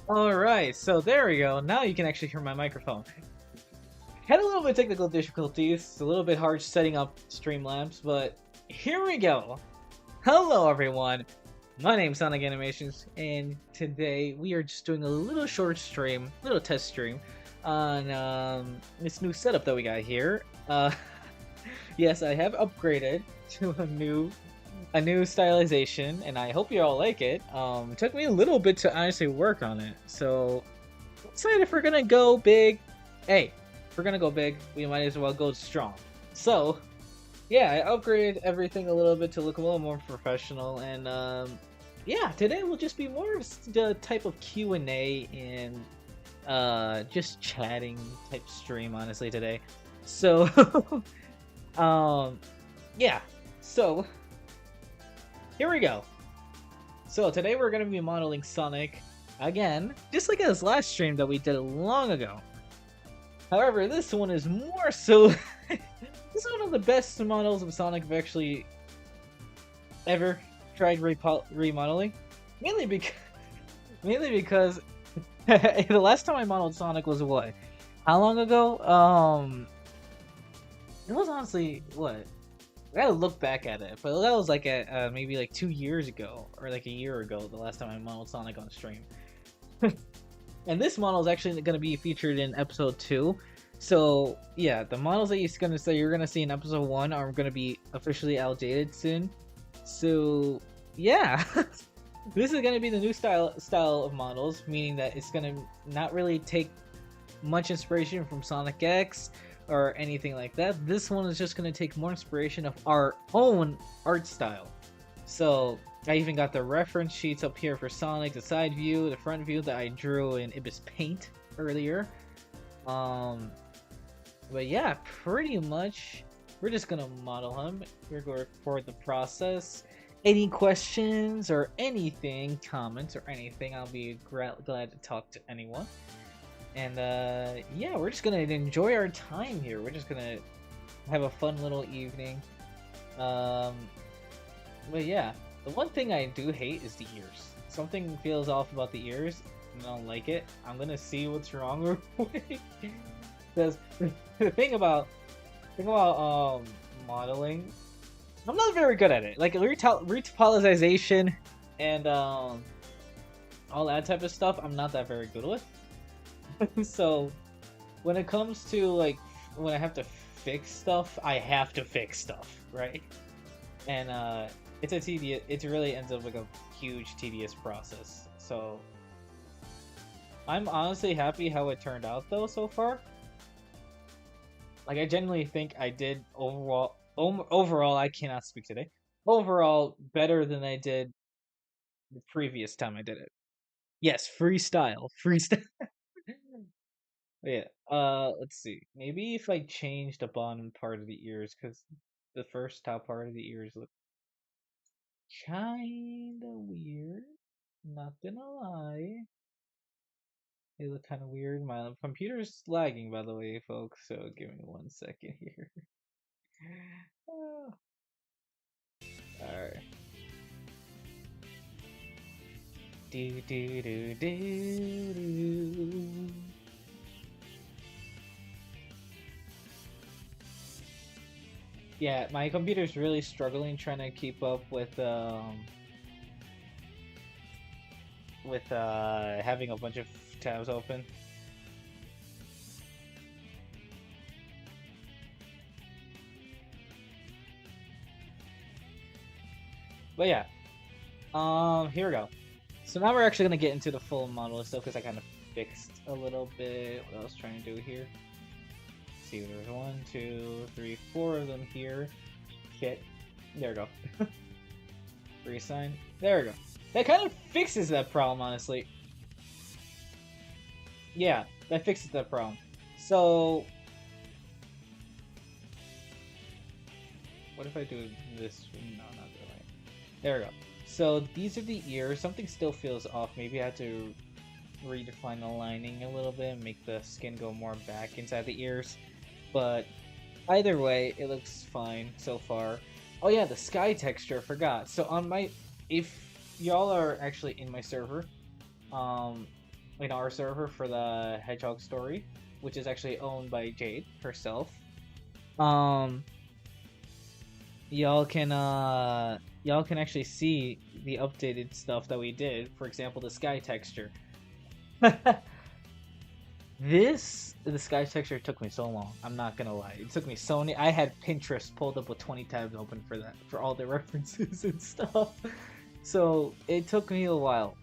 Alright, so there we go. Now you can actually hear my microphone. Had a little bit of technical difficulties, a little bit hard setting up Streamlabs, but here we go. Hello everyone, my name's Sonic Animations, and today we are just doing a little short stream, little test stream, on this new setup that we got here. Yes, I have upgraded to a new stylization, and I hope you all like it. It took me a little bit to honestly work on it, so decided if we're gonna go big, hey, if we're gonna go big, we might as well go strong. So, yeah, I upgraded everything a little bit to look a little more professional, and yeah, today will just be more of the type of Q&A and just chatting type stream, honestly, today. So, yeah, so here we go. So today we're going to be modeling Sonic again, just like this last stream that we did long ago. However, this one is more so... This is one of the best models of Sonic I've actually ever tried remodeling. Mainly because the last time I modeled Sonic was what? How long ago? It was honestly, what? I gotta look back at it, but that was like maybe like 2 years ago, or like a year ago, the last time I modeled Sonic on stream. And this model is actually going to be featured in episode 2. So yeah, the models that you're gonna see in episode 1 are going to be officially outdated soon. So yeah, this is going to be the new style of models, meaning that it's going to not really take much inspiration from Sonic X or anything like that. This one is just going to take more inspiration of our own art style. So I even got the reference sheets up here for Sonic, the side view, the front view that I drew in Ibis Paint earlier. But yeah, pretty much we're just gonna model him. We're going to record the process. Any questions or anything, comments or anything, I'll be glad to talk to anyone. And yeah, we're just gonna enjoy our time here. We're just gonna have a fun little evening. But yeah, the one thing I do hate is the ears. Something feels off about the ears, and I don't like it. I'm gonna see what's wrong with it. Because the thing about modeling, I'm not very good at it. Like retopolization and all that type of stuff, I'm not that very good with. So when it comes to like when I have to fix stuff, I have to fix stuff, right? And it really ends up like a huge tedious process. So I'm honestly happy how it turned out though so far. Like I genuinely think I did overall I cannot speak today. Overall better than I did the previous time I did it. Yes, freestyle. Yeah, let's see. Maybe if I change the bottom part of the ears, because the first top part of the ears look kinda weird. Not gonna lie. They look kinda weird. My computer's lagging, by the way, folks, so give me 1 second here. Alright. Do do do do do. Yeah, my computer's really struggling trying to keep up with having a bunch of tabs open. But yeah, here we go. So now we're actually gonna get into the full model stuff because I kind of fixed a little bit what I was trying to do here. See, there's 1, 2, 3, 4 of them here. Kit. There we go. Resign. There we go. That kind of fixes that problem, honestly. Yeah, that fixes that problem. So, what if I do this? No, not really. There we go. So these are the ears. Something still feels off. Maybe I have to redefine the lining a little bit and make the skin go more back inside the ears. But either way, it looks fine so far. Oh yeah, the sky texture, I forgot. So on my, if y'all are actually in my server, um, in our server for the Hedgehog story, which is actually owned by Jade herself. Um, y'all can actually see the updated stuff that we did. For example, the sky texture. The sky texture took me so long. I'm not gonna lie. It took me so many. I had Pinterest pulled up with 20 tabs open for that, for all the references and stuff. So it took me a while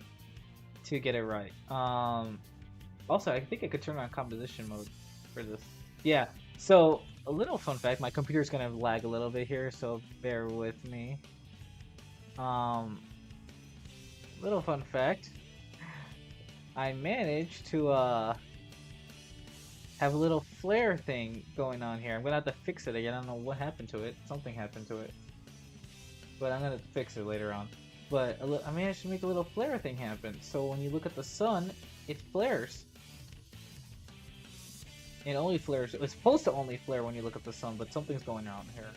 to get it right. Also, I think I could turn on composition mode for this. Yeah. So a little fun fact: my computer's gonna lag a little bit here, so bear with me. Little fun fact: I managed to have a little flare thing going on here. I'm gonna have to fix it again. I don't know what happened to it. Something happened to it, but I'm gonna fix it later on. But I managed to make a little flare thing happen. So when you look at the sun, it flares. It only flares. It's supposed to only flare when you look at the sun, but something's going on here.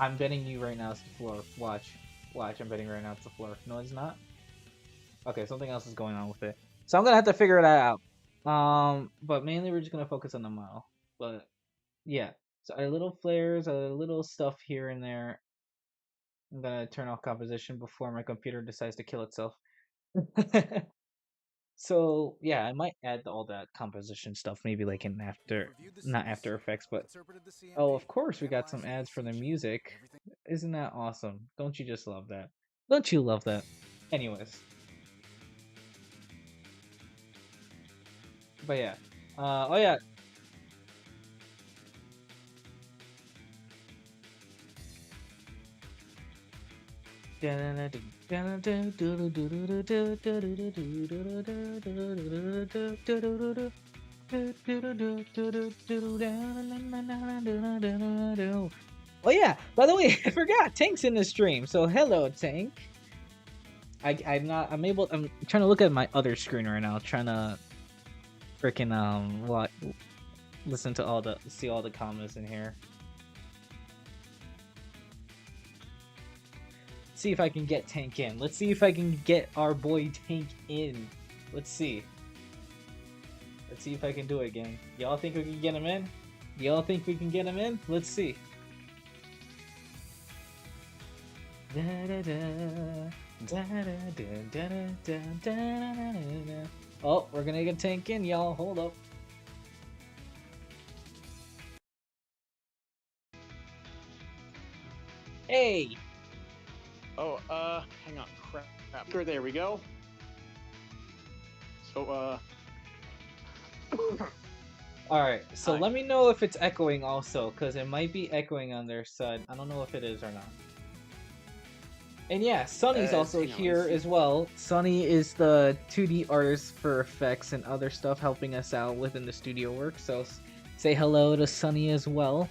I'm betting you right now it's the floor. Watch. I'm betting right now it's the floor. No, it's not. Okay, something else is going on with it. So I'm gonna have to figure that out. But mainly we're just gonna focus on the model. But yeah, so our little flares, a little stuff here and there. I'm gonna turn off composition before my computer decides to kill itself. So yeah, I might add all that composition stuff, maybe like in not After Effects, but oh, of course we got some ads for the music. Isn't that awesome? Don't you just love that? Don't you love that? Anyways, but yeah, oh yeah. Oh yeah, by the way, I forgot Tank's in the stream. So hello, Tank. I'm trying to look at my other screen right now, trying to freaking listen to see all the comments in here. See if I can get Tank in. Let's see if I can get our boy Tank in. Let's see. Let's see if I can do it, gang. Y'all think we can get him in? Y'all think we can get him in? Let's see. Oh, we're gonna get Tank in, y'all. Hold up. Hey! Oh, hang on. Crap. There we go. So, Alright, so Hi. let me know if it's echoing also, because it might be echoing on their side. I don't know if it is or not. And yeah, Sunny's also here as well. Sunny is the 2D artist for effects and other stuff, helping us out within the studio work. So say hello to Sunny as well.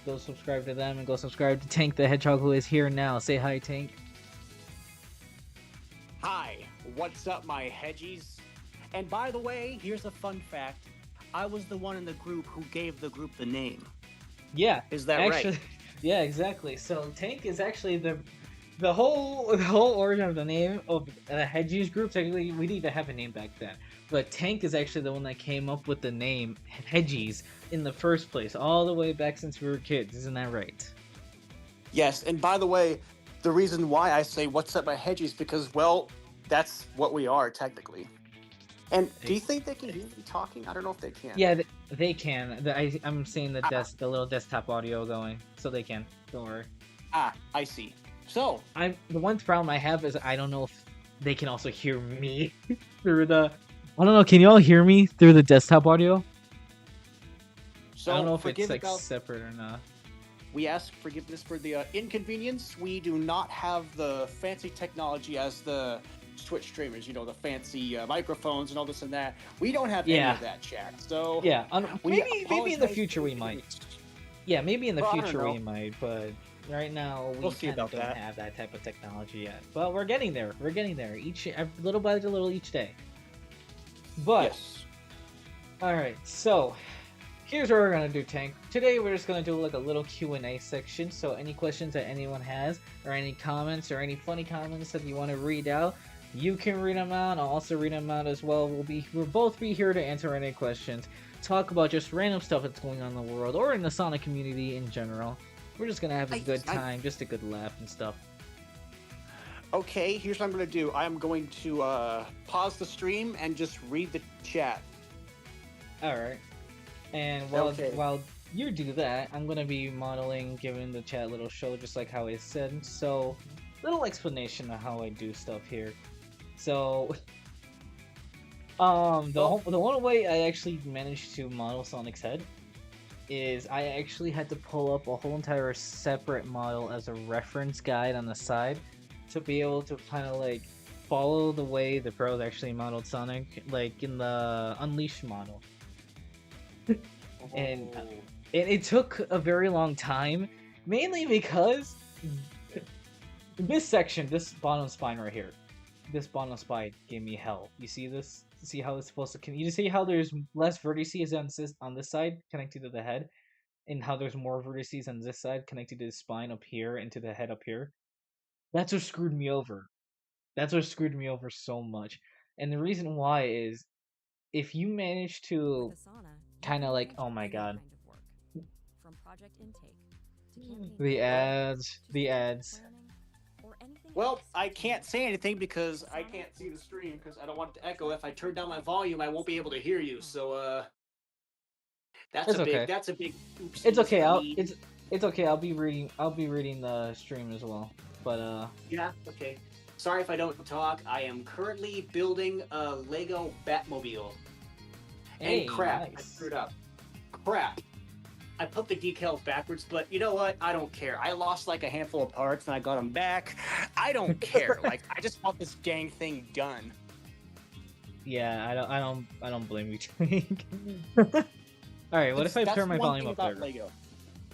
Go subscribe to them and go subscribe to Tank the Hedgehog, who is here now. Say hi, Tank. Hi, what's up, my Hedgies? And by the way, here's a fun fact. I was the one in the group who gave the group the name. Yeah. Is that actually, right? Yeah, exactly. So Tank is actually the whole origin of the name of the Hedgies group. Technically, we didn't even have a name back then. But Tank is actually the one that came up with the name Hedgies in the first place, all the way back since we were kids. Isn't that right? Yes, and by the way, the reason why I say what's up, my Hedgies, because, well, that's what we are, technically. And do you think they can hear me talking? I don't know if they can. Yeah, they can. I'm seeing the little desktop audio going, so they can. Don't worry. Ah, I see. So the one problem I have is I don't know if they can also hear me through the. I don't know. Can you all hear me through the desktop audio? So I don't know if it's like separate or not. We ask forgiveness for the inconvenience. We do not have the fancy technology as the Twitch streamers, you know, the fancy microphones and all this and that. We don't have any of that, chat. So yeah, maybe in the future we might. Yeah, maybe in the future we might, but right now we kind of don't have that type of technology yet. But we're getting there. We're getting there. Little by little each day. But yes. All right, so here's what we're gonna do, Tank. Today we're just gonna do like a little Q&A section. So any questions that anyone has, or any comments, or any funny comments that you want to read out, You can read them out. I'll also read them out as well. We'll both be here to answer any questions, talk about just random stuff that's going on in the world or in the Sonic community in general. We're just gonna have a good time, just a good laugh and stuff. Okay, here's what I'm going to do. I'm going to pause the stream and just read the chat. All right. And while you do that, I'm gonna be modeling, giving the chat a little show, just like how I said. So, little explanation of how I do stuff here. So, the one way I actually managed to model Sonic's head is I actually had to pull up a whole entire separate model as a reference guide on the side to be able to kind of like follow the way the pros actually modeled Sonic, like in the Unleashed model. And it took a very long time, mainly because this section, this bottom spine right here, this bottom spine gave me hell. You see this? See how it's supposed to? Can you see how there's less vertices on this side connected to the head, and how there's more vertices on this side connected to the spine up here and to the head up here? That's what screwed me over. That's what screwed me over so much. And the reason why is if you manage to kind of like, oh my god, the ads. Well, I can't say anything because I can't see the stream because I don't want it to echo. If I turn down my volume, I won't be able to hear you. So, that's a big oopsie. It's okay. It's okay. I'll be reading the stream as well. But yeah, okay. Sorry if I don't talk. I am currently building a Lego Batmobile. Hey, and crap, nice. I screwed up. Crap. I put the decals backwards, but you know what? I don't care. I lost like a handful of parts and I got them back. I don't care. Like, I just want this dang thing done. Yeah, I don't blame you, Tank. All right, what if I turn my volume up there? Lego.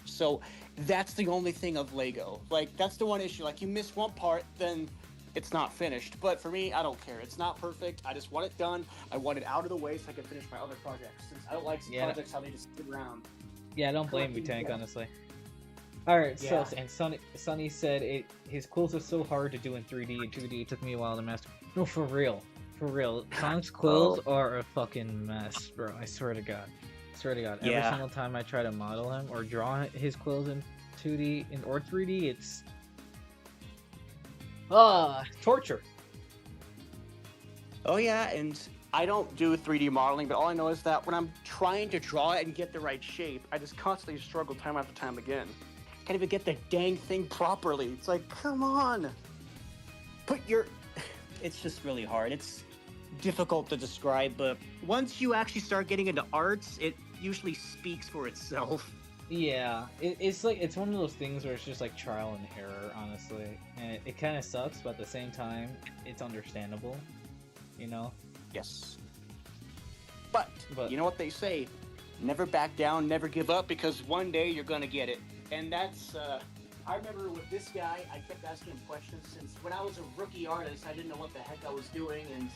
So that's the only thing of Lego. Like, that's the one issue. Like, you miss one part, then it's not finished. But for me, I don't care. It's not perfect. I just want it done. I want it out of the way so I can finish my other projects. Since I don't like some projects how they just sit around. Yeah, I don't blame you, Tank, honestly. Alright, so, and Sonny said his quills are so hard to do in 3D and 2D, it took me a while to master. No, for real. For real. Sonic's quills are a fucking mess, bro. I swear to God. Every single time I try to model him or draw his quills in 2D or 3D, it's torture. Oh yeah, and I don't do 3D modeling, but all I know is that when I'm trying to draw it and get the right shape, I just constantly struggle time after time again. Can't even get the dang thing properly. It's like, come on. It's just really hard. It's difficult to describe, but once you actually start getting into arts, it usually speaks for itself. Yeah, it's like, it's one of those things where it's just like trial and error, honestly. And it kind of sucks, but at the same time, it's understandable, you know? Yes. But you know what they say, never back down, never give up, because one day you're gonna get it. And that's, I remember with this guy, I kept asking him questions since when I was a rookie artist, I didn't know what the heck I was doing, and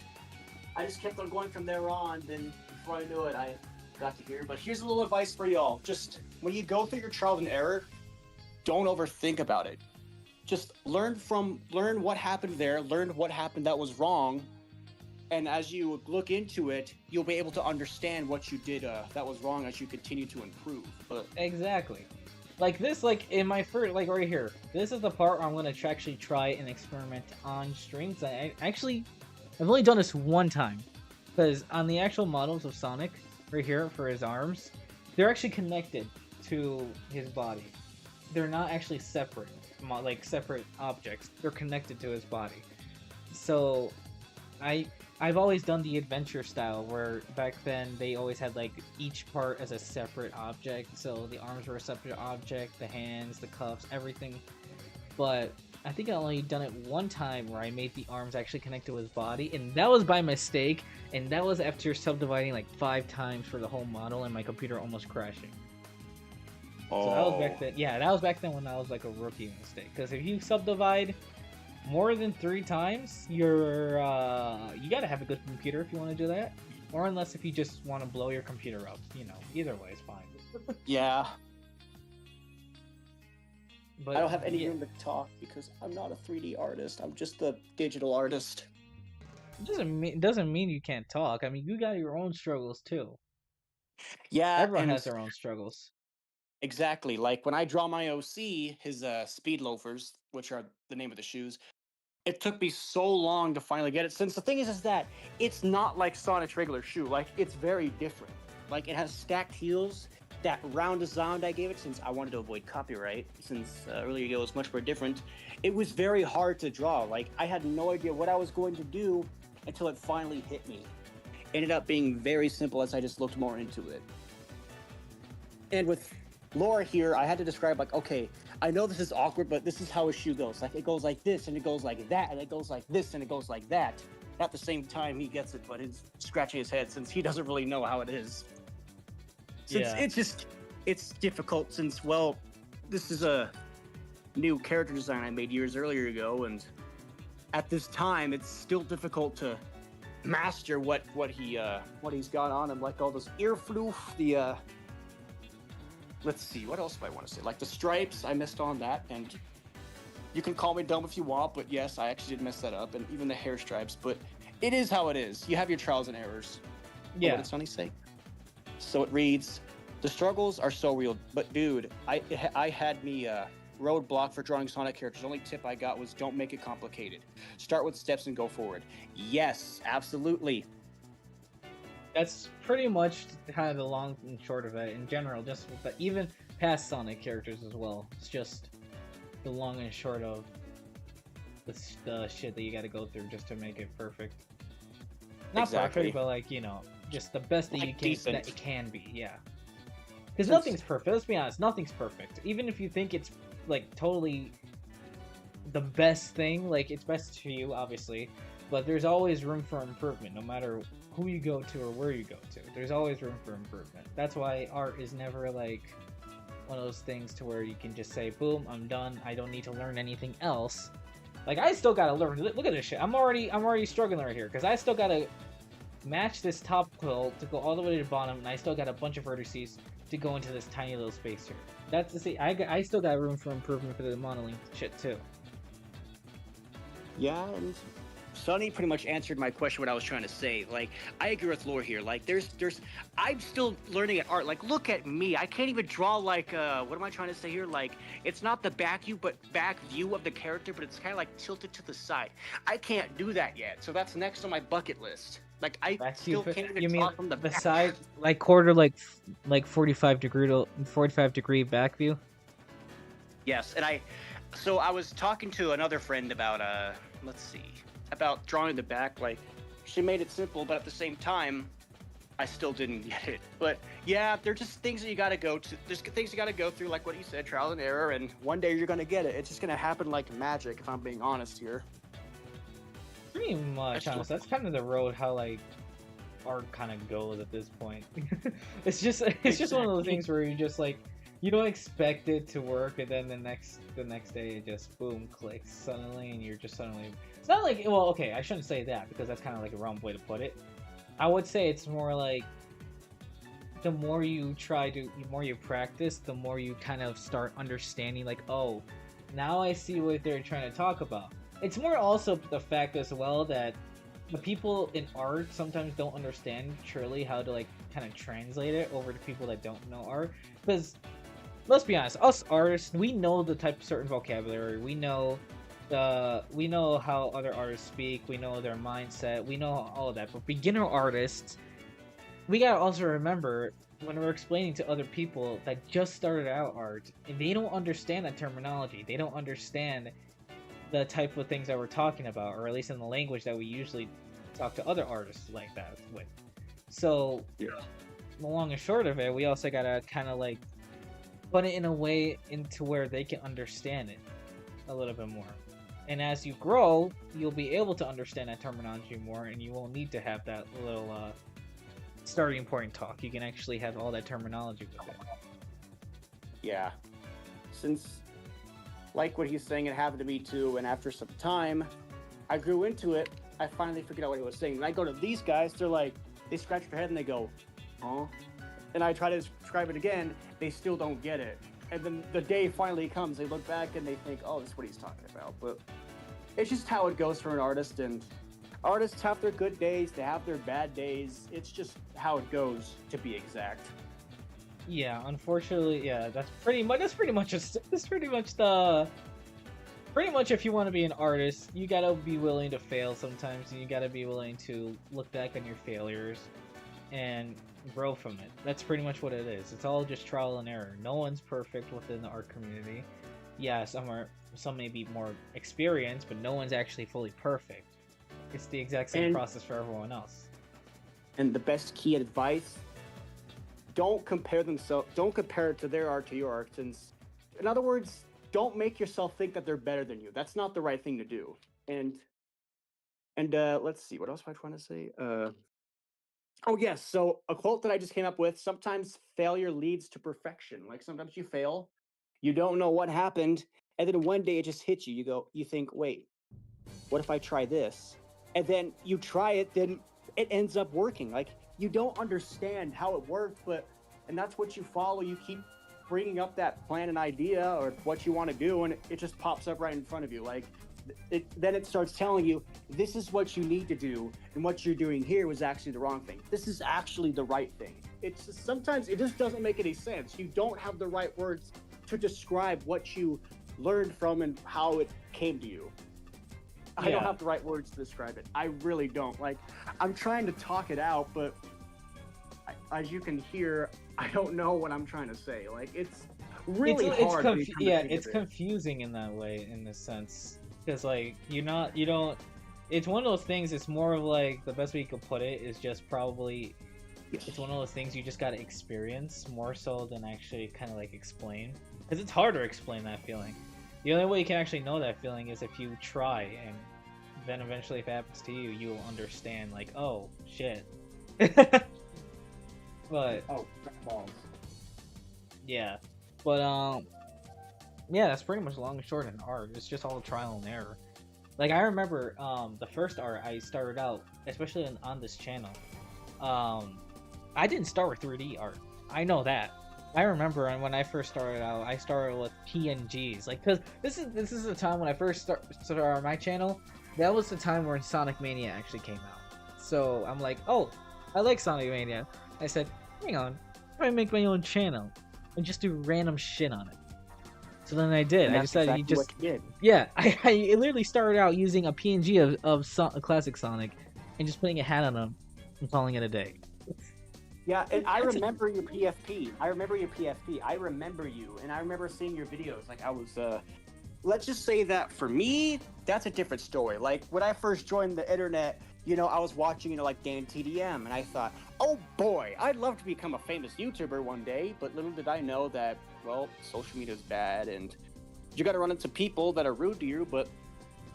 I just kept on going from there on, then before I knew it, I got to hear. But here's a little advice for y'all. Just, when you go through your trial and error, don't overthink about it. Just learn what happened there, learn what happened that was wrong, and as you look into it, you'll be able to understand what you did that was wrong as you continue to improve. But exactly. Like this, like in my first, like right here, this is the part where I'm going to actually try and experiment on strings. I've only done this one time, because on the actual models of Sonic, right here for his arms, they're actually connected to his body. They're not actually separate, like separate objects. They're connected to his body. So, I've always done the adventure style, where back then they always had like each part as a separate object. So the arms were a separate object, the hands, the cuffs, everything. But I think I only done it one time where I made the arms actually connect to his body, and that was by mistake, and that was after subdividing like 5 times for the whole model and my computer almost crashing. Oh. So that was back then. Yeah, that was back then when I was like a rookie mistake. Because if you subdivide more than 3 times, you're you gotta have a good computer if you want to do that. Or unless if you just want to blow your computer up, you know, either way is fine. Yeah. But I don't have any room to talk because I'm not a 3D artist. I'm just a digital artist. It doesn't mean you can't talk. I mean, you got your own struggles too. Yeah, Everyone and has their own struggles. exactly. Like when I draw my OC, his speed loafers, which are the name of the shoes, it took me so long to finally get it. Since the thing is that it's not like Sonic's regular shoe. Like it's very different. Like it has stacked heels. That round design I gave it, since I wanted to avoid copyright, since earlier it was much more different. It was very hard to draw. Like I had no idea what I was going to do until it finally hit me. Ended up being very simple as I just looked more into it. And with Laura here, I had to describe like, okay, I know this is awkward, but this is how a shoe goes. Like it goes like this, and it goes like that, and it goes like this, and it goes like that. At the same time, he gets it, but he's scratching his head since he doesn't really know how it is. Since Yeah. it's difficult since, well, this is a new character design I made years earlier ago, and at this time, it's still difficult to master what he's got on him, like all this ear floof, the let's see, what else do I want to say? Like the stripes, I missed on that, and you can call me dumb if you want, but yes, I actually did mess that up, and even the hair stripes, but it is how it is. You have your trials and errors. But Yeah. what did Sonny say? So it reads, the struggles are so real, but dude, I had me roadblock for drawing Sonic characters. The only tip I got was don't make it complicated. Start with steps and go forward. Yes, absolutely. That's pretty much kind of the long and short of it in general. Just with the, even past Sonic characters as well. It's just the long and short of the shit that you got to go through just to make it perfect. Not Exactly. perfect, but like just the best that Like you can decent. that it can be. Yeah. Because Since- nothing's perfect. Let's be honest. Nothing's perfect. Even if you think it's like totally the best thing, like it's best for you, obviously. But there's always room for improvement, no matter who you go to or where you go to. There's always room for improvement. That's why art is never like one of those things to where you can just say, "Boom, I'm done. I don't need to learn anything else." Like I still gotta learn. Look at this shit. I'm already struggling right here because I still gotta match this top quill to go all the way to the bottom, and I still got a bunch of vertices to go into this tiny little space here. That's to see, I still got room for improvement for the modeling shit too. Yeah, and Sonny pretty much answered my question, what I was trying to say. Like, I agree with Lore here. Like, I'm still learning at art. Like, look at me. I can't even draw like, what am I trying to say here? Like, it's not the back view of the character, but it's kind of like tilted to the side. I can't do that yet. So that's next on my bucket list. Like, I still can't even You mean draw from the the back. side, like quarter, like 45-degree back view? Yes, and so I was talking to another friend about let's see, about drawing the back. Like, she made it simple, but at the same time, I still didn't get it. But yeah, they're just things that you gotta go to. There's things you gotta go through, like what you said, trial and error, and one day you're gonna get it. It's just gonna happen like magic, if I'm being honest here. Pretty much, That's honest. That's kind of the road how like art kind of goes at this point. It's just one of those Exactly. things where you just like you don't expect it to work, and then the next day it just boom clicks suddenly, and you're just suddenly. It's not like, well, okay, I shouldn't say that because that's kind of like a wrong way to put it. I would say it's more like the more you practice, the more you kind of start understanding, like, oh, now I see what they're trying to talk about. It's more also the fact as well that the people in art sometimes don't understand truly how to like kind of translate it over to people that don't know art. Because let's be honest, us artists, we know the type of certain vocabulary, we know how other artists speak, we know their mindset, we know all of that. But beginner artists, we gotta also remember when we're explaining to other people that just started out art, and they don't understand that terminology, they don't understand the type of things that we're talking about, or at least in the language that we usually talk to other artists like that with. So, Yeah. the long and short of it, we also gotta kind of like put it in a way into where they can understand it a little bit more. And as you grow, you'll be able to understand that terminology more, and you won't need to have that little starting point talk. You can actually have all that terminology with it. Yeah. Since, like what he's saying, it happened to me too, and after some time, I grew into it. I finally figured out what he was saying. When I go to these guys, they're like, they scratch their head and they go, huh? And I try to describe it again, they still don't get it. And then the day finally comes, they look back and they think, oh, that's what he's talking about. But it's just how it goes for an artist, and artists have their good days, they have their bad days. It's just how it goes, to be exact. Yeah, unfortunately, yeah, that's pretty much the pretty much if you want to be an artist, you gotta be willing to fail sometimes, and you gotta be willing to look back on your failures and grow from it. That's pretty much what it is. It's all just trial and error. No one's perfect within the art community. Yeah, some may be more experienced, but no one's actually fully perfect. It's the exact same process for everyone else. And the best key advice: don't compare it to their art to your art. Since, in other words, don't make yourself think that they're better than you. That's not the right thing to do. And let's see, what else am I trying to say? Oh yes, so a quote that I just came up with: sometimes failure leads to perfection. Like sometimes you fail, you don't know what happened, and then one day it just hits you. You think, wait, what if I try this? And then you try it, then it ends up working. Like, you don't understand how it worked, and that's what you follow. You keep bringing up that plan and idea or what you want to do, and it just pops up right in front of you. Like, then it starts telling you, this is what you need to do, and what you're doing here was actually the wrong thing. This is actually the right thing. It's just, sometimes it just doesn't make any sense. You don't have the right words to describe what you learned from and how it came to you. I don't have the right words to describe it. I really don't. Like, I'm trying to talk it out, but as you can hear, I don't know what I'm trying to say. Like, it's really hard. It's confusing in that way, in this sense, because like you don't. It's one of those things. It's more of like, the best way you could put it is just probably. It's one of those things you just gotta experience more so than actually kind of like explain, because it's hard to explain that feeling. The only way you can actually know that feeling is if you try, and then eventually if it happens to you, you'll understand, like, oh, shit. But... Oh, balls. Yeah. But, yeah, that's pretty much long and short in art. It's just all trial and error. Like, I remember, the first art I started out, especially on this channel, I didn't start with 3D art. I know that. I remember when I first started out, I started with PNGs. Like, cause this is the time when I first started on my channel. That was the time when Sonic Mania actually came out. So I'm like, oh, I like Sonic Mania. I said, hang on, I make my own channel and just do random shit on it. So then I did. And I decided exactly what you did. Yeah, I literally started out using a PNG of classic Sonic and just putting a hat on him and calling it a day. Yeah, and I remember your PFP. I remember you, and I remember seeing your videos. Like, I was, let's just say that for me, that's a different story. Like, when I first joined the internet, I was watching, like Dan TDM, and I thought, oh boy, I'd love to become a famous YouTuber one day, but little did I know that, well, social media is bad, and you gotta run into people that are rude to you, but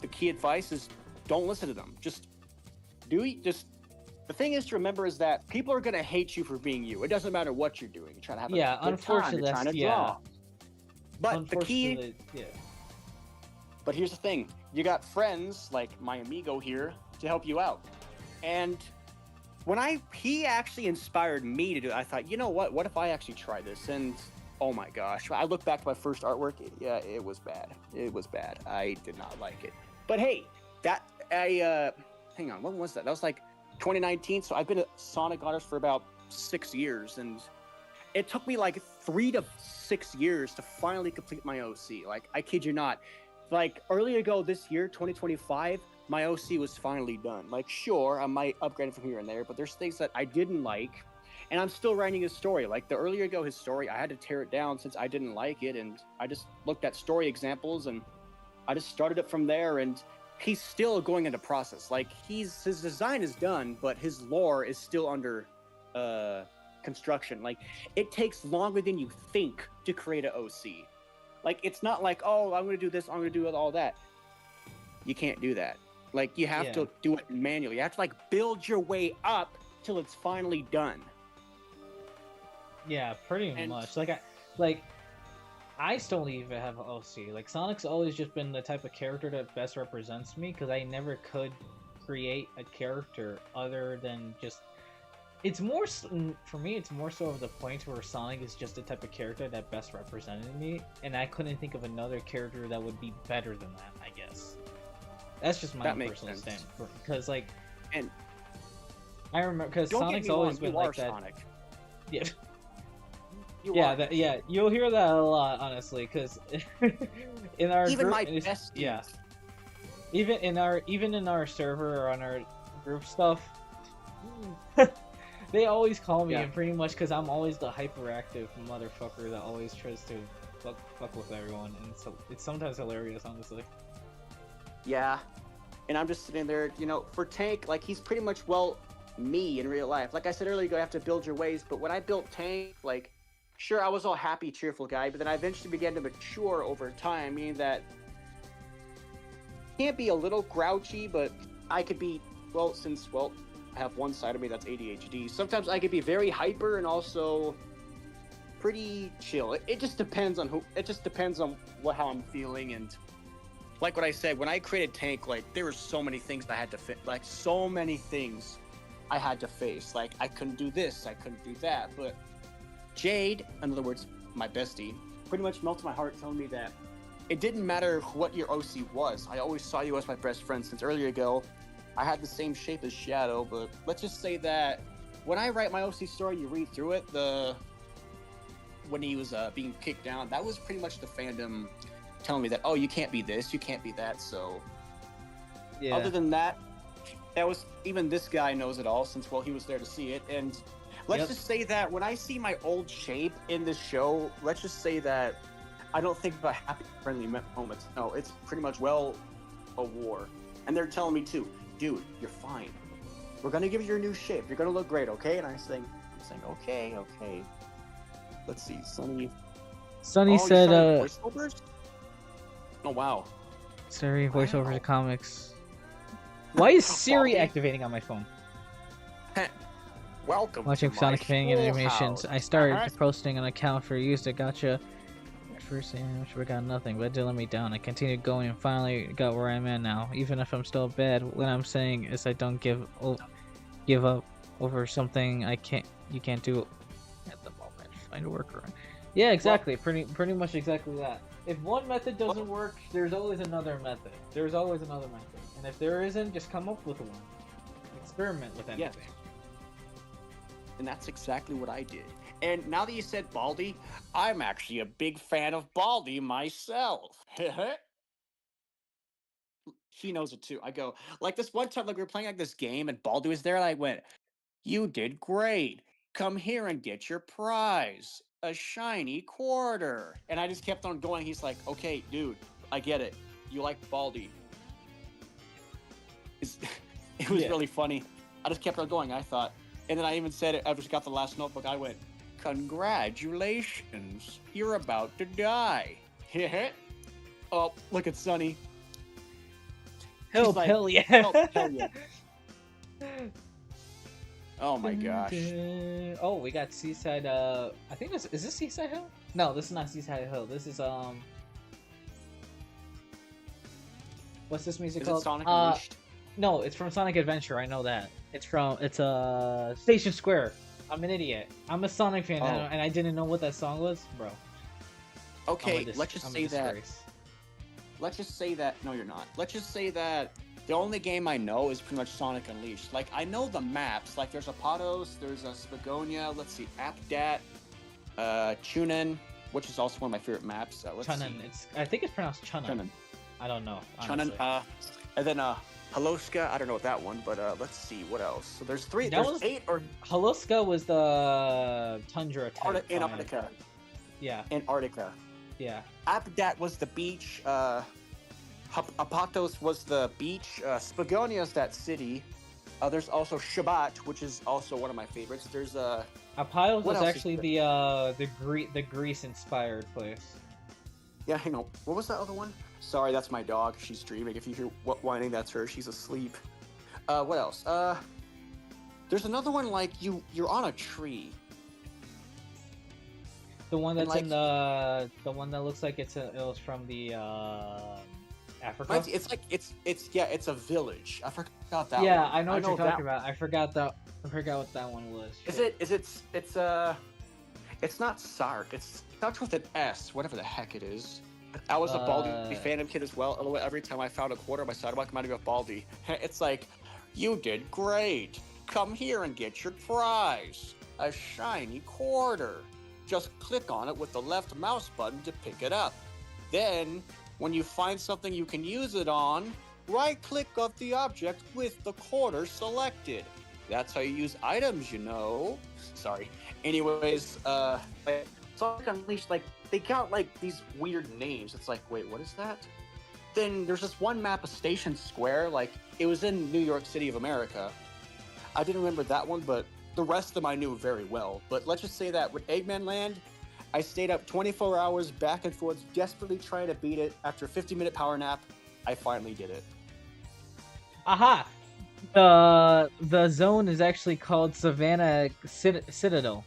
the key advice is don't listen to them. The thing is to remember is that people are going to hate you for being you. It doesn't matter what you're doing. You're trying to have a good time. You're trying to draw. But the key... Yeah. But here's the thing. You got friends like my amigo here to help you out. And when he actually inspired me to do it, I thought, you know what? What if I actually try this? And oh my gosh. I look back to my first artwork. Yeah, it was bad. It was bad. I did not like it. But hey, hang on. When was that? That was like 2019, so I've been a Sonic artist for about 6 years, and it took me like 3 to 6 years to finally complete my OC. Like, I kid you not. Like, earlier ago this year, 2025, my OC was finally done. Like, sure, I might upgrade it from here and there, but there's things that I didn't like, and I'm still writing his story. Like, the earlier ago his story, I had to tear it down since I didn't like it, and I just looked at story examples, and I just started it from there, and he's still going into process. Like, his design is done, but his lore is still under construction. Like, it takes longer than you think to create an OC. Like, it's not like, oh, I'm going to do this, I'm going to do all that. You can't do that. Like, you have to do it manually. You have to, like, build your way up till it's finally done. Yeah, pretty much. I still don't even have an OC. Like, Sonic's always just been the type of character that best represents me, because I never could create a character other than just... It's more, for me, it's more so of the point where Sonic is just the type of character that best represented me, and I couldn't think of another character that would be better than that, I guess. That's just my That own makes personal sense. stand. Because like, And I remember because don't get Sonic's me always wrong, been you are like that. Sonic. Yeah, You yeah, are. you'll hear that a lot, honestly, because in our Even group, my besties. yeah, even in our server or on our group stuff, they always call me, Yeah. and pretty much because I'm always the hyperactive motherfucker that always tries to fuck with everyone, and so it's sometimes hilarious, honestly. Yeah. And I'm just sitting there, you know, for Tank, like he's pretty much me in real life. Like I said earlier, you have to build your ways. But when I built Tank, like, sure, I was all happy, cheerful guy, but then I eventually began to mature over time, meaning that can't be a little grouchy, but I could be since I have one side of me that's ADHD. Sometimes I could be very hyper and also pretty chill. It just depends on how I'm feeling. And like what I said, when I created Tank, like there were so many things I had to face. Like I couldn't do this, I couldn't do that. But Jade, in other words, my bestie, pretty much melted my heart, telling me that it didn't matter what your OC was. I always saw you as my best friend. Since earlier ago, I had the same shape as Shadow, but let's just say that when I write my OC story, you read through it, when he was being kicked down, that was pretty much the fandom telling me that, oh, you can't be this, you can't be that. So Yeah. other than that, even this guy knows it all, since he was there to see it. And let's just say that when I see my old shape in this show, let's just say that I don't think about happy, friendly moments. No, it's pretty much a war. And they're telling me too, dude, you're fine. We're gonna give you your new shape. You're gonna look great, okay? And I'm saying, okay. Let's see, Sunny. Sunny said, voiceovers? Oh wow. Siri voiceover Wow. to comics. Why is Siri Baldy. activating on my phone? Welcome Watching to my Sonic companion animations. schoolhouse. I started Uh-huh. posting an account for use to gotcha. At first, I got nothing, but it did let me down. I continued going and finally got where I'm at now. Even if I'm still bad, what I'm saying is I don't give up over something you can't do at the moment. Find a workaround. Yeah, exactly. Pretty much exactly that. If one method doesn't work, there's always another method. And if there isn't, just come up with one. Experiment with anything. Yes. And that's exactly what I did. And now that you said Baldy, I'm actually a big fan of Baldy myself. He knows it too. I go, like this one time, like we were playing like this game and Baldy was there, and I went, "You did great. Come here and get your prize. A shiny quarter." And I just kept on going. He's like, "Okay, dude, I get it. You like Baldy." It was really funny. I just kept on going, I thought. And then I even said it, I just got the last notebook, I went, "Congratulations, you're about to die." Oh, look at Sunny. Hell, like, hell yeah. Hell yeah. Oh my gosh. Oh, we got Seaside, I think is this Seaside Hill? No, this is not Seaside Hill. This is, what's this music Is called? it Sonic Unleashed? No, it's from Sonic Adventure. I know that. It's Station Square. I'm an idiot. I'm a Sonic fan, and I didn't know what that song was, bro. Okay, let's just say that. Let's just say that. No, you're not. Let's just say that the only game I know is pretty much Sonic Unleashed. Like, I know the maps. Like, there's a Patos, there's a Spagonia, let's see, Apdat, Chunin, which is also one of my favorite maps. Chunin. I think it's pronounced Chunin. I don't know. Chunin, and then, Haloska, I don't know what that one, but let's see, what else? So there's three, eight or... Haloska was the Tundra type. Antarctica. Yeah. Antarctica. Yeah. Apdat was the beach, Apatos was the beach, Spagonia's that city. There's also Shabbat, which is also one of my favorites. There's Apatos was actually the Greece-inspired place. Yeah, hang on. What was that other one? Sorry, that's my dog. She's dreaming. If you hear whining, that's her. She's asleep. What else? There's another one like you're on a tree. The one that's in the one that looks like it was from the Africa. It's a village. I forgot that. Yeah, one. I know what you're talking about. I forgot what that one was. It's not Sark. It starts with an S. Whatever the heck it is. I was a Baldi Phantom kid as well. Although every time I found a quarter on my sidewalk, it reminded me of Baldi. It's like, you did great. Come here and get your prize. A shiny quarter. Just click on it with the left mouse button to pick it up. Then, when you find something you can use it on, right-click on the object with the quarter selected. That's how you use items, you know. Sorry. Anyways, Sonic Unleashed, like, they got, like, these weird names. It's like, wait, what is that? Then there's this one map of Station Square, like, it was in New York City of America. I didn't remember that one, but the rest of them I knew very well. But let's just say that with Eggman Land, I stayed up 24 hours back and forth, desperately trying to beat it. After a 50-minute power nap, I finally did it. Aha! The zone is actually called Savannah Citadel,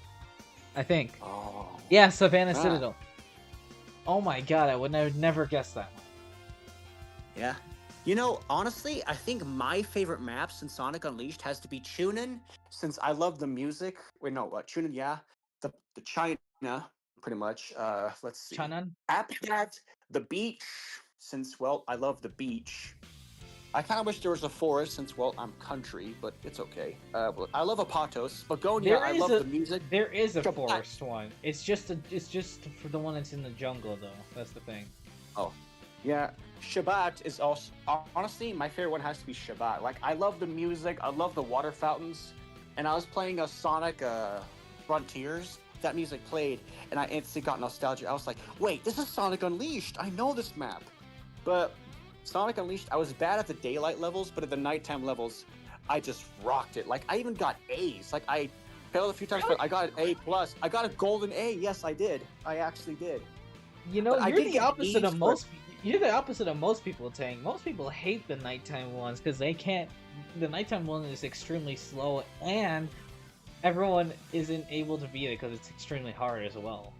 I think. Oh. Yeah, Savannah Citadel. Oh my god, I would never guess that one. Yeah. You know, honestly, I think my favorite maps in Sonic Unleashed has to be Chunin, since I love the music. Wait, no, Chunin, yeah. The China, pretty much. Let's see. Chanan? Aptat, the beach, since, well, I love the beach. I kind of wish there was a forest, since, well, I'm country, but it's okay. I love Apatos. Begonia, I love the music. There is a forest one. It's just for the one that's in the jungle, though. That's the thing. Oh. Yeah, Shabbat is also, honestly, my favorite one has to be Shabbat. Like, I love the music, I love the water fountains, and I was playing a Sonic Frontiers, that music played, and I instantly got nostalgia. I was like, wait, this is Sonic Unleashed, I know this map. But Sonic Unleashed, I was bad at the daylight levels, but at the nighttime levels, I just rocked it. Like, I even got A's. Like, I failed a few times, but I got an A+. I got a golden A, yes, I did. I actually did. You know, you're the opposite of most people. You're the opposite of most people, Tang. Most people hate the nighttime ones because they can't. The nighttime one is extremely slow, and everyone isn't able to beat it because it's extremely hard as well.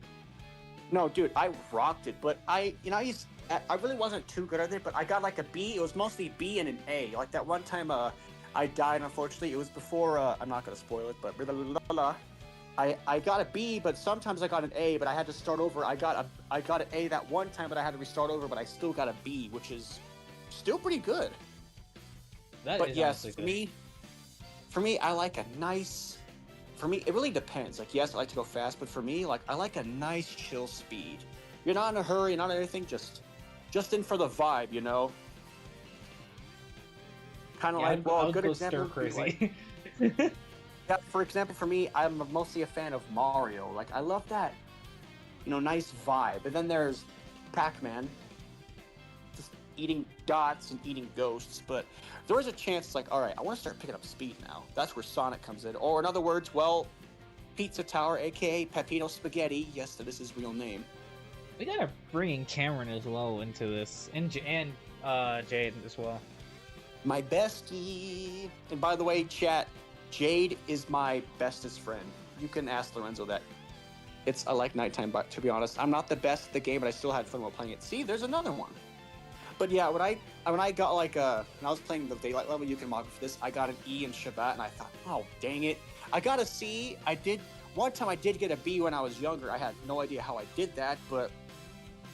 No, dude, I rocked it, but I really wasn't too good at it. But I got like a B. It was mostly B and an A. Like that one time, I died. Unfortunately, it was before. I'm not gonna spoil it, but I got a B, but sometimes I got an A, but I had to start over. I got an A that one time, but I had to restart over, but I still got a B, which is still pretty good. But yes, for me, I like a nice. For me, it really depends. Like, yes, I like to go fast, but for me, like, I like a nice chill speed. You're not in a hurry, not anything, just in for the vibe, you know. Kind of like, well, a good example. Crazy. Like, yeah, for example, for me, I'm mostly a fan of Mario. Like, I love that, nice vibe. And then there's Pac-Man, just eating dots and eating ghosts. But there is a chance, like, all right, I want to start picking up speed now. That's where Sonic comes in. Or in other words, well, Pizza Tower, a.k.a. Peppino Spaghetti. Yes, that is his real name. We gotta bring in Cameron as well into this, and Jade as well. My bestie. And by the way, chat, Jade is my bestest friend. You can ask Lorenzo that. I like nighttime, but to be honest, I'm not the best at the game, but I still had fun while playing it. See, there's another one. But yeah, when I got like when I was playing the daylight level, you can mark for this. I got an E in Shabbat, and I thought, oh dang it, I got a C. One time I did get a B when I was younger. I had no idea how I did that, but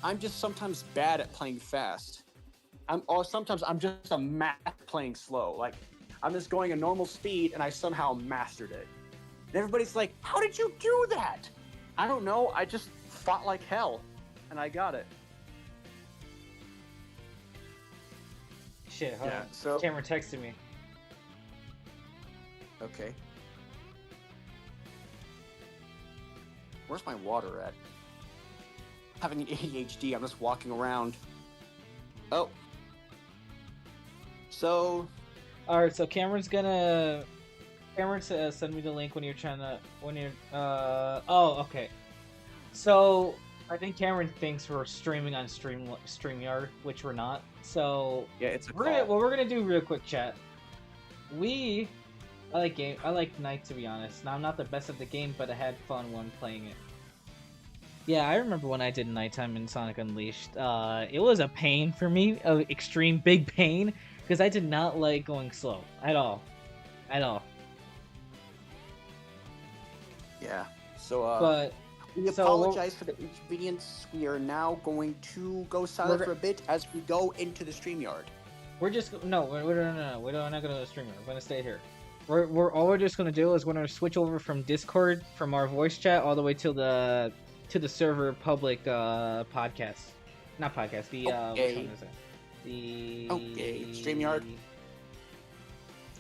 I'm just sometimes bad at playing fast. Sometimes I'm just a math playing slow. Like, I'm just going a normal speed, and I somehow mastered it. And everybody's like, how did you do that? I don't know. I just fought like hell, and I got it. Shit, hold on. So Cameron texted me. Okay. Where's my water at? Having an ADHD, I'm just walking around. Oh. So... Alright, so Cameron send me the link when you're oh, okay. So, I think Cameron thinks we're streaming on StreamYard, which we're not. So, yeah, it's a what we're gonna do real quick, chat. I like Night, to be honest. Now, I'm not the best at the game, but I had fun when playing it. Yeah, I remember when I did nighttime in Sonic Unleashed. It was a pain for me, an extreme big pain, because I did not like going slow at all. Yeah. So, but We So apologize for the inconvenience. We are now going to go silent We're- for a bit as we go into the StreamYard. we're just no, we're not gonna stream it. We're gonna stay here. We're just gonna do is we're gonna switch over from Discord from our voice chat all the way to the server public podcast, not podcast. The which Okay. one is it? The Okay, StreamYard.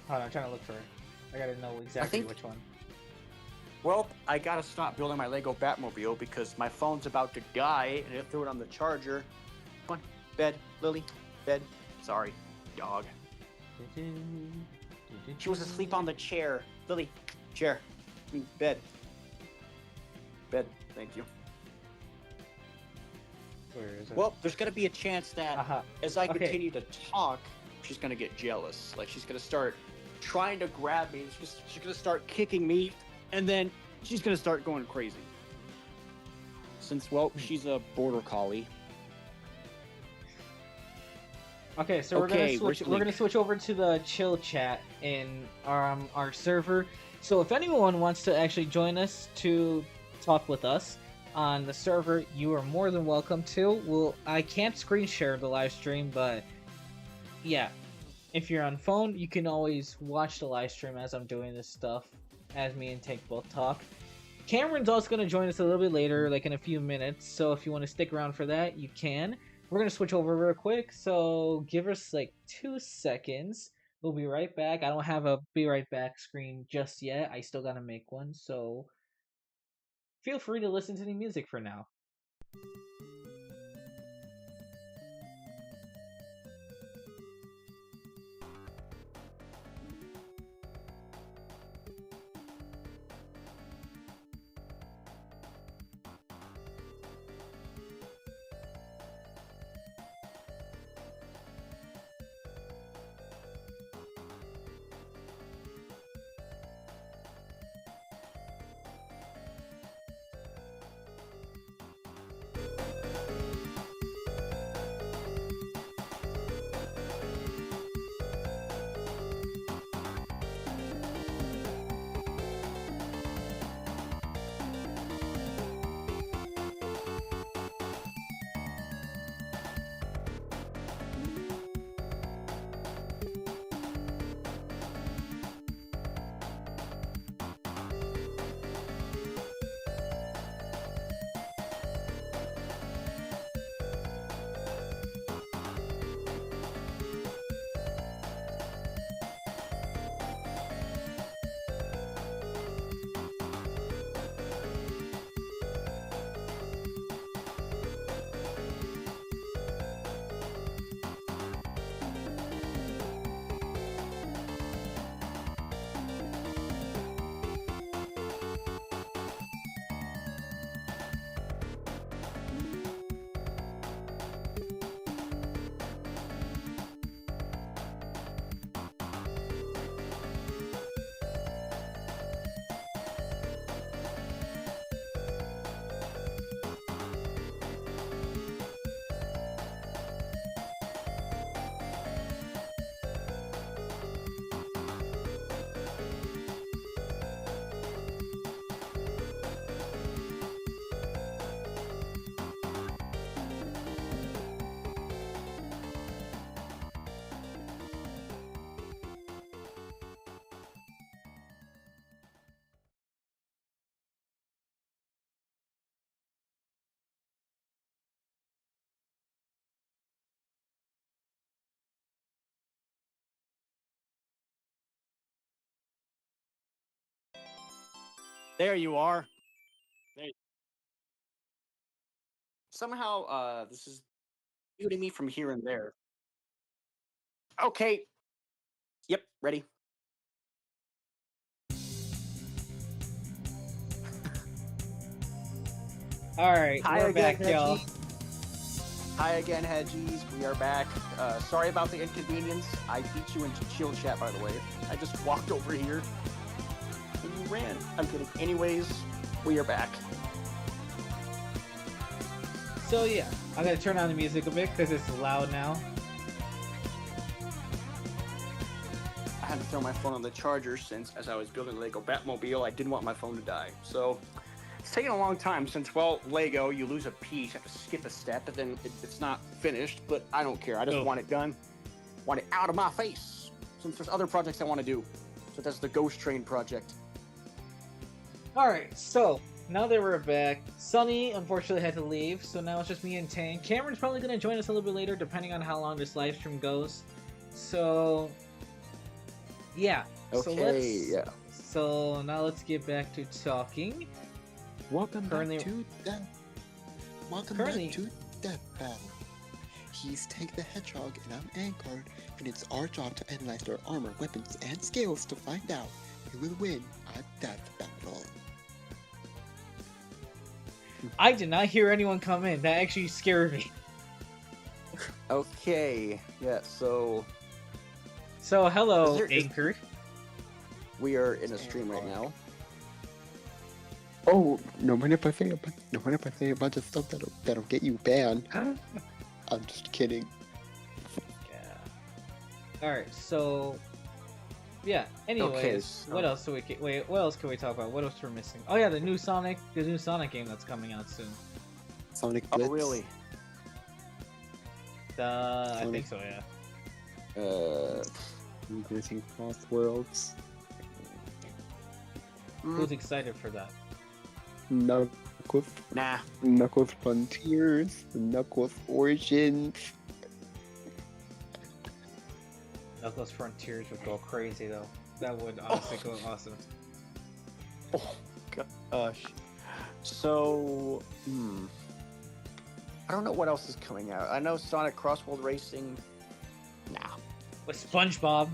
Hold on, I'm trying to look for it. I gotta know exactly think- which one. Well, I gotta stop building my Lego Batmobile because my phone's about to die and I threw it on the charger. Come on, bed, Lily, bed. Sorry, dog. She was asleep on the chair. Lily, chair. Bed. Bed, thank you. Where is it? Well, there's gonna be a chance that Uh-huh. as I Okay. continue to talk, she's gonna get jealous. Like she's gonna start trying to grab me. She's gonna start kicking me, and then she's gonna start going crazy. Since she's a border collie. Okay, so Okay, we're gonna switch over to the chill chat in our server. So if anyone wants to actually join us to talk with us on the server, you are more than welcome to. I can't screen share the live stream, but yeah, if you're on phone, you can always watch the live stream as I'm doing this stuff, as me and Tank both talk. Cameron's also gonna join us a little bit later, like in a few minutes. So if you want to stick around for that, you can. We're gonna switch over real quick, so give us like 2 seconds. We'll be right back. I don't have a be right back screen just yet. I still gotta make one, so feel free to listen to the music for now. There you are. Somehow, this is muting me from here and there. Okay. Yep, ready. Alright, Hi we're again, back, y'all. Hedgies. Hi again, Hedgies. We are back. Sorry about the inconvenience. I beat you into chill chat, by the way. I just walked over here and you ran. I'm kidding. Anyways, we are back. So yeah, I gotta turn on the music a bit because it's loud now. I had to throw my phone on the charger since, as I was building the Lego Batmobile, I didn't want my phone to die. So, It's taken a long time since, well, Lego, you lose a piece, you have to skip a step, and then it's not finished, but I don't care. I just want it done. Want it out of my face. Since there's other projects I want to do. So that's the Ghost Train project. Alright, so now that we're back, Sunny unfortunately had to leave, so now it's just me and Tank. Cameron's probably going to join us a little bit later, depending on how long this live stream goes. So, yeah. Okay, So now let's get back to talking. Welcome back Currently- to Death. Welcome Currently- back to Death Battle. He's Tank the Hedgehog and I'm Anchor, and it's our job to analyze their armor, weapons, and skills to find out who will win a Death Battle. I did not hear anyone come in. That actually scared me. Okay, yeah, so So, hello, Is there- Anchor. we are in a stream right now. Oh, no mind if I say a bunch of stuff that'll get you banned. I'm just kidding. Yeah. Alright, so... Yeah, anyways, Okay, so- what else do we... Wait, what else can we talk about? What else we're missing? Oh yeah, the new Sonic game that's coming out soon. Sonic Blitz. Oh, really? I think so, yeah. Racing Cross Worlds. Who's excited for that? Knuckles. Nah. Knuckles Frontiers. Knuckles Origins. Knuckles Frontiers would go crazy though. That would honestly go awesome. Oh, gosh. So, I don't know what else is coming out. I know Sonic Crossworld Racing. Nah. With SpongeBob.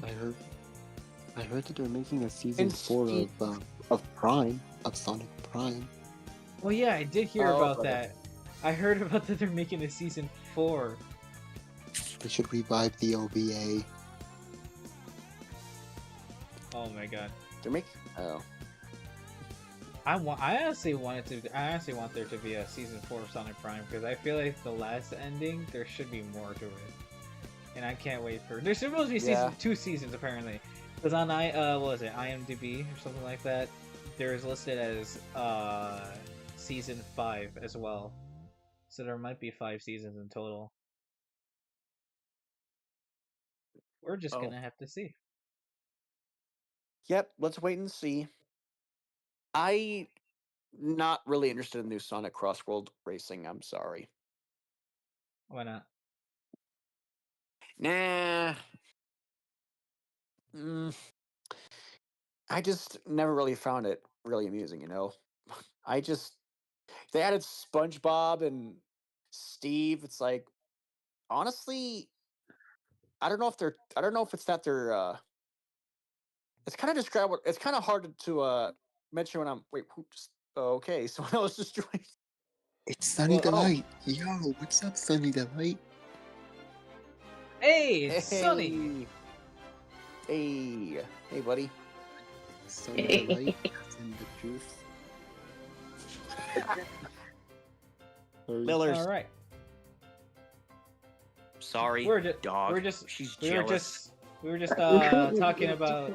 I heard that they're making a season And 4 Steve- of Prime, of Sonic Prime. Well, yeah, I did hear Oh, about okay. that. I heard about that they're making a season 4. They should revive the OVA. Oh my god. They're making. Oh. I honestly want there to be a season 4 of Sonic Prime because I feel like the last ending there should be more to it, and I can't wait for. There's supposed to be Yeah. 2 seasons apparently, because on what was it, IMDb or something like that, there is listed as season 5 as well, so there might be 5 seasons in total. We're just Oh. gonna have to see. Yep. Let's wait and see. I not really interested in new Sonic Crossworld Racing. I'm sorry. Why not? Nah. I just never really found it really amusing, you know? They added SpongeBob and Steve. It's like, honestly, I don't know if it's that they're, it's kind of describe it's kind of hard to mention when okay, someone else just joined. It's Sunny Well, oh. Delight. Yo, what's up, Sunny Delight? Hey, it's Sunny. Hey, buddy. Sunny Delight is in the juice. Lillers. All right. Sorry, We're just dog. we're just She's we jealous. were just talking about.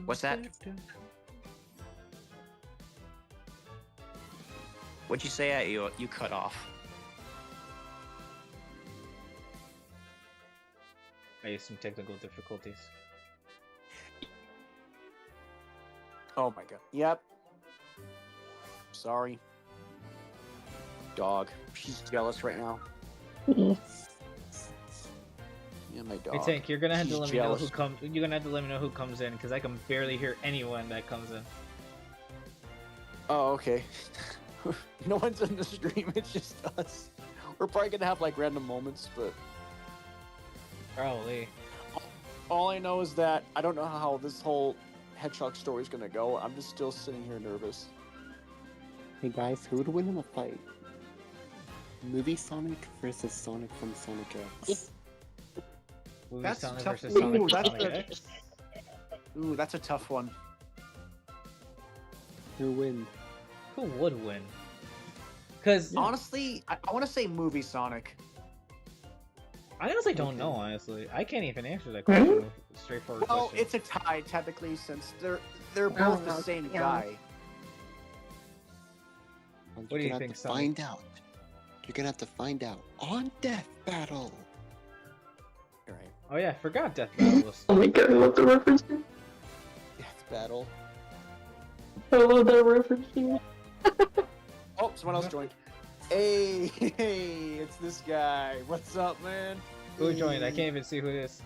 What's that? What'd you say at you? You cut off. I used some technical difficulties. Oh my god. Yep. Sorry. Dog. She's jealous right now. Yeah, my dog. Hey Tank, you're gonna have to She's let me know who jealous. comes. You're gonna have to let me know who comes in because I can barely hear anyone that comes in. Oh, okay. No one's in the stream, it's just us. We're probably gonna have like random moments, but Probably. all I know is that I don't know how this whole Hedgehog story is gonna go. I'm just still sitting here nervous. Hey guys, who would win in a fight? Movie Sonic versus Sonic from Sonic X. Movie That's Sonic tough. versus Sonic. Ooh, that's Sonic a- X? Ooh, that's a tough one. Who wins? Who would win? Because Honestly, I want to say movie Sonic. I honestly don't know. Honestly, I can't even answer that question. With a straightforward Well, question. it's a tie technically since they're I don't both the know, to same be honest. guy. Well, What do you're you gonna think, have to Sonny? find out. You're gonna have to find out on Death Battle. All right. Oh yeah, I forgot Death Battle was. Oh my god, I love the reference. To Death battle. I love that reference. To Oh, someone else joined. Hey, it's this guy. What's up, man? Who joined? I can't even see who it is.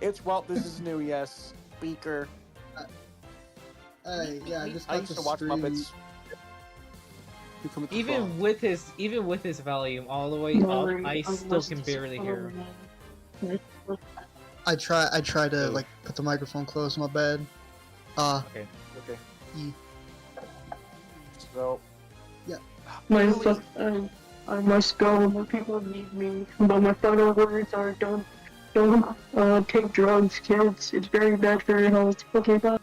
It's Walt. This is new. Yes, Speaker. Yeah, I just I got used the to watch stream. Muppets. Here comes the Even frog. with his volume all the way Sorry, up, I still must- can barely hear. I try to Oh. like put the microphone close. My bad. Okay. Okay. E. So. My Really? I must go where people need me. But my final words are don't take drugs, kids. It's very bad for your health. Okay, bye.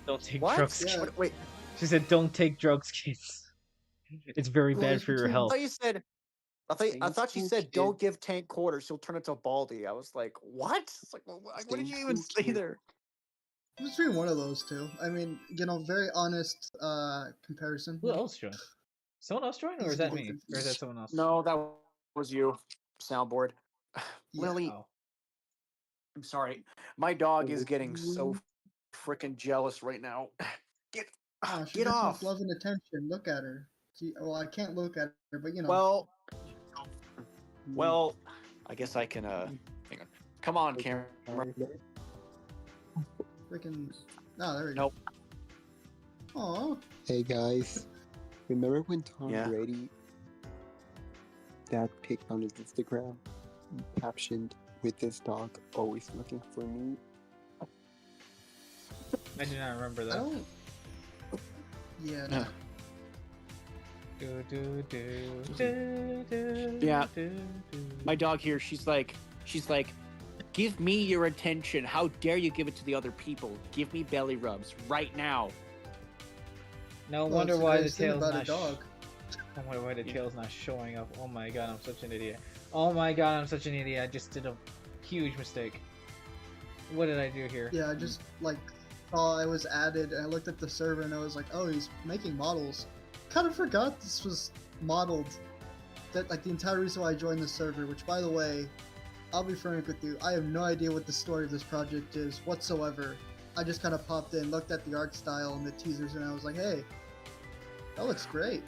Don't take What? drugs. Yeah. Wait. She said, "Don't take drugs, kids. It's very Well, bad if for you your take- I health." thought you said. I thought she Cool said, kid. "Don't give Tank quarters; he'll turn into Baldy." I was like, "What?" It's like, well, what did Staying you even cool, say kid. there? Between one of those two. I mean, very honest comparison. Who else joined? Someone else joined, or He's is that getting me? Or is that someone else? No, that was you. Soundboard. Yeah. Lily, Oh. I'm sorry. My dog is getting so freaking jealous right now. Get, Oh, she get gets off. enough love and attention. Look at her. Well, I can't look at her, but you know. Well, I guess I can. Hang on. Come on, Cameron. Freaking. Oh, there we go. Nope. Aw. Hey guys, remember when Tom Yeah. Brady that pic on his Instagram captioned with this dog always looking for me? I do not remember I that. don't. Yeah. No. Do, do, do, do, do, Yeah. do, do. My dog here, she's like, give me your attention. How dare you give it to the other people? Give me belly rubs right now. No Well, wonder it's why the nice thing tail's about not. a dog. I wonder why the tail's not showing up. Oh my god, I'm such an idiot. Oh my god, I'm such an idiot. I just did a huge mistake. What did I do here? Yeah, I just like saw I was added, and I looked at the server, and I was like, oh, he's making models. Kind of forgot this was modeled. That like the entire reason why I joined the server. Which, by the way, I'll be frank with you, I have no idea what the story of this project is whatsoever. I just kind of popped in, looked at the art style and the teasers, and I was like, hey, that looks great.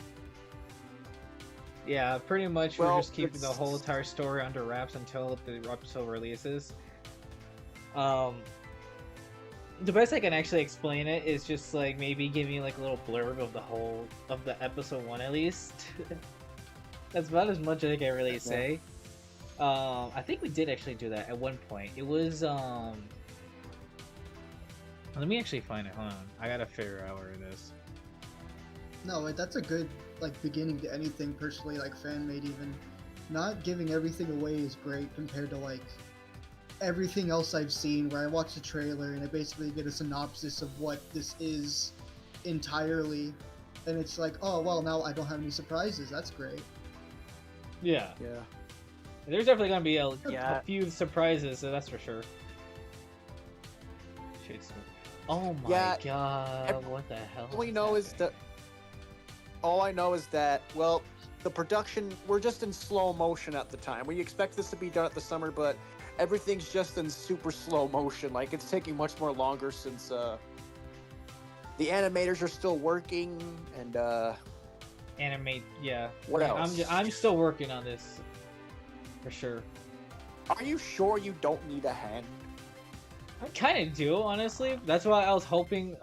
Yeah, pretty much Well, we're just keeping the it's- whole entire story under wraps until the episode releases. The best I can actually explain it is just like maybe giving you like a little blurb of the episode 1 at least. That's about as much as I can really say. I think we did actually do that at one point. It was let me actually find it. Hold on, I gotta figure out where it is. No, like, that's a good like beginning to anything. Personally, like fan made, even not giving everything away is great compared to like everything else I've seen. Where I watch the trailer and I basically get a synopsis of what this is entirely, and it's like, oh well, now I don't have any surprises. That's great. Yeah, Yeah. there's definitely gonna be Yeah. a few surprises, so that's for sure. Shit, oh my Yeah, god, what the hell? All we know is that. All I know is that, well, the production, we're just in slow motion at the time. We expect this to be done at the summer, but everything's just in super slow motion. Like, it's taking much more longer since the animators are still working, and Animate, yeah. What else? I'm still working on this, for sure. are you sure you don't need a hand? I kind of do, honestly. That's why I was hoping.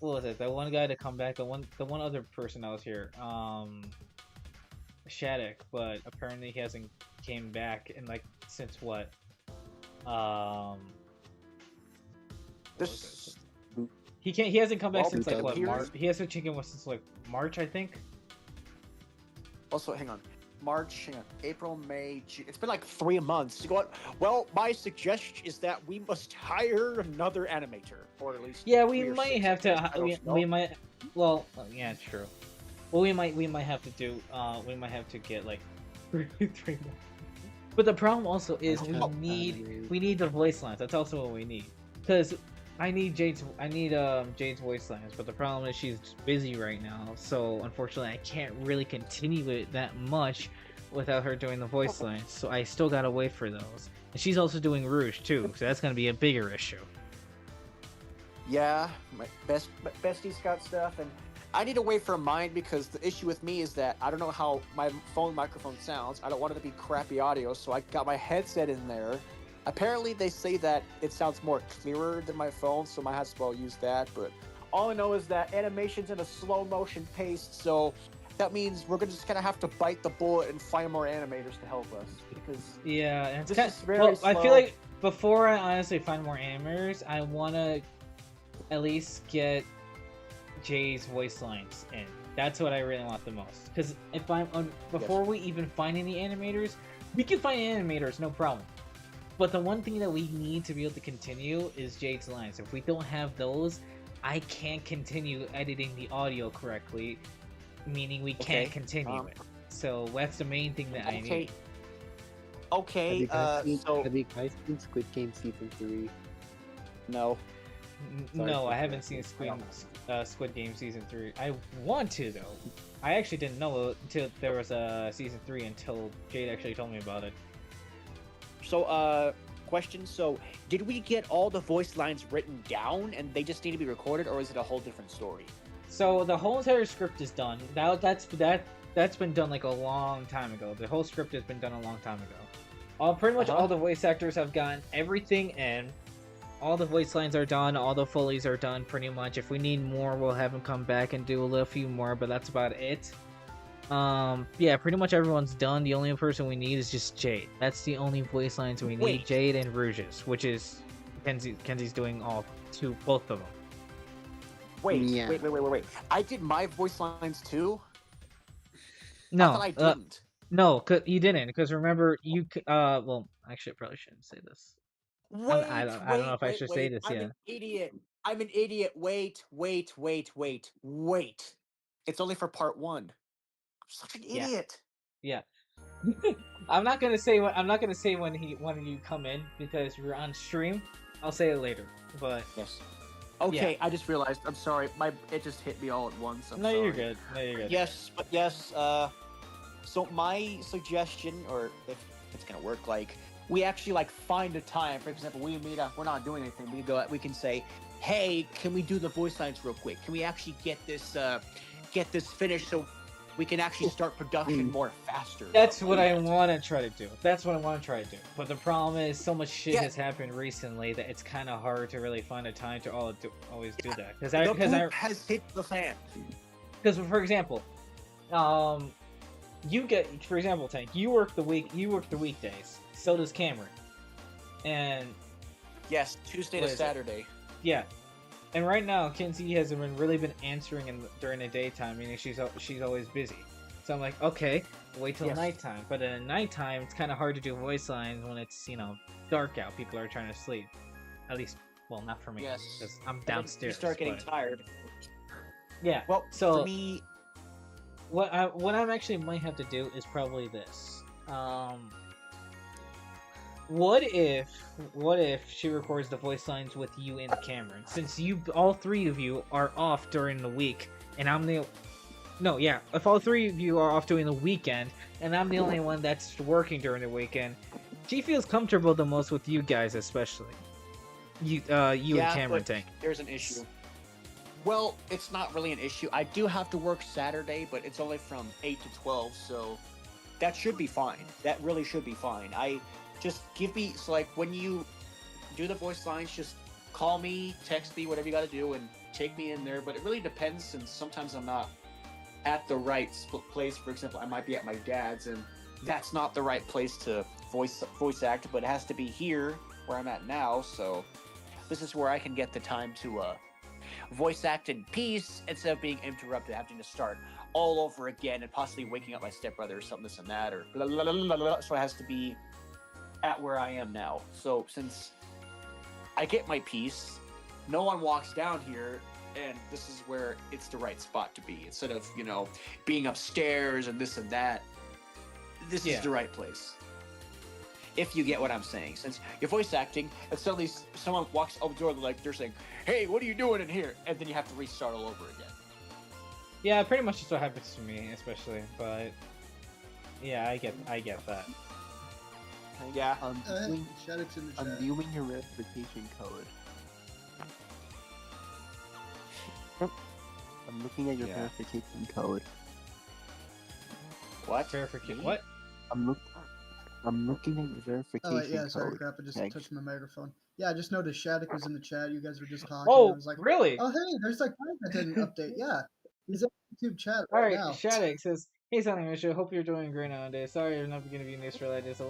What was it? The one guy to come back. The one other person that was here. Shattuck, but apparently he hasn't came back in like since what? What was This, it? He hasn't come back Well, since like because what here's- March? He hasn't chicken since like March, I think. also, hang on. March, hang on, April, May, June. It's been like 3 months. You know what? Well, my suggestion is that we must hire another animator, or at least. Yeah, we 3 or might 6, have I guess. to. I don't We know. might. Well, yeah, true. Well, we might have to do. We might have to get like 3 more. But the problem also is I we have need animes. the voice lines. That's also what we need. Because I need Jade's voice lines, but the problem is she's busy right now. So unfortunately, I can't really continue it that much without her doing the voice lines. So I still gotta wait for those. And she's also doing Rouge too, so that's gonna be a bigger issue. Yeah, my bestie's got stuff, and I need to wait for mine because the issue with me is that I don't know how my phone microphone sounds. I don't want it to be crappy audio, so I got my headset in there. Apparently, they say that it sounds more clearer than my phone, so I might as well use that. But all I know is that animation's in a slow motion pace, so that means we're gonna just kind of have to bite the bullet and find more animators to help us because Yeah, and it's this kind is very well. slow. I feel like before I honestly find more animators, I wanna at least get Jay's voice lines in. That's what I really want the most. Because if I'm before we even find any animators, we can find animators, no problem. But the one thing that we need to be able to continue is Jade's lines. If we don't have those, I can't continue editing the audio correctly, meaning we can't continue it. So that's the main thing that I need. Okay, so have you guys seen Squid Game season 3? no. Sorry No, for I haven't seen Squid Game season 3. I want to though. I actually didn't know until there was a season 3 until Jade actually told me about it. So, question. So, did we get all the voice lines written down and they just need to be recorded, or is it a whole different story? So the whole entire script is done. That's been done like a long time ago. The whole script has been done a long time ago. Pretty much all the voice actors have gotten everything in. All the voice lines are done. All the Foleys are done pretty much. If we need more, we'll have them come back and do a little few more, but that's about it. Yeah, pretty much everyone's done. The only person we need is just Jade. That's the only voice lines we need. Wait. Jade and Rouge's, which is Kenzie's doing both of them. Wait, Yeah. wait. I did my voice lines too? I No, thought I didn't. no, you didn't. Because remember, well, actually, I probably shouldn't say this. Wait, I don't know if I should say this I'm yet. an idiot. I'm an idiot. Wait. It's only for part 1. I'm such an Yeah. idiot. Yeah. I'm not gonna say when you come in because you're on stream. I'll say it later. But Yes. Okay, I just realized. I'm sorry. It just hit me all at once. I'm no, sorry. you're good. No, you're good. Yes. So my suggestion, or if it's gonna work, like we actually like find a time. For example, we meet up. We're not doing anything. We can say, "Hey, can we do the voice lines real quick? Can we actually get this finished so we can actually start production more faster?" That's what I want to try to do. But the problem is, so much shit has happened recently that it's kind of hard to really find a time to always do that. The poop has hit the fan. Because for example, Tank, you work the weekdays. So does Cameron. And Yes, Tuesday to Saturday. yeah. And right now, Kinsey hasn't really been answering during the daytime, meaning she's always busy. So I'm like, okay, wait till nighttime. But in nighttime, it's kind of hard to do voice lines when it's dark out. People are trying to sleep. At least, well, not for me. Yes. Because I'm downstairs. You start getting but- tired. Yeah. Well, so for me, what I actually might have to do is probably this. What if she records the voice lines with you and Cameron? Since all three of you are off during the week, and if all three of you are off during the weekend, and I'm the only one that's working during the weekend, she feels comfortable the most with you guys, especially. You and Cameron, Tank. There's an issue. Well, it's not really an issue. I do have to work Saturday, but it's only from 8 to 12, so that should be fine. That really should be fine. When you do the voice lines, just call me, text me, whatever you gotta do, and take me in there. But it really depends, since sometimes I'm not at the right place. For example, I might be at my dad's, and that's not the right place to voice act, but it has to be here, where I'm at now, so this is where I can get the time to voice act in peace instead of being interrupted, having to start all over again and possibly waking up my stepbrother or something, this and that, or blah, blah, blah, blah, blah. So it has to be at where I am now. So since I get my peace, no one walks down here, and this is where it's the right spot to be. Instead of, being upstairs and this and that, this is the right place. If you get what I'm saying, since you're voice acting, and suddenly someone walks up the door, they're saying, "Hey, what are you doing in here?" And then you have to restart all over again. Yeah, pretty much that's what happens to me, especially. But yeah, I get that. Yeah. Viewing, Shadix in the I'm chat. viewing your verification code. I'm looking at your Yeah. verification code. What? Verification. What? I'm looking at your verification Oh, wait, yeah, sorry, code. crap. I just Thanks. touched my microphone. Yeah, I just noticed Shattuck was in the chat. You guys were just talking. I Oh, was like, really? oh, hey, there's like guy that didn't update. Yeah, he's in the YouTube chat All right right, now. Shattuck says, "Hey, Sonic Misha, hope you're doing great nowadays. Sorry, I'm not going to be in this for like this. A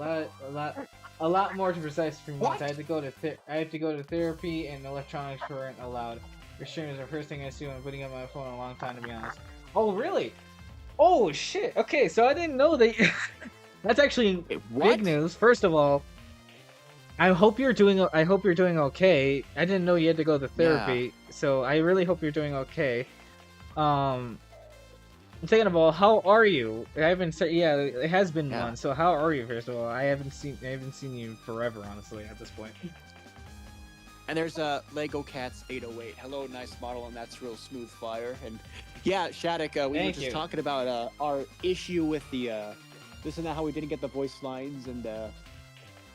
lot more to precise for months. I had to go to therapy, and electronics weren't allowed. Your stream is the first thing I see when putting up my phone in a long time, to be honest. Oh, really? Oh, shit. Okay, so I didn't know that. That's actually big news. First of all, I hope you're doing okay. I didn't know you had to go to therapy, so I really hope you're doing okay. Second of all, how are you? I haven't said. Yeah, it has been months. So how are you? First of all, I haven't seen you forever, honestly, at this point. And there's a Lego Cats 808. Hello, nice model, and that's real smooth fire. And yeah, Shattuck, we were Thank just you. talking about our issue with the this and that, how we didn't get the voice lines, and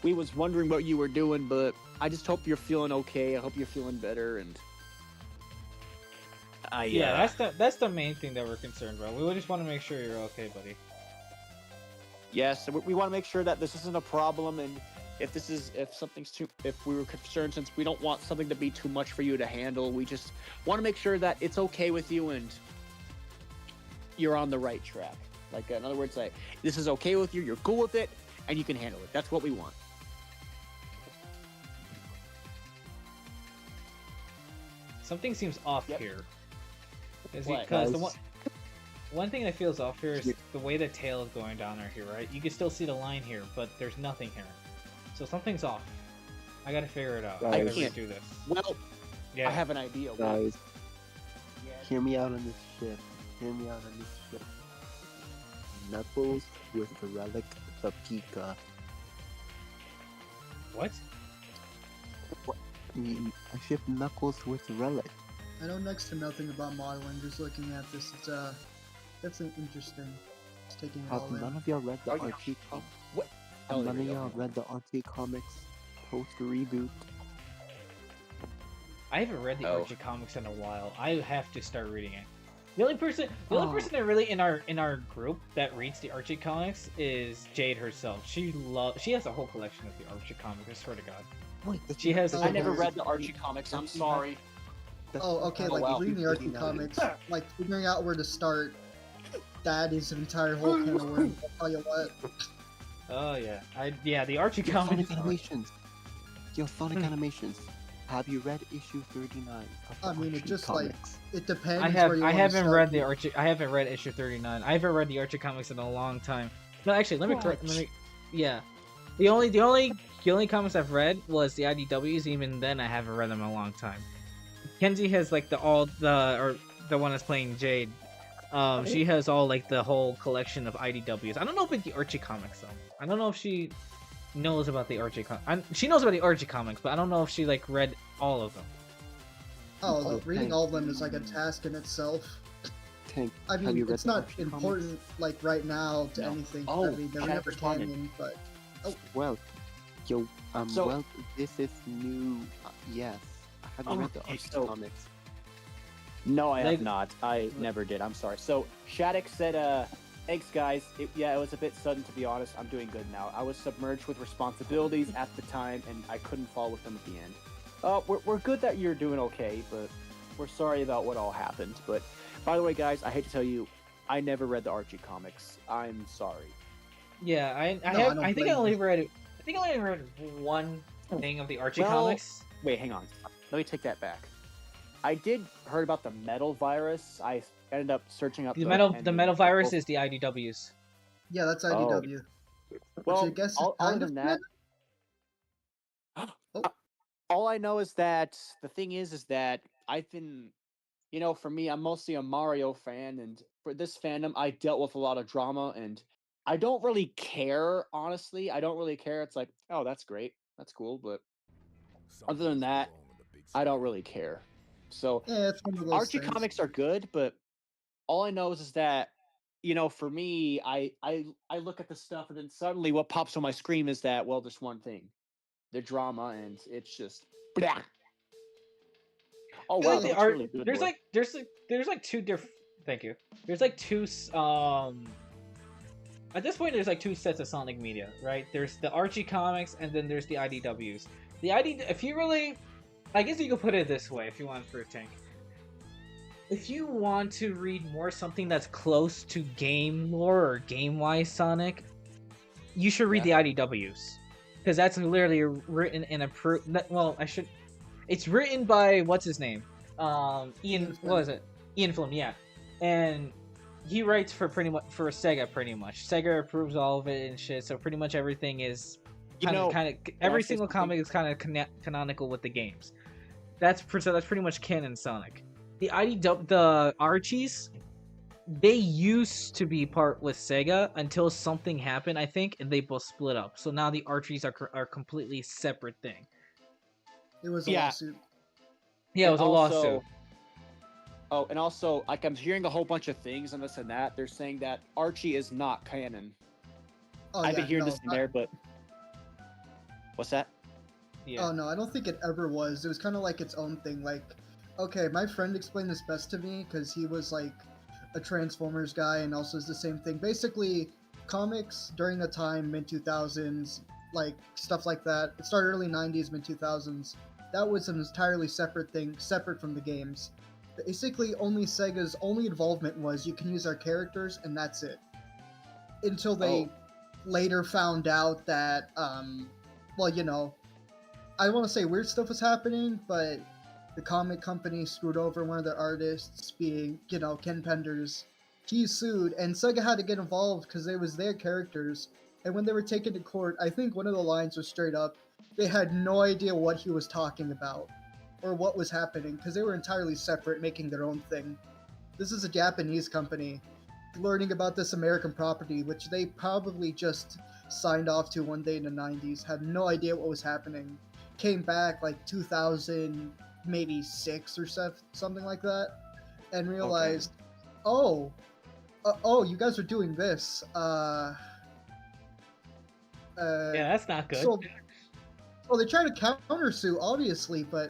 we was wondering what you were doing, but I just hope you're feeling okay. I hope you're feeling better, and Yeah, that's the main thing that we're concerned about. We just want to make sure you're okay, buddy. yes, we want to make sure that this isn't a problem, and if we were concerned, since we don't want something to be too much for you to handle, we just want to make sure that it's okay with you and you're on the right track. Like, in other words, like, this is okay with you, you're cool with it, and you can handle it. That's what we want. Something seems off Yep. here. What? Because the one thing that feels off here is the way the tail is going down right here, right? You can still see the line here, but there's nothing here. So something's off. I gotta figure it out. I Guys. gotta redo this. Well, Yeah. I have an idea. Guys, hear me out on this shit. Hear me out on this shit. Knuckles with the relic of Pika. What? I shipped Knuckles with relic. I know next to nothing about modeling. Just looking at this, it's definitely interesting. Just taking it all Have none in. of y'all read the Archie? What? Have none of y'all read the Archie comics post reboot? I haven't read the Oh. Archie comics in a while. I have to start reading it. The only person that really in our group that reads the Archie comics is Jade herself. She has a whole collection of the Archie comics. I swear to God. Wait, She has. Oh, I never okay. read the Archie comics. I'm sorry. Oh, okay, like wow. reading the Archie comics, like figuring out where to start, that is an entire whole can of worms. I'll tell you what. Oh yeah, the Archie Yo, comics. Sonic Animations. Yo, Sonic Animations. Have you read issue 39 of the I mean, it Archie just comics? it depends. I where you wanna haven't start. read the Archie. I haven't read issue 39. I haven't read the Archie comics in a long time. No, actually, let me correct. Yeah, the only comics I've read was the IDWs. Even then, I haven't read them in a long time. Kenzie has like the one that's playing Jade. She has all like the whole collection of IDWs. I don't know about the Archie comics though. I don't know if she knows about the Archie she knows about the Archie comics, but I don't know if she like read all of them. Oh, Oh, look, reading thanks. all of them is like a task in itself. Tank, I have mean, you read it's the not Archie important like right now to No. anything. Oh, I mean, they're Chad never responded. canon, but Well, yo, So- well, this is new. Yes. Have you Oh, read the okay, Archie so- comics? No, I Like- have not. I never did. I'm sorry. So Shattuck said, thanks guys. It was a bit sudden, to be honest. I'm doing good now. I was submerged with responsibilities at the time, and I couldn't follow with them at the end. We're good that you're doing okay, but we're sorry about what all happened. But by the way, guys, I hate to tell you, I never read the Archie comics. I'm sorry. Yeah, I don't think I blame only you. read. I think I only read one thing of the Archie Well, comics. Wait, hang on. Let me take that back. I did heard about the metal virus. I ended up searching up The metal ending. virus is the IDWs. yeah, that's IDW. Well, Which I guess is other kind than of that, Oh. all I know is that the thing is that I've been, for me, I'm mostly a Mario fan, and for this fandom, I dealt with a lot of drama, and I don't really care, honestly. I don't really care. It's like, oh, that's great, that's cool, but other than that, I don't really care. So Yeah, it's one of those Archie things. comics are good, but all I know is that for me, I look at the stuff and then suddenly what pops on my screen is that, well, there's one thing, the drama, and it's just blah. Oh I feel wow, like that the looks art really good. there's Lord. like there's like two different. Thank you. There's like at this point there's like two sets of Sonic media, right? There's the Archie comics and then there's the IDWs. If you really, I guess you could put it this way if you want for a tank. If you want to read more something that's close to game lore or game-wise Sonic, you should read the IDWs. Because that's literally written and approved. Well, it's written by what's his name? Ian. What was it? Ian Flynn. Yeah, and he writes for Sega pretty much. Sega approves all of it and shit. So pretty much everything is kind of every single comic is kind of canonical with the games. That's pretty much canon Sonic. The Archies, they used to be part with Sega until something happened, I think, and they both split up. So now the Archies are completely separate thing. It was a lawsuit. Yeah, it was a lawsuit. Oh, and also, like, I'm hearing a whole bunch of things and this and that. They're saying that Archie is not canon. Oh, I've been hearing this and there, but what's that? Yeah. Oh no, I don't think it ever was. It was kind of like its own thing. Like, okay, my friend explained this best to me because he was like a Transformers guy and also is the same thing. Basically, comics during the time mid 2000s, like stuff like that. It started early 90s, mid 2000s. That was an entirely separate thing, separate from the games. Basically, only Sega's only involvement was you can use our characters and that's it. Until they later found out that, well, you know, I want to say weird stuff was happening, but the comic company screwed over one of their artists, being, you know, Ken Penders. He sued, and Sega had to get involved because it was their characters. And when they were taken to court, I think one of the lines was straight up, they had no idea what he was talking about or what was happening because they were entirely separate, making their own thing. This is a Japanese company learning about this American property, which they probably just signed off to one day in the 90s, had no idea what was happening. Came back like 2000, maybe 6 or something like that, and realized, oh, you guys are doing this. Yeah, that's not good. So they try to countersue, obviously, but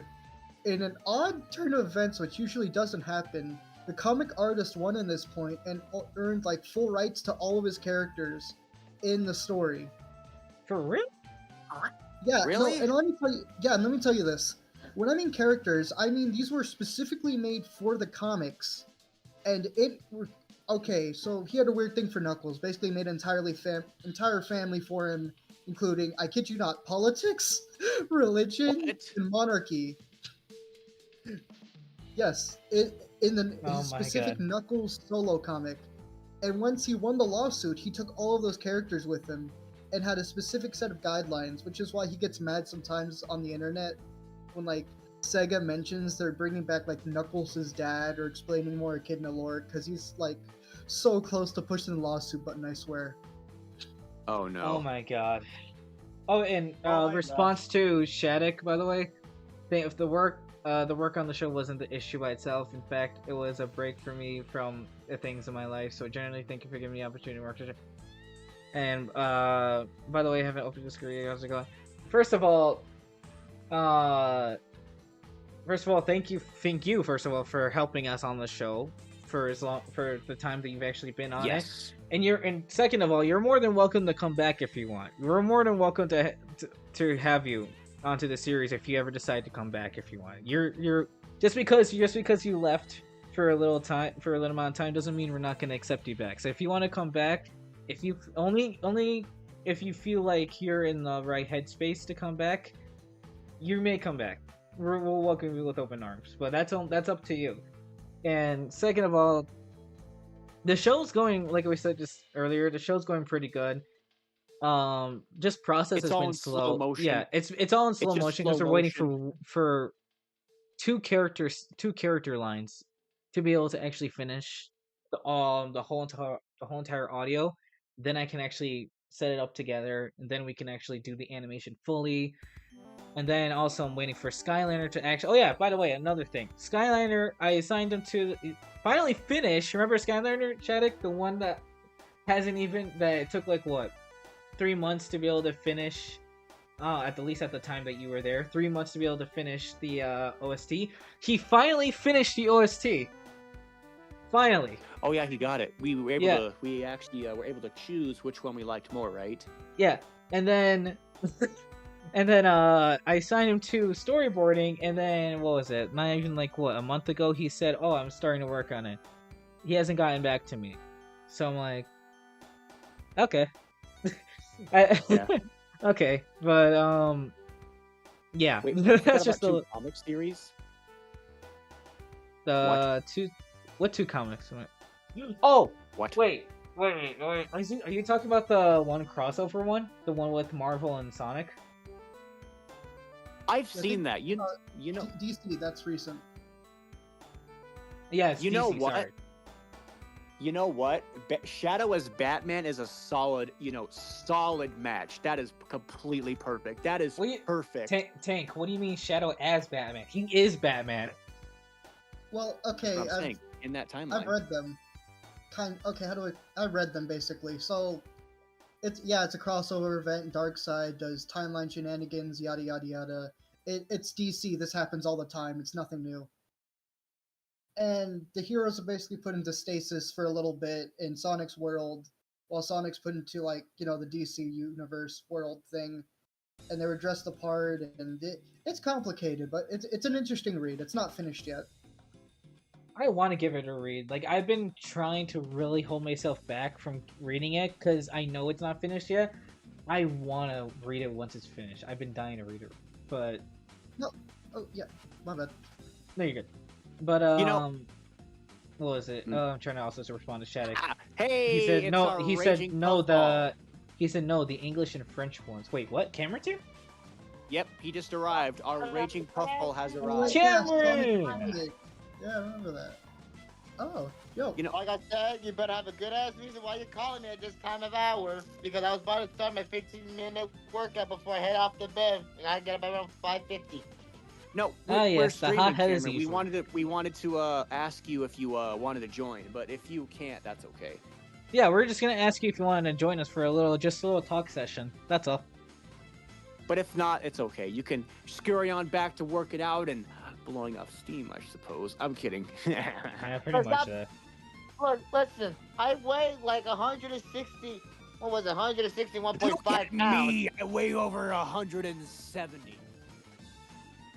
in an odd turn of events, which usually doesn't happen, the comic artist won in this point and earned like full rights to all of his characters in the story. For real? Yeah, Really? No, and let me tell you this. When I mean characters, I mean these were specifically made for the comics, and okay. So he had a weird thing for Knuckles. Basically, made entire family for him, including, I kid you not, politics, religion, and monarchy. Yes, his specific Knuckles solo comic. And once he won the lawsuit, he took all of those characters with him and had a specific set of guidelines, which is why he gets mad sometimes on the internet when, like, Sega mentions they're bringing back, like, Knuckles' dad or explaining more Echidna lore, because he's, like, so close to pushing the lawsuit button, I swear. Oh no. Oh my god. Oh, and Oh my response to Shattuck, by the way, if the work on the show wasn't the issue by itself. In fact, it was a break for me from the things in my life. So generally, thank you for giving me the opportunity to work today. And by the way, I haven't opened this career. How's it going? First of all, thank you first of all for helping us on the show for the time that you've actually been on it. And second of all, you're more than welcome to come back if you want. We're more than welcome to have you onto the series if you ever decide to come back if you want. You're just because you left for a little amount of time doesn't mean we're not going to accept you back. So if you want to come back, if you only if you feel like you're in the right headspace to come back, you may come back. We'll welcome you with open arms, but that's up to you. And second of all, the show's going, like we said just earlier, the show's going pretty good. Just process has been slow. motion. Yeah, it's all in slow motion because we're waiting for two character lines to be able to actually finish the whole entire audio. then I can actually set it up together, and then we can actually do the animation fully. And then also I'm waiting for Skyliner to actually. Oh yeah, by the way, another thing, Skyliner, I assigned him to finally finish. Remember Skyliner, Chadwick, the one that hasn't even that it took like what 3 months to be able to finish. At the least at the time that you were there, 3 months to be able to finish the OST. He finally finished the OST. Finally. Oh yeah, he got it. We were able Yeah. to. We actually were able to choose which one we liked more, right? Yeah, and then and then I signed him to storyboarding, and then what was it? Not even like what, a month ago he said, "Oh, I'm starting to work on it." He hasn't gotten back to me, so I'm like, okay, Yeah. okay, but yeah, Wait, we forgot that's just about the two comic series. what two comics? Oh, What? wait. Are you talking about the one crossover one? The one with Marvel and Sonic? I've I seen think, that. You know. DC, that's recent. Yeah, it's You know DC, what? sorry. You know what? Shadow as Batman is a solid, solid match. That is completely perfect. That is What do you- perfect. Tank, what do you mean Shadow as Batman? He is Batman. Well, okay, That's what I'm saying. In that timeline. I've read them. Okay, I read them basically. So it's a crossover event. Darkseid does timeline shenanigans, yada yada yada. It's DC. This happens all the time. It's nothing new. And the heroes are basically put into stasis for a little bit in Sonic's world, while Sonic's put into the DC universe world thing. And they were dressed apart, and it's complicated, but it's an interesting read. It's not finished yet. I want to give it a read. Like, I've been trying to really hold myself back from reading it because I know it's not finished yet. I want to read it once it's finished. I've been dying to read it, but Oh yeah, my bad. no, you're good. But what was it? Hmm. I'm trying to also respond to Shattuck. Hey, He said it's no. our He said raging no. puffball. He said no. The English and French ones. Wait, what? Cameron's here? Yep, he just arrived. Our raging puffball has arrived. Cameron! Sonic. Yeah, I remember that. Oh, yo. Like I said, you better have a good ass reason why you're calling me at this time of hour. Because I was about to start my 15-minute workout before I head off to bed. And I get up around 5:50. No, Ah, we're yes, the streaming, hot-head is Cameron. We easy. wanted to ask you if you wanted to join, but if you can't, that's okay. Yeah, we're just gonna ask you if you wanted to join us for a little talk session. That's all. But if not, it's okay. You can scurry on back to work it out and blowing off steam, I suppose. I'm kidding. Yeah, pretty But much. stop- Look, listen, I weigh like 160. What was it? 161.5 Look at pounds. me! I weigh over 170.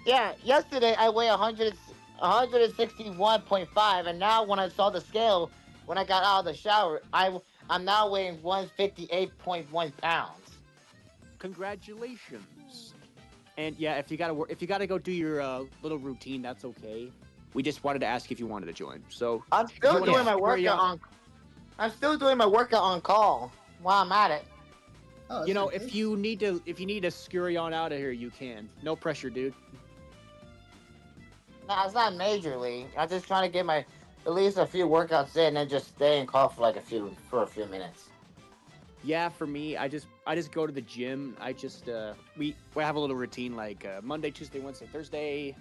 Yeah, yesterday I weigh 161.5, and now when I saw the scale, when I got out of the shower, I'm now weighing 158.1 pounds. Congratulations. And yeah, if you gotta go do your little routine, that's okay. We just wanted to ask if you wanted to join. So I'm still wanna doing my scurry workout on- I'm still doing my workout on call while I'm at it. Oh, you know, that's if you need to scurry on out of here, you can. No pressure, dude. No, it's not majorly. I'm just trying to get at least a few workouts in and just stay in call for a few minutes. Yeah, for me, I just go to the gym. I just we have a little routine like Monday, Tuesday, Wednesday, Thursday.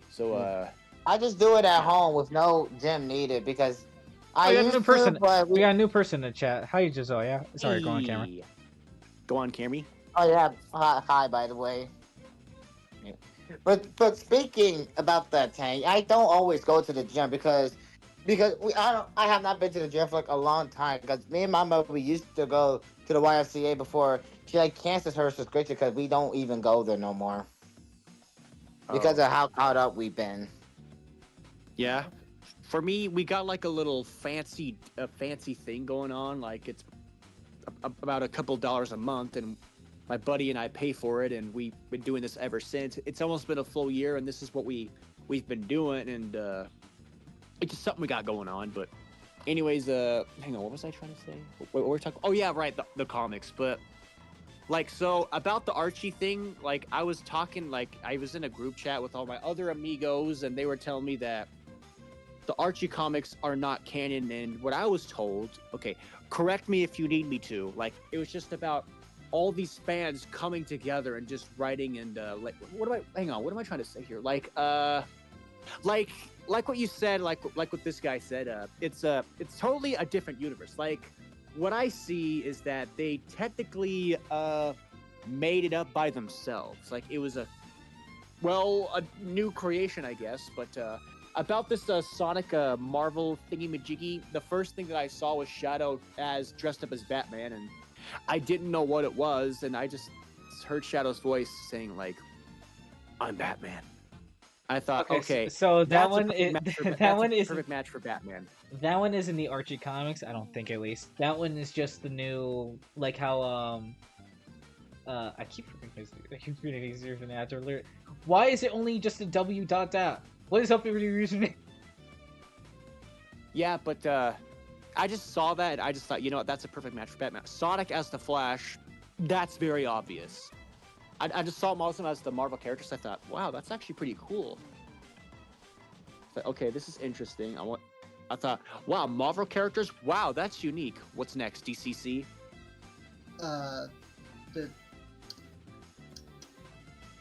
So I just do it at home with no gym needed because I we got a used new person. to, but We got a new person in the chat. Hi, Giselle. Yeah. Sorry, go on, Cameron. hey. Go on, Cammy. Oh yeah, hi by the way. Yeah. But speaking about that, Tank, I don't always go to the gym because I have not been to the gym for like a long time because me and my mother, we used to go to the YFCA before she canceled her subscription because we don't even go there no more because Oh. of how caught up we've been. Yeah. For me, we got like a little fancy thing going on. Like it's about a couple dollars a month, and my buddy and I pay for it, and we've been doing this ever since. It's almost been a full year, and this is what we've been doing, and it's just something we got going on. But anyways, hang on, what was I trying to say? What were we talking? Oh yeah, right, the comics. But like, so about the Archie thing, like I was talking, like I was in a group chat with all my other amigos, and they were telling me that the Archie comics are not canon, and what I was told, okay, correct me if you need me to, like it was just about all these fans coming together and just writing and like hang on, what am I trying to say here? Like what you said, like what this guy said, it's totally a different universe. Like what I see is that they technically made it up by themselves. Like it was a new creation, I guess. But about this Sonic Marvel thingy-majiggy, the first thing that I saw was Shadow as dressed up as Batman, and I didn't know what it was, and I just heard Shadow's voice saying like, "I'm Batman." I thought, okay, so that that's one, is perfect match for Batman. That one is in the Archie comics. I don't think, at least. That one is just the new, like how I keep forgetting his username after alert. Why is it only just a W dot dot? What is up with your username? Yeah, but I just saw that and I just thought, you know what, that's a perfect match for Batman. Sonic as the Flash, that's very obvious. I just saw him also as the Marvel characters. I thought, wow, that's actually pretty cool. But, okay, this is interesting. I thought, wow, Marvel characters, wow, that's unique. What's next, DCC?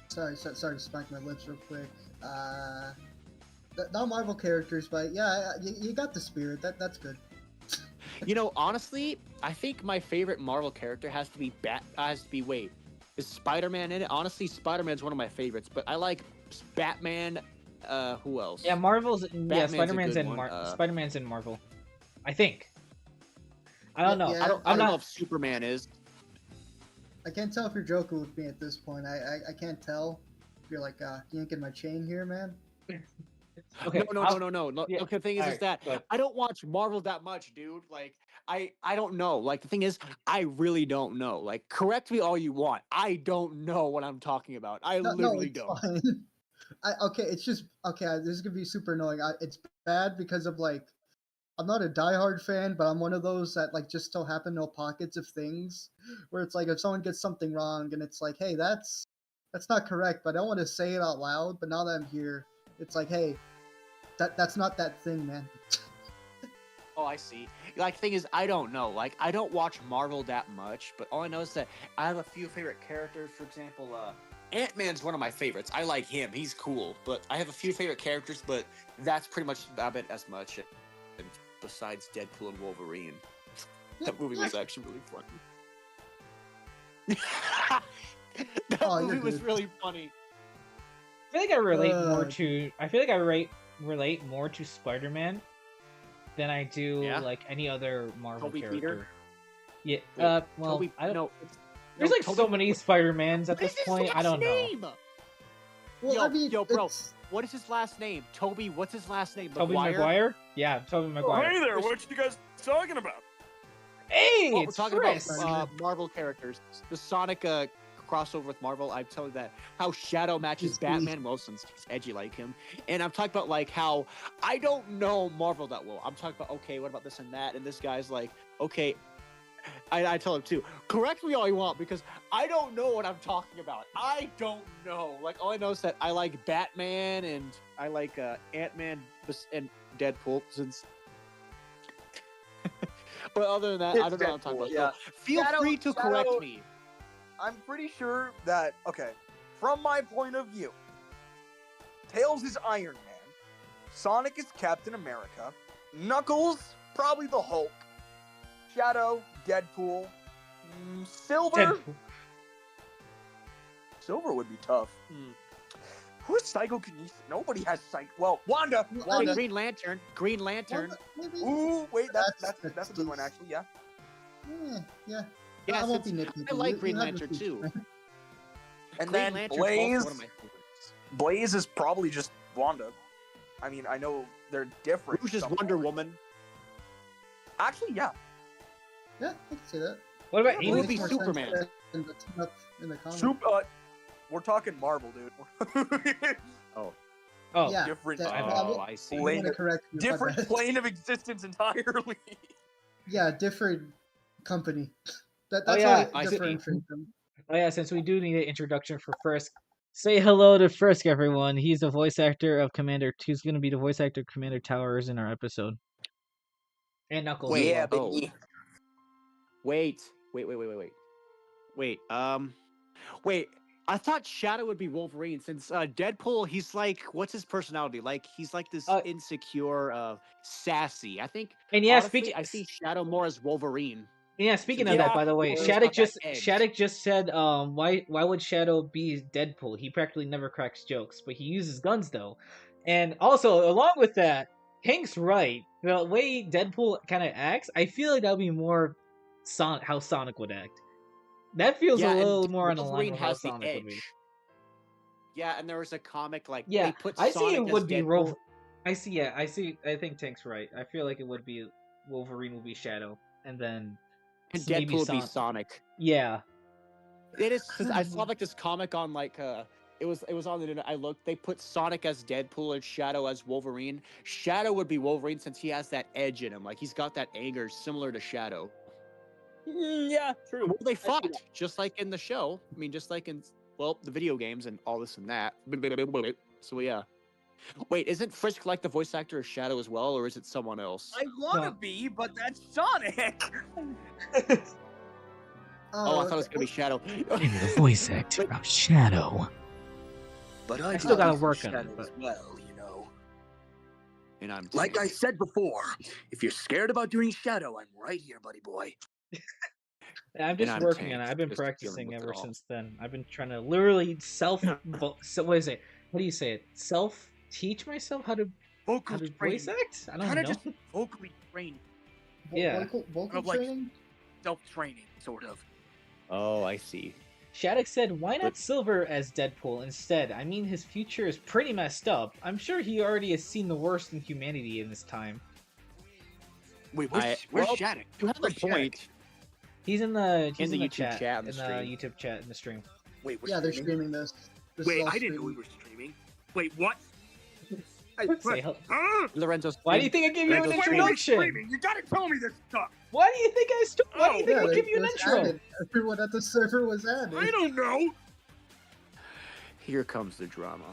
Sorry to smack my lips real quick. Not Marvel characters, but yeah, you got the spirit. That's good. You know, honestly, I think my favorite Marvel character has to be Wait, is Spider-Man in it? Honestly, Spider-Man's one of my favorites, but I like Batman. Who else? Yeah, Marvel's. Yeah, Batman's Spider-Man's in Marvel. I think. I don't know. Yeah, I don't know if Superman is. I can't tell if you're joking with me at this point. I can't tell. If you're like, yanking my chain here, man. Okay. No. Yeah. Okay, the thing is that I don't watch Marvel that much, dude. Like, I don't know. Like, the thing is, I really don't know. Like, correct me all you want. I don't know what I'm talking about. I literally it's don't. Fine. It's just okay. This is gonna be super annoying. It's bad because of like, I'm not a diehard fan, but I'm one of those that like just so happen to know pockets of things where it's like if someone gets something wrong and it's like, hey, that's not correct, but I don't want to say it out loud. But now that I'm here, it's like, hey, that's not that thing, man. Oh, I see. Like, the thing is, I don't know. Like, I don't watch Marvel that much, but all I know is that I have a few favorite characters. For example, Ant-Man's one of my favorites. I like him. He's cool. But I have a few favorite characters, but that's pretty much about it as much. And besides Deadpool and Wolverine. That movie was actually really funny. That movie was really funny. I feel like I relate more to. I feel like I relate more to Spider-Man than I do like any other Marvel Toby character. Peter? Yeah. Well, Toby, I don't. no, There's like so many Spider-Mans at this point. I don't know. Name? Well, yo, bro, what is his last name? Toby, what's his last name? Tobey Maguire? Yeah, Tobey Maguire. Oh, hey there, what you guys talking about? Hey, Well, it's we're talking Chris. about Marvel characters. The Sonic crossover with Marvel. I'm telling you that how Shadow matches Batman. Well, since he's edgy like him, and I'm talking about like how I don't know Marvel that well. I'm talking about okay, what about this and that? And this guy's like, okay. I tell him too. Correct me all you want because I don't know what I'm talking about. I don't know. Like all I know is that I like Batman and I like Ant-Man and Deadpool since. But other than that, I don't know what I'm talking about. Yeah. So feel free to correct me. I'm pretty sure that, okay, from my point of view, Tails is Iron Man, Sonic is Captain America, Knuckles, probably the Hulk, Shadow, Deadpool, Silver. Deadpool. Silver would be tough. Who's Psychokinesis? Nobody has Psycho. Well, Wanda. Green Lantern. Ooh, wait, that's a good one actually. Yeah. Yeah. Yeah, I won't be I like Green Lantern too. And Green then Lantern's Blaze. also one of my favorites. Blaze is probably just Wanda. I mean, I know they're different. Rouge is Wonder Woman. Actually, yeah. Yeah, I can see that. What about Who would Amy? be Superman? In the comics. We're talking Marvel, dude. Oh, Yeah. Different. I see. I'm gonna correct you, my Different bad. plane of existence entirely. Yeah, different company. That's Oh, yeah, how I I see. differentiate them. Oh yeah, since we do need an introduction for first, Say hello to Frisk, everyone. He's the voice actor of Commander. He's going to be the voice actor of Commander Towers in our episode. And Knuckles as Wait, well. oh. Wait. Wait. I thought Shadow would be Wolverine since Deadpool. He's like, what's his personality? Like, he's like this insecure, sassy. I think. And yeah, honestly, I see Shadow more as Wolverine. Yeah, speaking So, of yeah, that, by the way, he's got that Shattuck edge. just said, why would Shadow be Deadpool? He practically never cracks jokes, but he uses guns though. And also, along with that, Hank's right. The way Deadpool kind of acts, I feel like that would be more how Sonic would act. That feels Yeah, a and little more on the line Wolverine with how has the Sonic would be. edge. Yeah, and there was a comic like Yeah, they put I see Sonic it would as be Deadpool. I see. Yeah, I see. I think Tank's right. I feel like it would be Wolverine will be Shadow, and then And maybe Deadpool would be Sonic. Yeah. It is because I saw like this comic on like it was on the internet. I looked. They put Sonic as Deadpool and Shadow as Wolverine. Shadow would be Wolverine since he has that edge in him. Like he's got that anger similar to Shadow. Yeah, true. Well, they fought just like in the show. I mean, just like in the video games and all this and that. So yeah. Wait, isn't Frisk like the voice actor of Shadow as well, or is it someone else? I want to be, but that's Sonic. Oh, I thought it was gonna be Shadow. Maybe the voice actor of Shadow. But I still gotta work on it. Shadow as well, you know. And I'm Like I said before, if you're scared about doing Shadow, I'm right here, buddy boy. I'm just I'm working on tanked, it. I've been just dealing practicing with it ever all. since then. I've been trying to literally so what is it? What do you say it? Teach myself how to Vocal voice training. act? I don't Kind know. of just vocally training. Yeah. Vocal Kind of like training? self-training, sort of. Oh, I see. Shattuck said, "Why not Silver as Deadpool instead? I mean, his future is pretty messed up. I'm sure he already has seen the worst in humanity in this time." Wait, where's Shattuck? You have a Where's Shattuck? He's point. in the In the YouTube chat, chat in and the the stream. YouTube chat in the stream. Wait, we're Yeah, they're streaming this. This is Wait, all I didn't know we streaming. were streaming. Wait, what? Say hello. Lorenzo's. Why do you think I gave you an Lorenzo's introduction? Streaming. You gotta tell me this stuff. Why do you think Why do you think Yeah, I give you it an was intro? added. Everyone at the server was added. I don't know. Here comes the drama.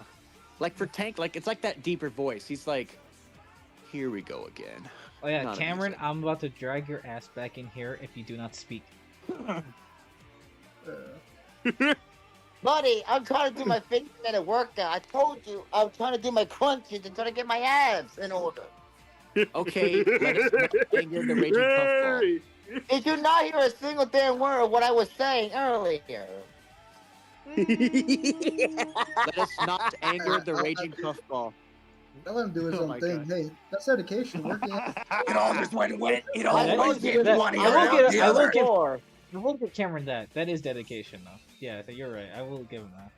Like for Tank, like it's like that deeper voice. He's like, here we go again. Oh yeah, Not Cameron, amusing. I'm about to drag your ass back in here if you do not speak. Buddy, I'm trying to do my 50-minute workout. I told you I'm trying to do my crunches and trying to get my abs in order. Okay, let us not anger the raging puffball. Did you not hear a single damn word of what I was saying earlier? Let us not anger the raging puffball. Let him do his Oh own my thing. God. Hey, that's dedication. Working out. It all just went wet. It all That went is- get that- one I ear will out give- the I will other. give- I will give Cameron that. That is dedication, though. Yeah, you're right. I will give him that.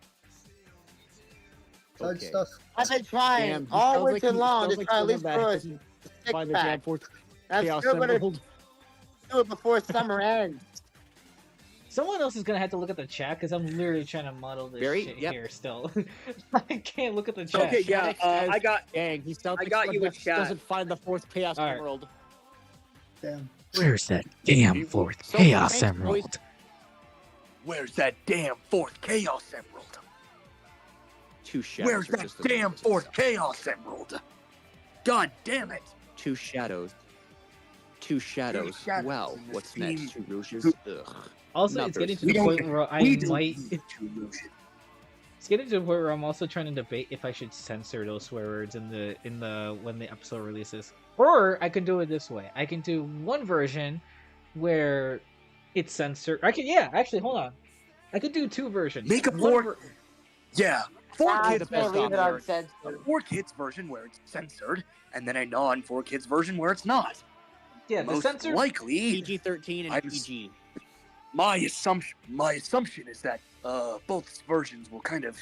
Side Okay. stuff. I've been trying Damn, he all sounds winter long sounds to try at someone least that for a doesn't six find the pack. Jam Force I'm Chaos still gonna Emerald. do it before summer ends. Someone else is gonna have to look at the chat because I'm literally trying to model this Barry? shit Yep. here still. I can't look at the chat. Okay, yeah, Shattuck says, I got. Dang, he sounds I like got someone you with that chat. doesn't find the fourth Chaos All right. Emerald. Damn. Where's that damn fourth So Chaos Tank's voice- Emerald? Where's that damn fourth Chaos Emerald? Two shadows. Where's are that just the damn numbers fourth itself. Chaos Emerald? God damn it! Two shadows. Two shadows. shadows Wow, in this what's team. next? Two rouges. Ugh. Also, Not it's very getting to We the don't point get- where I we don't might. need to lose it. It's getting to the point where I'm also trying to debate if I should censor those swear words in the when the episode releases, or I can do it this way. I can do one version where it's censored. Actually, hold on. I could do two versions. Make a One four. ver- Yeah, four I kids can't leave version. it Where uncensored. a 4Kids version where it's censored, and then a non-4Kids version where it's not. Yeah, the Most censored. likely, PG-13 and I'm- PG. my assumption is that both versions will kind of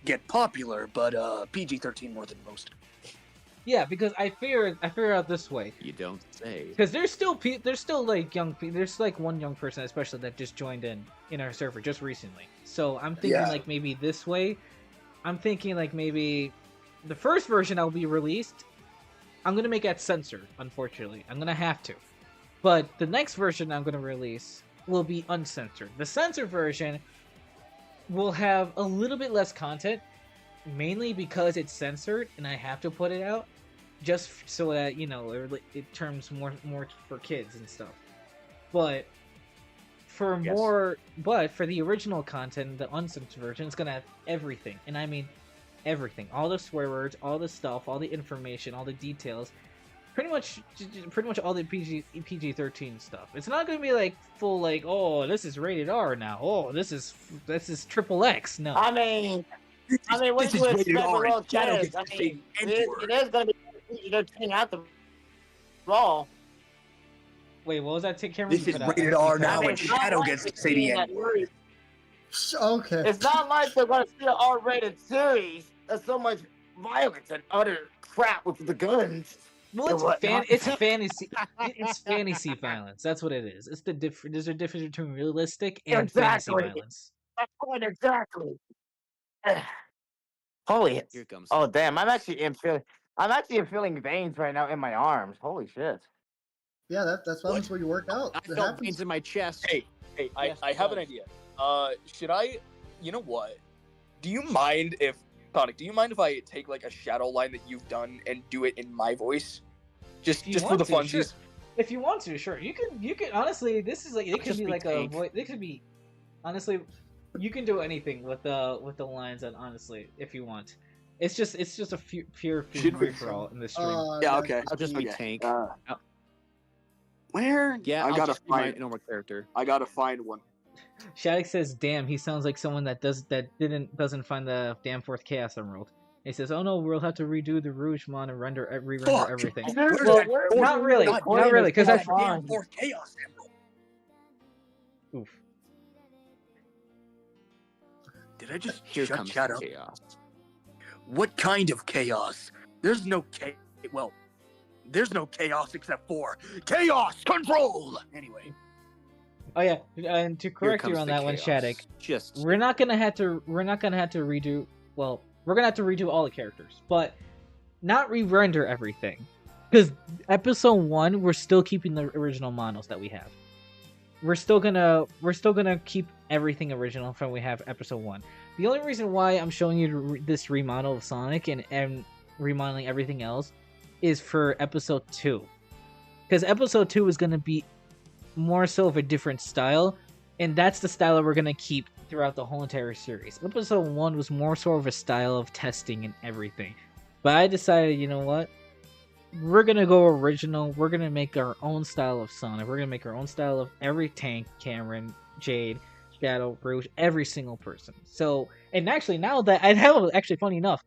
get popular, but PG-13 more than most. Yeah, because I figure out this way. You don't say. Because there's still like young people. There's like one young person especially that just joined in our server just recently. So I'm thinking Yeah. like maybe this way. I'm thinking like maybe the first version I'll be released. I'm gonna make that censored. Unfortunately, I'm gonna have to. But the next version I'm gonna release will be uncensored. The censored version, will have a little bit less content, mainly because it's censored and I have to put it out, just so that it turns more for kids and stuff. But for the original content, the uncensored version, it's gonna have everything, and I mean everything, all the swear words, all the stuff, all the information, all the details, pretty much all the PG-13 stuff. It's not gonna be like full like, oh, this is rated R now. Oh, this is triple X. No. I mean, what do you expect with little kids? I mean, it is going to be PG-13 after all. Wait, what was that? Cameron? This is rated R now when Shadow gets to say the N-word. Okay. It's not like they're going to see an R-rated series. There's so much violence and utter crap with the guns. Well, it's fantasy. It's fantasy violence. That's what it is. It's there's a difference between realistic and fantasy violence. That's point exactly. Holy. Here comes. Oh damn! I'm actually feeling veins right now in my arms. Holy shit. Yeah, that's what happens when you work out. I It felt happens. veins in my chest. Hey, Yes, I have an yes. idea. Should I? You know what? Do you mind if Sonic? Do you mind if I take like a shadow line that you've done and do it in my voice? Just for the funsies. Sure. If you want to, sure. You can honestly. This is like it could Just be be like Tank. it could be. Honestly, you can do anything with the lines. And honestly, if you want, it's just a pure Should we- free for all in this stream. Yeah. Okay. I'll just be Okay. Tank. Where? Yeah, I I'll gotta just be my find. normal character. I gotta find one. Shattuck says, "Damn, he sounds like someone that doesn't find the damn fourth Chaos Emerald." He says, "Oh no, we'll have to redo the Rougemon and re-render Fuck! everything." Where's Well, that? not really, God not damn really, it, because that's damn fourth Chaos Emerald. oof. Did I just Here shut comes chat the up? chaos. What kind of chaos? There's no there's no chaos except for chaos control. Anyway, Oh yeah, and to Here correct you comes on the that one, chaos. Shattuck, Just we're not gonna have to redo. Well, we're gonna have to redo all the characters, but not re-render everything, because episode 1 we're still keeping the original models that we have. We're still gonna keep everything original from we have episode 1. The only reason why I'm showing you this remodel of Sonic and remodeling everything else is for episode 2, because episode 2 is gonna be more so of a different style, and that's the style that we're gonna keep throughout the whole entire series. Episode 1 was more sort of a style of testing and everything, but I decided, you know what, we're gonna go original. We're gonna make our own style of Sonic. We're gonna make our own style of every Tank, Cameron, Jade, Shadow, Rouge, every single person. So, and actually now that I have, actually funny enough,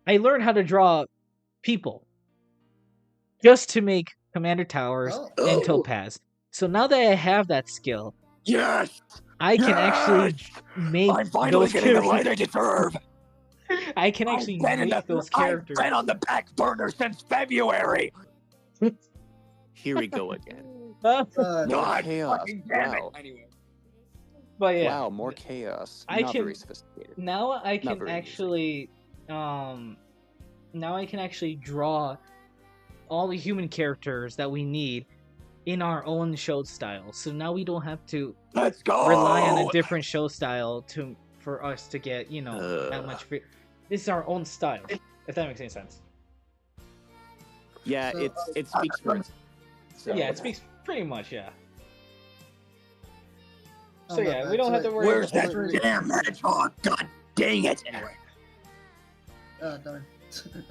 I learned how to draw people just to make Commander Towers and Topaz. So now that I have that skill, yes, I can actually make I'm finally those getting the characters. light I deserve. I can actually make those characters. I've been on the back burner since February. here we go again. God chaos. fucking damn Wow. it. Anyway, But yeah, Wow, more chaos. I Not can- very sophisticated. now I can very actually, now I can actually draw all the human characters that we need in our own show style. So now we don't have to let's go. rely on a different show style for us to get that much. This is our own style. If that makes any sense. Yeah, So- it speaks for itself. So, Yeah, it speaks pretty much. Yeah. Oh, So my yeah, bad. we don't have to worry. Where's about that damn hedgehog? God dang it. Anyway, Darn.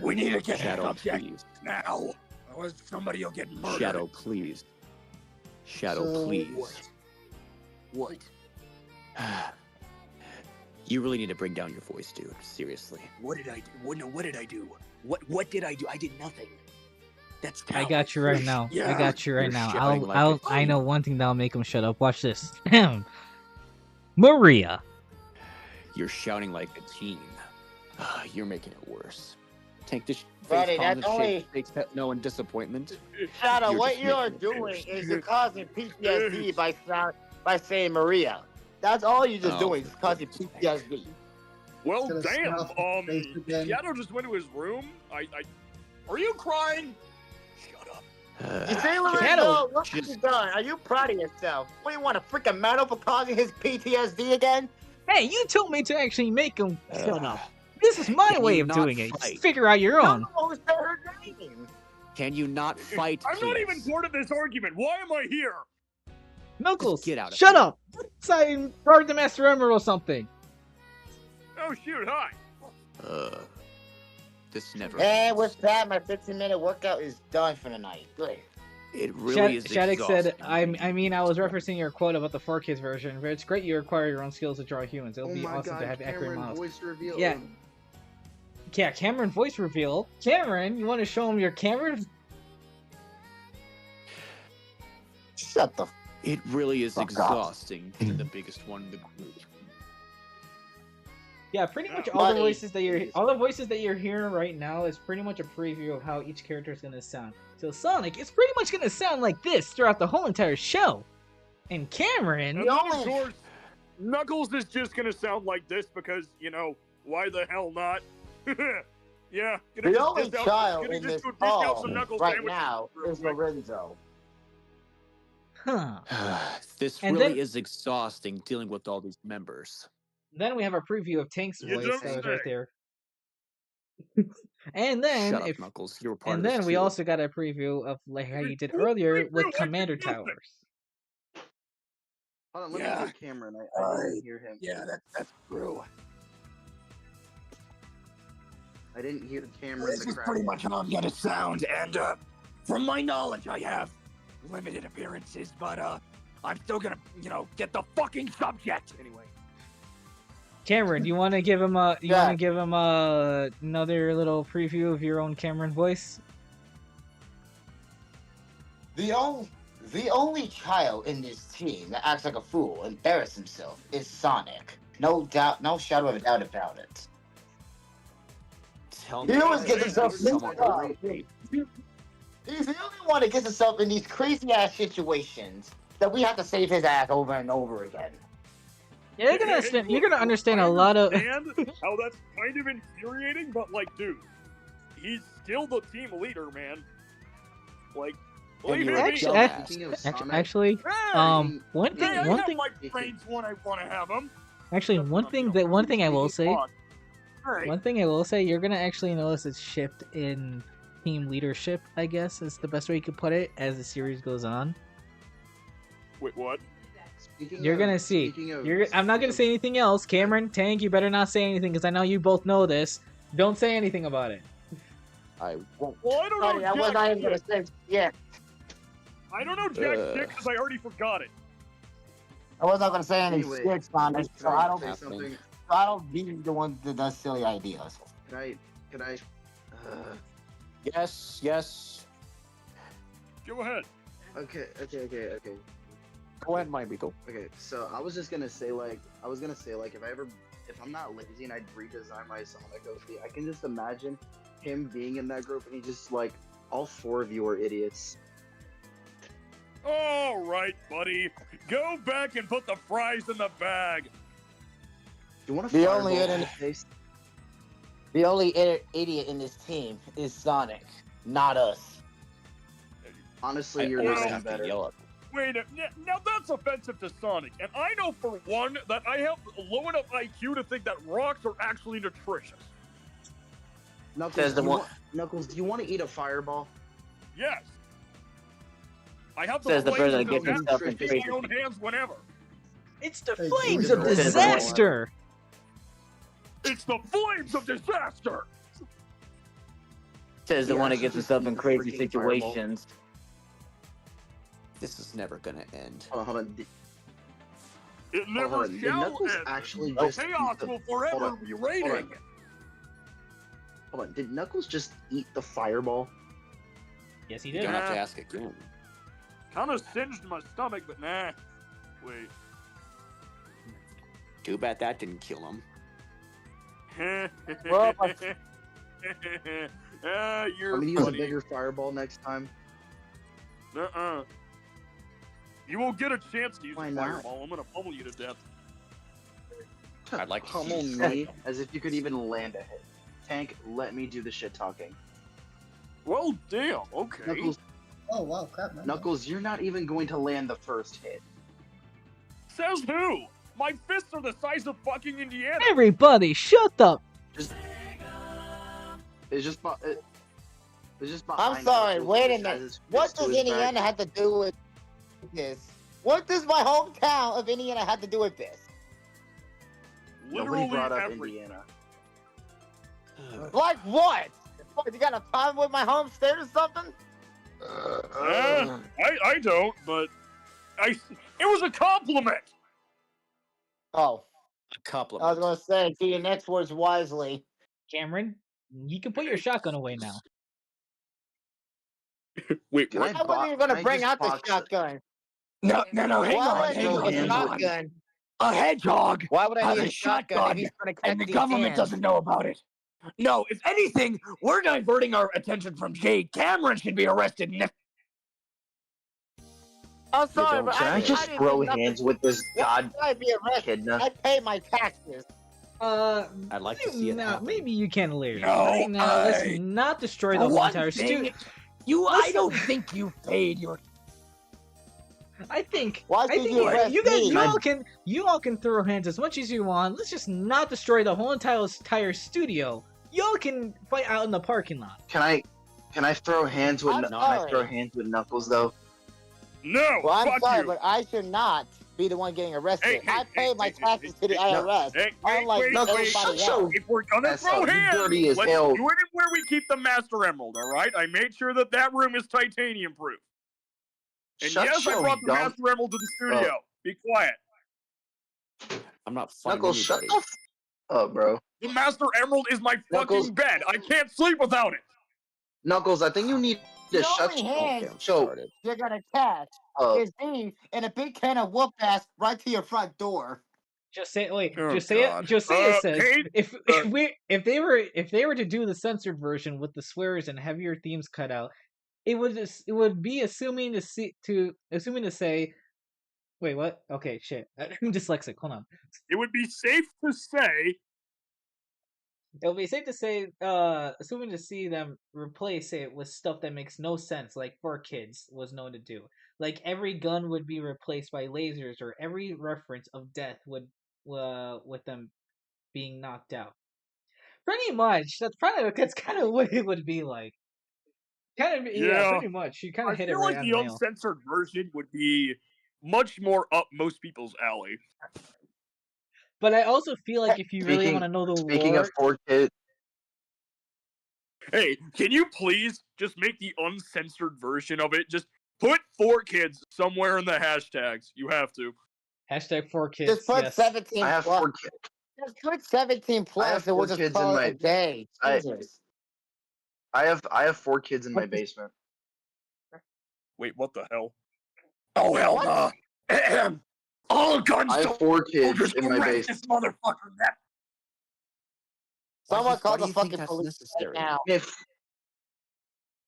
we need to get Shadow, subject please. now, or somebody will get murdered. Shadow, please. Shadow, So- please. What? You really need to bring down your voice, dude. Seriously. What did I do? What did I do? What did I do? I did nothing. That's I got you right now. Yeah, I got you right you're now. shouting like I a know one thing that'll make him shut up. Watch this. Maria. You're shouting like a teen. You're making it worse. Tank this Buddy, face palm that's and only- shake no and disappointment. Shadow, You're what just you're making it doing worse. is you're causing PTSD by saying Maria. That's all you're just Oh, doing is causing PTSD. Well, Gonna damn. snuff his face again. Shadow just went to his room. Are you crying? Shut up. You see, Shadow, Lorenzo, what have just- you done? Are you proud of yourself? What do you want, a freaking medal for causing his PTSD again? Hey, you told me to actually make him shut up. This is my Can way you of not doing it. fight? Just figure out your own. Knuckles said her name. Can you not fight? I'm not even kids? part of this argument. Why am I here? Knuckles, get out of shut here. up. Sign guard the Master Emerald or something. Oh shoot, hi. This never. And with that, my 15-minute workout is done for the night. Good. It really is Shattuck said, exhausting. I mean, I was referencing your quote about the 4Kids version, but it's great you acquire your own skills to draw humans. It'll Oh be my awesome god, to have accurate Cameron models. voice reveal. Yeah. Yeah, Cameron voice reveal. Cameron, you want to show him your Cameron? Shut the. It really is Fuck off. exhausting being the biggest one in the group. Yeah, pretty much all Buddy. the voices that you're hearing right now is pretty much a preview of how each character is gonna sound. So Sonic is pretty much gonna sound like this throughout the whole entire show. And Cameron, And then, of course, Knuckles is just gonna sound like this because, you know, why the hell not? Yeah. The only child gonna in just this go dish out hall some Knuckles right sandwiches now real is quick. Lorenzo. huh? This And really then- is exhausting dealing with all these members. Then we have a preview of Tank's You voice don't that was right say. there. And then Shut up, if Knuckles. You were part and of this then we too. also got a preview of like how you did earlier with Commander Towers. Hold on, let me Yeah. hear Cameron. I didn't hear him. Yeah, that's true. I didn't hear Cameron. This is pretty much how I'm gonna sound, and from my knowledge, I have limited appearances, but I'm still gonna, get the fucking subject anyway. Cameron, you want to give him another little preview of your own Cameron voice? The only child in this team that acts like a fool, embarrass himself, is Sonic. No doubt, no shadow of a doubt about it. Tell He me. always gets himself Someone- mixed up. He's the only one that gets himself in these crazy ass situations that we have to save his ass over and over again. Yeah, you're gonna understand a lot of. And how that's kind of infuriating, but like, dude, he's still the team leader, man. Like, And believe you're me. a Actually, dumbass. Speaking of Sonic, actually, Hey! one Hey, I thing, have my brains when I want to have them. actually, one thing I will say, Hey, one thing I will say, you're gonna actually notice a shift in team leadership. I guess is the best way you could put it as the series goes on. wait, what? You're gonna see. I'm not gonna say anything else. Cameron, Tank, you better not say anything because I know you both know this. Don't say anything about it. I won't. Well, I don't know. Buddy, I was not even gonna say yeah. I don't know Jack shit because I already forgot it. I was not gonna say any Anyway, shit, Sonic, so I don't. say So something? I don't be the one that does silly ideas. Can I? Yes, yes. Go ahead. Okay. Go ahead, my Beagle. Okay, so I was just gonna say like if I'm not lazy and I redesign my Sonic OC, I can just imagine him being in that group and he just like all four of you are idiots. All right, buddy. Go back and put the fries in the bag. You want to The fireball only in idiot- his face? The only idiot in this team is Sonic, not us. Honestly, you're not even better. Wait, now that's offensive to Sonic, and I know for one that I have low enough IQ to think that rocks are actually nutritious. Knuckles, Says the one- Knuckles, do you want to eat a fireball? Yes. I have the Says the flames person of that gets himself in disaster in crazy. my own hands whenever. It's the Hey, flames Judas, of what is disaster. It's the flames of disaster. Says the Yeah, one that it's gets just himself in a crazy freaking fireball. situations. This is never gonna end. Hold on. It never on. Did shall Knuckles end. actually The just chaos eat the- will forever hold on, be reigning. Hold on. Did Knuckles just eat the fireball? Yes, he You did. don't have to ask again. Kind of singed my stomach, but nah. Wait. Too bad that didn't kill him. Well, You're I'm gonna use a funny. bigger fireball next time. You won't get a chance to use Why a not? fireball. I'm gonna pummel you to death. I'd like to Pummel see- me as if you could even land a hit. Tank, let me do the shit talking. Well, damn. Okay. Knuckles, Oh wow, crap, man. Knuckles, you're not even going to land the first hit. Says who? My fists are the size of fucking Indiana. Everybody, shut up. It's just behind. I'm sorry, Knuckles, wait a which has minute. his What fist to does his Indiana back. have to do with this? What does my hometown of Indiana have to do with this? Literally Nobody brought up everything. Indiana. Like what? What, you got a problem with my home state or something? I don't, but it was a compliment. Oh, A compliment. I was gonna say, do your next words wisely. Cameron, you can put your shotgun away now. Wait, Can what? I wasn't even gonna can I bring just out the box- shotgun. No, hang Why on, would I hang need on, a hang on. shotgun? A hedgehog Why would I has need a a shotgun if he's gonna catch and the these government hands? doesn't know about it. No, if anything, we're diverting our attention from Jade. Cameron should be arrested. I'm sorry, don't but Can I I just didn't throw do nothing. hands with this Why god would I be arrested? kidna? I pay my taxes. I'd like to see it Now, happen. maybe you can later. No, right now, let's I- not destroy the For whole one entire thing, studio. I don't think you paid your. I think Why I should think you arrest you guys me? you all can throw hands as much as you want. Let's just not destroy the whole entire studio. Y'all can fight out in the parking lot. Can I throw hands with I'm Can I throw sorry. hands with Knuckles though? No, Well, I'm fuck sorry, you. but I should not be the one getting arrested. I pay my taxes to the IRS. Hey, Unlike Knuckles, everybody shut else. your If we're gonna That's throw how hands, dirty as let's hell. do it where we keep the Master Emerald, alright? I made sure that room is titanium proof. And Shut yes, I your brought the dumb- Master Emerald to the studio. Be quiet. I'm not fighting Knuckles, shut anybody. the up, bro. The Master Emerald is my Knuckles- fucking bed. I can't sleep without it. Knuckles, I think you need to The shut only your hands choke you're gonna catch up. is these and a big can of whoop ass right to your front door. Just say wait. Oh, just say God. it. Just say it says Kate, if they were to do the censored version with the swears and heavier themes cut out, it would be assuming to say. Wait, what? Okay, shit. I'm dyslexic. Hold on. it would be safe to say It would be safe to say, assuming to see them replace it with stuff that makes no sense, like 4Kids was known to do. Like every gun would be replaced by lasers, or every reference of death would, with them being knocked out. Pretty much. That's kind of what it would be like. Yeah, Yeah. pretty much. You kind I of hit it feel right like on the the nail. uncensored version would be much more up most people's alley. But I also feel like if you really want to know the Speaking lore, of 4Kids, Hey, can you please just make the uncensored version of it? Just put 4Kids somewhere in the hashtags. You have to. hashtag 4Kids. Just put Yes. 17 I have plus. 4Kids. Just put 17 plus have and we'll 4 just kids call in it my- a day. I- Jesus. I have 4 kids in my basement. Wait, what the hell? Oh, hell What? no. All guns I have 4 kids soldiers in my arrest this basement. motherfucker. That Someone call why do the you think fucking that's police necessary? right now. If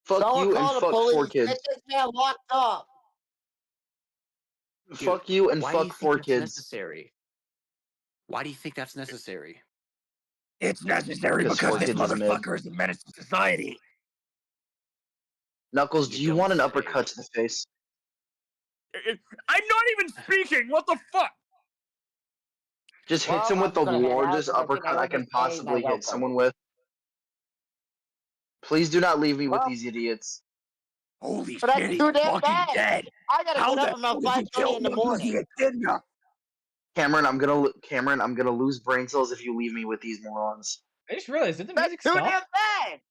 fuck Someone you and call the fuck police. 4 kids. Get this man locked up. Fuck you and Why do fuck you think 4 that's kids. necessary? Why do you think that's necessary? it's necessary Because because 4 this Kids is mid. motherfucker is a menace to society. Knuckles, do You you don't want an say. uppercut to the face? I'm not even speaking. What the fuck? Just Well, hits him I'm with the gonna head out largest 'cause I think uppercut I can overstayed my possibly welcome. hit someone with. Please do not leave me with Well- these idiots. Holy But that's shit, he's too damn fucking bad. dead. I gotta How get the up about hell did you 5:30 kill in the Knuckles the morning. Echidna? Cameron, I'm gonna lose brain cells if you leave me with these morons. I just realized, did the That's music too stop? damn bad.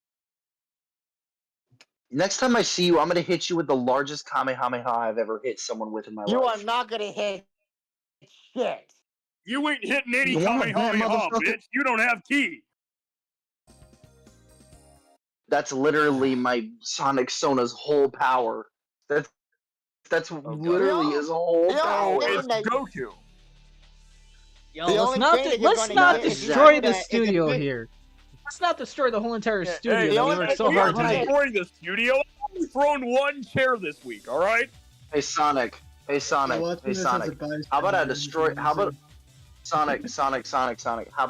Next time I see you, I'm gonna hit you with the largest Kamehameha I've ever hit someone with in my You are life. not gonna hit shit. You ain't hitting any You wanna bet, Kamehameha, motherfucker? bitch. You don't have key. That's literally my Sonic Sona's whole power. That's literally his whole Yeah, power. yeah. It's Goku. Yo, The let's only not thing that you're let's gonna not get if you destroy do the that is a studio big- here. Let's not destroy the whole entire studio Hey, that the we only worked thing so we hard are to make. destroying the studio. I've only thrown one chair this week, alright? Hey Sonic. Hey Sonic. Watching Hey this as Sonic. a bystander How about I is destroy? How about amazing. Sonic? How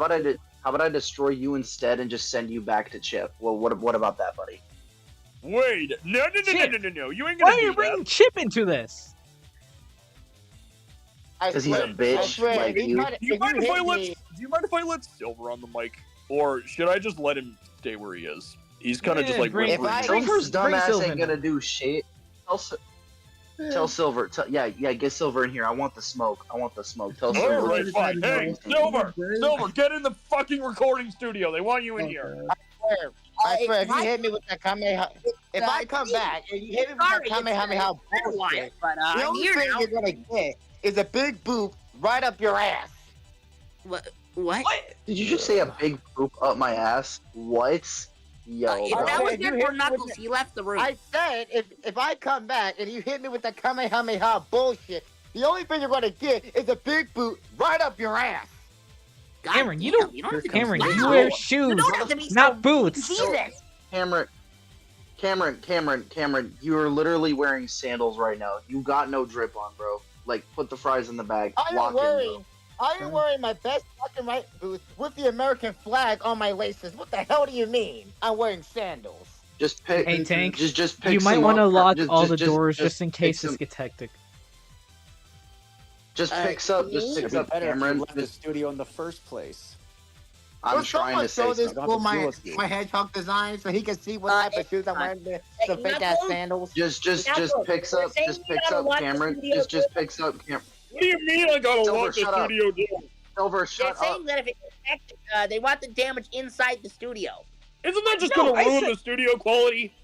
about I destroy you instead and just send you back to Chip? Well, what about that, buddy? Wait, no. Chip. You ain't Why gonna are you do bringing Chip into this? I Because he's a swear, I bitch swear, like if you. you Do you mind if I hit let me, Do you mind if I let Silver on the mic, or should I just let him stay where he is? He's kind of just like bring- whispering. If I- Silver's bring dumbass Silver ain't gonna in. do shit. Tell Silver. Yeah, get Silver in here. I want the smoke. I want the smoke. Tell All Silver. right, Silver fine. tried to Hey, know. Silver, Bridge. Silver, get in the fucking recording studio. They want you in here. Okay. I swear, if you I- hit me with that Kamehameha, if I come back and you hit me with that Sorry, Kamehameha it's been a while, bullshit, but the I'm only here thing now. you're gonna get is a big boop right up your ass. What? Did you just say a big poop up my ass? What? Yo, If bro. that was if you good hit for me with Knuckles, it- he left the room. I said, if I come back and you hit me with that Kamehameha bullshit, the only thing you're gonna get is a big boot right up your ass. God Cameron, you damn, don't. You don't have to be Cameron, so you loud. wear You shoes, don't have to be not so boots. Jesus. Cameron, you are literally wearing sandals right now. You got no drip on, bro. Like, put the fries in the bag. I Lock am in, bro. wearing, I am wearing my best fucking right boots with the American flag on my laces. What the hell do you mean? I'm wearing sandals. Just pick. Hey, Tank, Just pick you might some want to up. lock Just- all just- the just- doors just just in pick case some- this gets hectic. Just picks up. Just It'd picks be up, better if you Cameron. left the studio in the first place. I'm Will trying someone to say show this something. fool my, Deal with you. my hedgehog design so he can see what type of shoes I'm wearing? The fake ass sandals. Just Knuckles, picks we're up. saying Just you picks gotta up, lock the Cameron. studio Just picks up, Cameron. What do you mean I gotta Silver, lock the shut up. studio door? Silver, They're shut up. saying that if it's infected, they want the damage inside the studio. Isn't that just No, gonna I ruin said- the studio quality?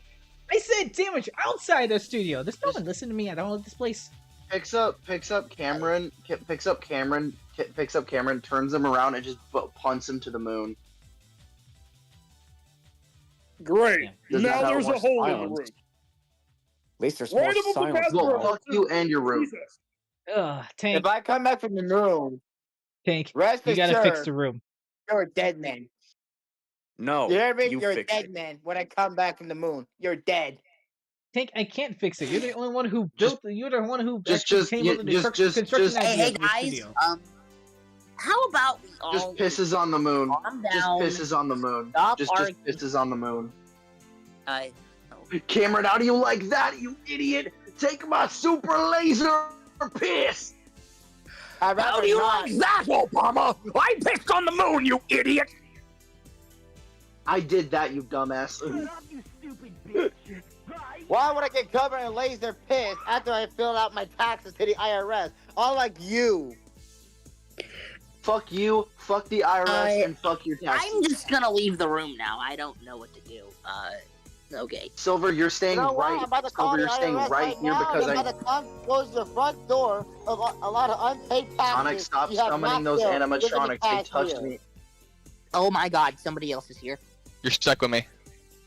I said damage outside the studio. There's no one listening to me. I don't like this place. Picks up Cameron. Picks up Cameron. Turns him around and just punts him to the moon. Great. Does that Now have there's more a hole in the silence? room. At least there's Right more above the silence. bathroom. Well, fuck you and your room. Jesus. Ugh, Tank, If I come back from the moon, Tank, rest you gotta fix assured, the room. you're a dead man. No, You hear me? you You're a fix dead it. man when I come back from the moon. You're dead. Tank, I can't fix it. You're the only one who Just- built. You're the one who just- actually just- came yeah, up with the just- construction just- idea Hey of the guys, studio. how about we Just all pisses on the moon. calm Just down? pisses on the moon. Stop Just arguing. pisses on the moon. Uh, Cameron, how do you like that, you idiot? Take my super laser piss. I'd How rather do you not. like that, Obama? I pissed on the moon, you idiot! I did that, you dumbass. Why would I get covered in laser piss after I filled out my taxes to the IRS? Unlike you. Fuck you, fuck the IRS, and fuck your taxes. I'm just gonna leave the room now. I don't know what to do. Okay. Silver, you're staying You know what? right. I'm about to call Silver, the you're staying IRS right here now. because I'm I. about to come close your front door of a lot of unpaid taxes. Sonic, stop you have summoning not those billed within the animatronics. They past touched year. me. Oh my God, somebody else is here. You're stuck with me.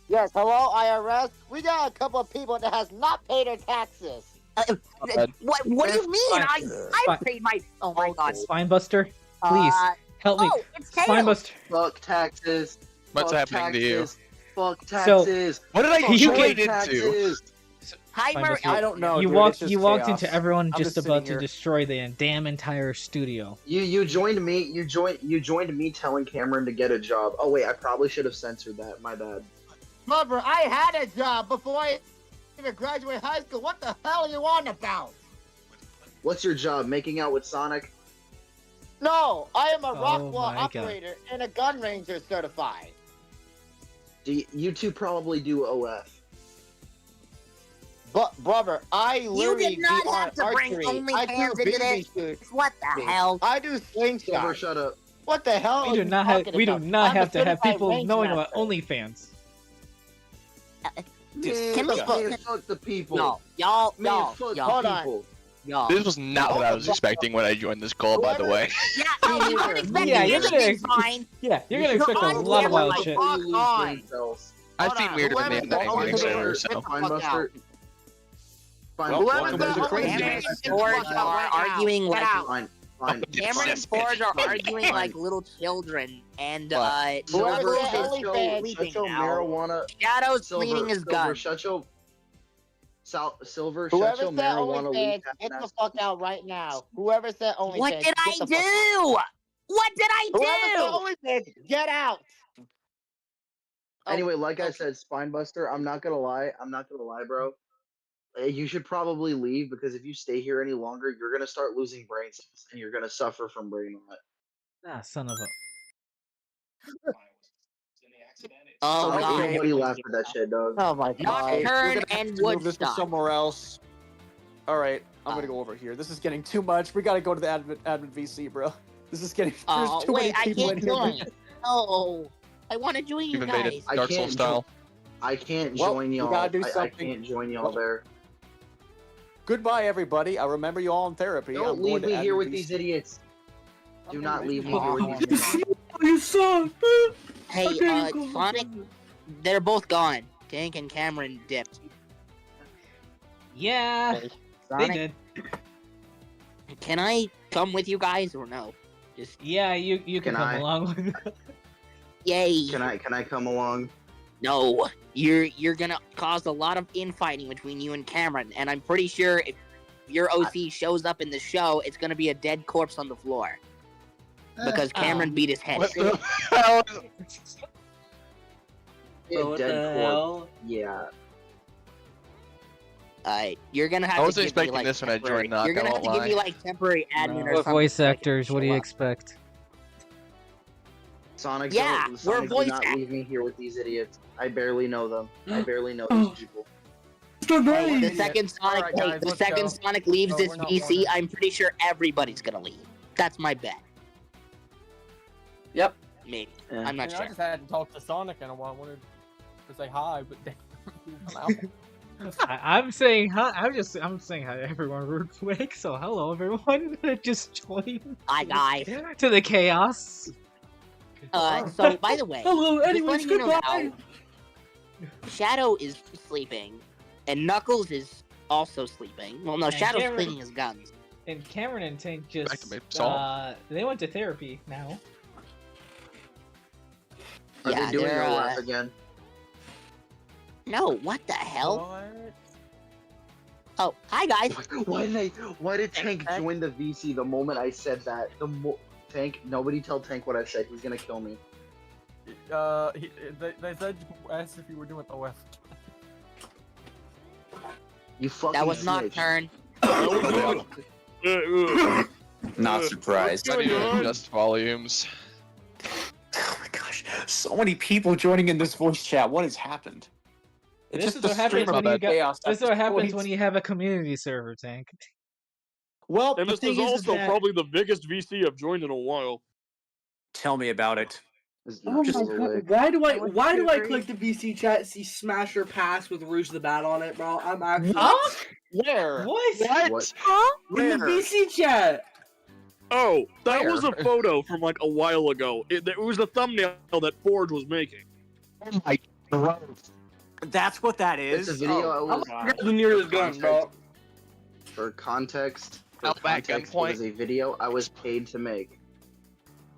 Yes, hello IRS. We got a couple of people that has not paid their taxes. bad. What do you mean? Fine. I paid my. Oh my God. Spinebuster, please help me. Oh, it's Tails. Spinebuster. Fuck taxes. What's Fuck happening to you? taxes. Fuck taxes. What did I Fuck join into? taxes. Hi, Murray. Spinebuster, I don't know. You dude, walked. it's just You walked chaos. into everyone I'm just just about sitting to here. destroy the damn entire studio. You joined me. You joined me telling Cameron to get a job. Oh wait, I probably should have censored that. My bad. Lover, I had a job before I even graduated high school. What the hell are you on about? What's your job? Making out with Sonic? No, I am a Oh Rockwell my God. operator and a gun ranger certified. You two probably do OF. But brother, I You literally did not do have to bring archery. I do OnlyFans into BB this. shoots. What the hell? I do Silver, slingshot. shut up. What the hell? We are do you not have. talking We do about? not I'm a have to have certified people range knowing about master. OnlyFans. Can we? Fuck the people. No, y'all, Man, y'all, fuck y'all, Hold on. people. y'all. This was not what I was expecting when I joined this call, by the way. Yeah, no, you weren't expecting Yeah, you're gonna- anything fine. Yeah, you're gonna expect a on lot of camera wild like shit. fuck on. I've Hold seen on, weirder whoever than that the in gaming owner- server, get so. the fuck Fine, out. Buster. Fine, Well, Whoever welcome the to the owner crazy is, Cameron man. get the and Forge fuck out are right now. arguing Get like out. Fine. Cameron and Forge are arguing like little children, and Whoever Knuckles said is OnlyFans, sleeping Shut your now. marijuana. Shadow's Silver, cleaning his Silver, gun. shut your. Silver, Whoever shut your said marijuana OnlyFans, weed. get the fuck out right now. Whoever said OnlyFans, What did get I the fuck out. do? What did I Whoever do? said OnlyFans, get out. Anyway, like I okay. said, Spinebuster, I'm not gonna lie, bro. You should probably leave because if you stay here any longer, you're gonna start losing brain cells and you're gonna suffer from brain rot. Ah, son of a. Oh Sonic, god. ain't nobody laughed at that shit, dog. Oh my god. We're Nocturne gonna have and to move this to Woodstock. somewhere else. All right, I'm gonna go over here. This is getting too much. We gotta go to the admin VC, bro. This is getting. There's too Wait, many I people in can't here. join. No, I want to join you You've invaded guys. Dark Souls style. I can't Well, join we y'all. gotta do I something. can't join y'all there. Goodbye, everybody. I remember you all in therapy. Don't I'm going leave to me here admin with VC. these idiots. Do not leave me here with these idiots. You suck. Hey, Okay, go, Sonic, they're both gone. Tank and Cameron dipped. Yeah, they Sonic, did. can I come with you guys or no? Just Yeah, you can Can come I? along with. yay. Can I come along? No, you're gonna cause a lot of infighting between you and Cameron, and I'm pretty sure if your OC shows up in the show, it's gonna be a dead corpse on the floor because Cameron beat his head. What the hell? A dead corpse. Yeah. You're gonna have I to wasn't give me, expecting like, this when I temporary- joined Knock, You're gonna I have to won't give me lie. like temporary admin or What something. voice so I can actors? What do show you up. expect? Sonic, Yeah, don't, we're Sonic, do voice not act- leave me here with these idiots. I barely know them. I barely know these people. Hey, the second Sonic, Alright, guys, the let's second go. Sonic leaves Oh, this we're not VC, wanted. I'm pretty sure everybody's gonna leave. That's my bet. Yep. Maybe. Yeah. I'm not I sure. just hadn't talked to Sonic in a while. I wanted to say hi, but I'm out. I'm saying hi. I'm saying hi to everyone real quick. So hello everyone that just joined. Hi guys. To the chaos. So by the way, Hello, just anyways, letting you know goodbye. now, Shadow is sleeping, and Knuckles is also sleeping. Well, no, And Shadow's Cameron- cleaning his guns. And Cameron and Tank Back to just my song. they went to therapy now. Are Yeah, they doing they're, their laugh again? No, what the hell? Oh, hi guys. Why did Tank join the VC the moment I said that? Tank, nobody tell Tank what I said. He's gonna kill me. They said asked if you were doing OF. You fucking That was snitch. Nocturne. Not surprised. I need to adjust volumes. Oh my gosh, so many people joining in this voice chat. What has happened? It's This just is the what happens stream when of you got. chaos. This is at what happens point. when you have a community server, Tank. Well, And the this thing is is also that... probably the biggest VC I've joined in a while. Tell me about it. Oh my god! Why do I agree. click the VC chat, see Smasher Pass with Rouge the Bat on it, bro? I'm actually Where? What? in the VC chat. Oh, that Where? was a photo from like a while ago. It was the thumbnail that Forge was making. Oh my god. That's what that is. It's a video. Oh, I was, I'm the nearest gun, bro. For context, Outback it gunpoint. was a video I was paid to make.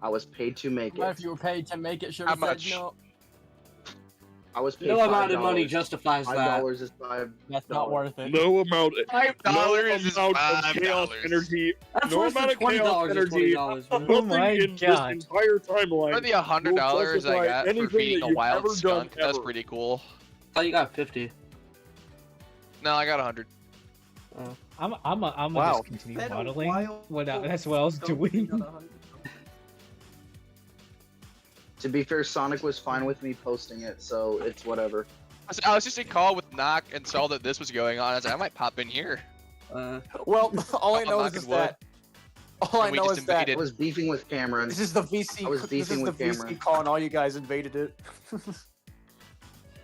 I was paid to make If it. you were paid to make it, should How have said much? no. I was paid No amount of money $5. justifies that. $5 is $5. That's not worth it. No amount. $5 is no amount of chaos $5. energy. That's No worse than amount of chaos $20 is energy. $20. Oh Nothing my in God. this entire timeline. For the $100 I justify got for anything feeding that a you've wild ever done skunk, that's ever. pretty cool. Oh, you got 50. No, I got 100. I'm Wow. just continue modeling. That's what I was doing. To be fair, Sonic was fine with me posting it, so it's whatever. I was just in call with Knock and saw that this was going on. I was like, I might pop in here. Well, all I I'm know is knocking that. All I And we know just is that invaded. I was beefing with Cameron. this is the VC. I was This beefing is the with VC Cameron. call, and all you guys invaded it.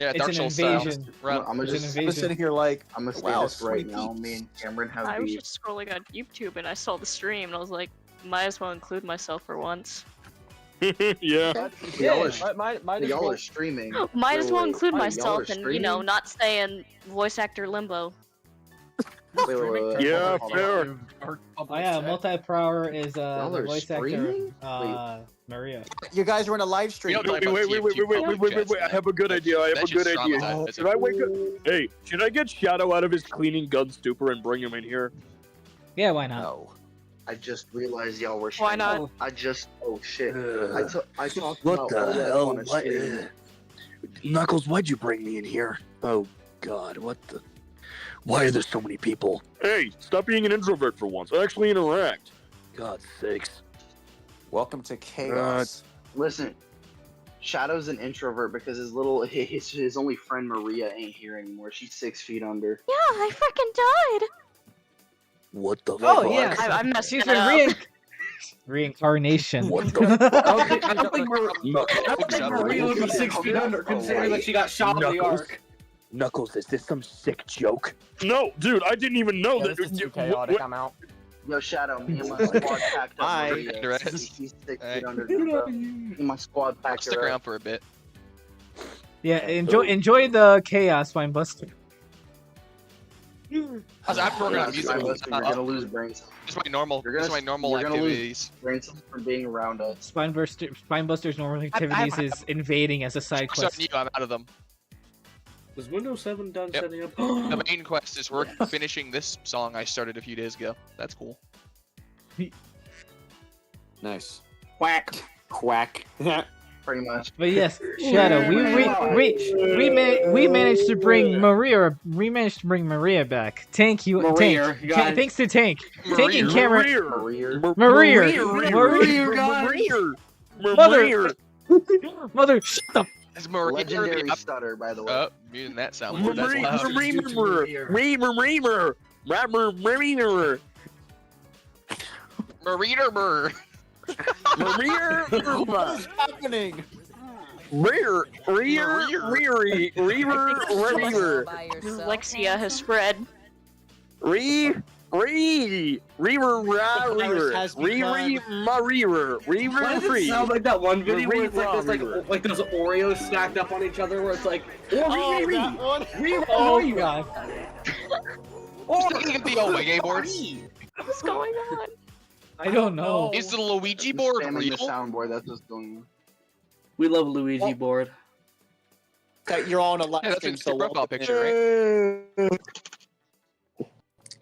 Yeah, It's Dark an Souls style. invasion. Run. I'm It's gonna an just, I'm invasion. sitting here like, I'm gonna say wow, this right sweet now. peeps. Me and Cameron have I was beef. just scrolling on YouTube and I saw the stream and I was like, might as well include myself for once. Yeah. Y'all Y'all are streaming. Might as well Wait, include y'all are myself and, you know, streaming? not stay in voice actor limbo. Wait. Yeah, Hold on. fair. Oh yeah, multi-prower is Y'all the are voice actor streaming? Maria. You guys were in a live stream. We don't talk about Wait. I have a good idea. I have a That's good just idea. traumatized. Should I wake up? Hey, should I get Shadow out of his cleaning gun stupor and bring him in here? Yeah, why not? No. I just realized y'all were Why streaming. not? Oh shit. I talked What about the all that hell? on a stream. Knuckles, why'd you bring me in here? Oh God, what Why are there so many people? Hey, stop being an introvert for once. Actually interact. God's sakes. Welcome to chaos. Listen, Shadow's an introvert because his only friend Maria ain't here anymore. She's 6 feet under. Yeah, I freaking died. What the Oh fuck? yeah, I messed she's it been up. reincarnation. What the I don't think Maria would be 6 feet under, considering that she got shot in the arc. Knuckles, is this some sick joke? No, dude, I didn't even know that. This is too chaotic. I'm out. Yo, Shadow, me and my squad packed up Hi. Maria. She's 6 feet under. Me and my squad I'll packed stick her around up. for a bit. Yeah, enjoy the chaos, Spinebuster. I'm working on music. You're gonna lose brain cells. This is my normal. This is my normal you're gonna lose activities. brain cells from being around us. Spinebuster's normal activities is invading as a side So quest. I'm out of them. Was Windows 7 done Yep. setting up? The main quest is we're finishing this song I started a few days ago. That's cool. Nice. Quack. Quack. Pretty much. But yes, Shadow, we managed to bring Maria. We managed to bring Maria back. Tank you, Maria, Tank. you got it. Thanks to Tank. Tank and Cameron. Mother. Shut the. Is Maria Legendary stutter, by the way. Oh, muting that soundboard. That's loud. Marina Burr. What is happening? Dyslexia has spread. Why does it sound like that one video where it's like those Oreos stacked up on each other where it's like Oh god. Looking at the Omega board. What's going on? I don't know. Is the Luigi board Spamming real? the soundboard, that's what's going on. We love Luigi board. You're on a Yeah, live that's stream, a so profile picture, right?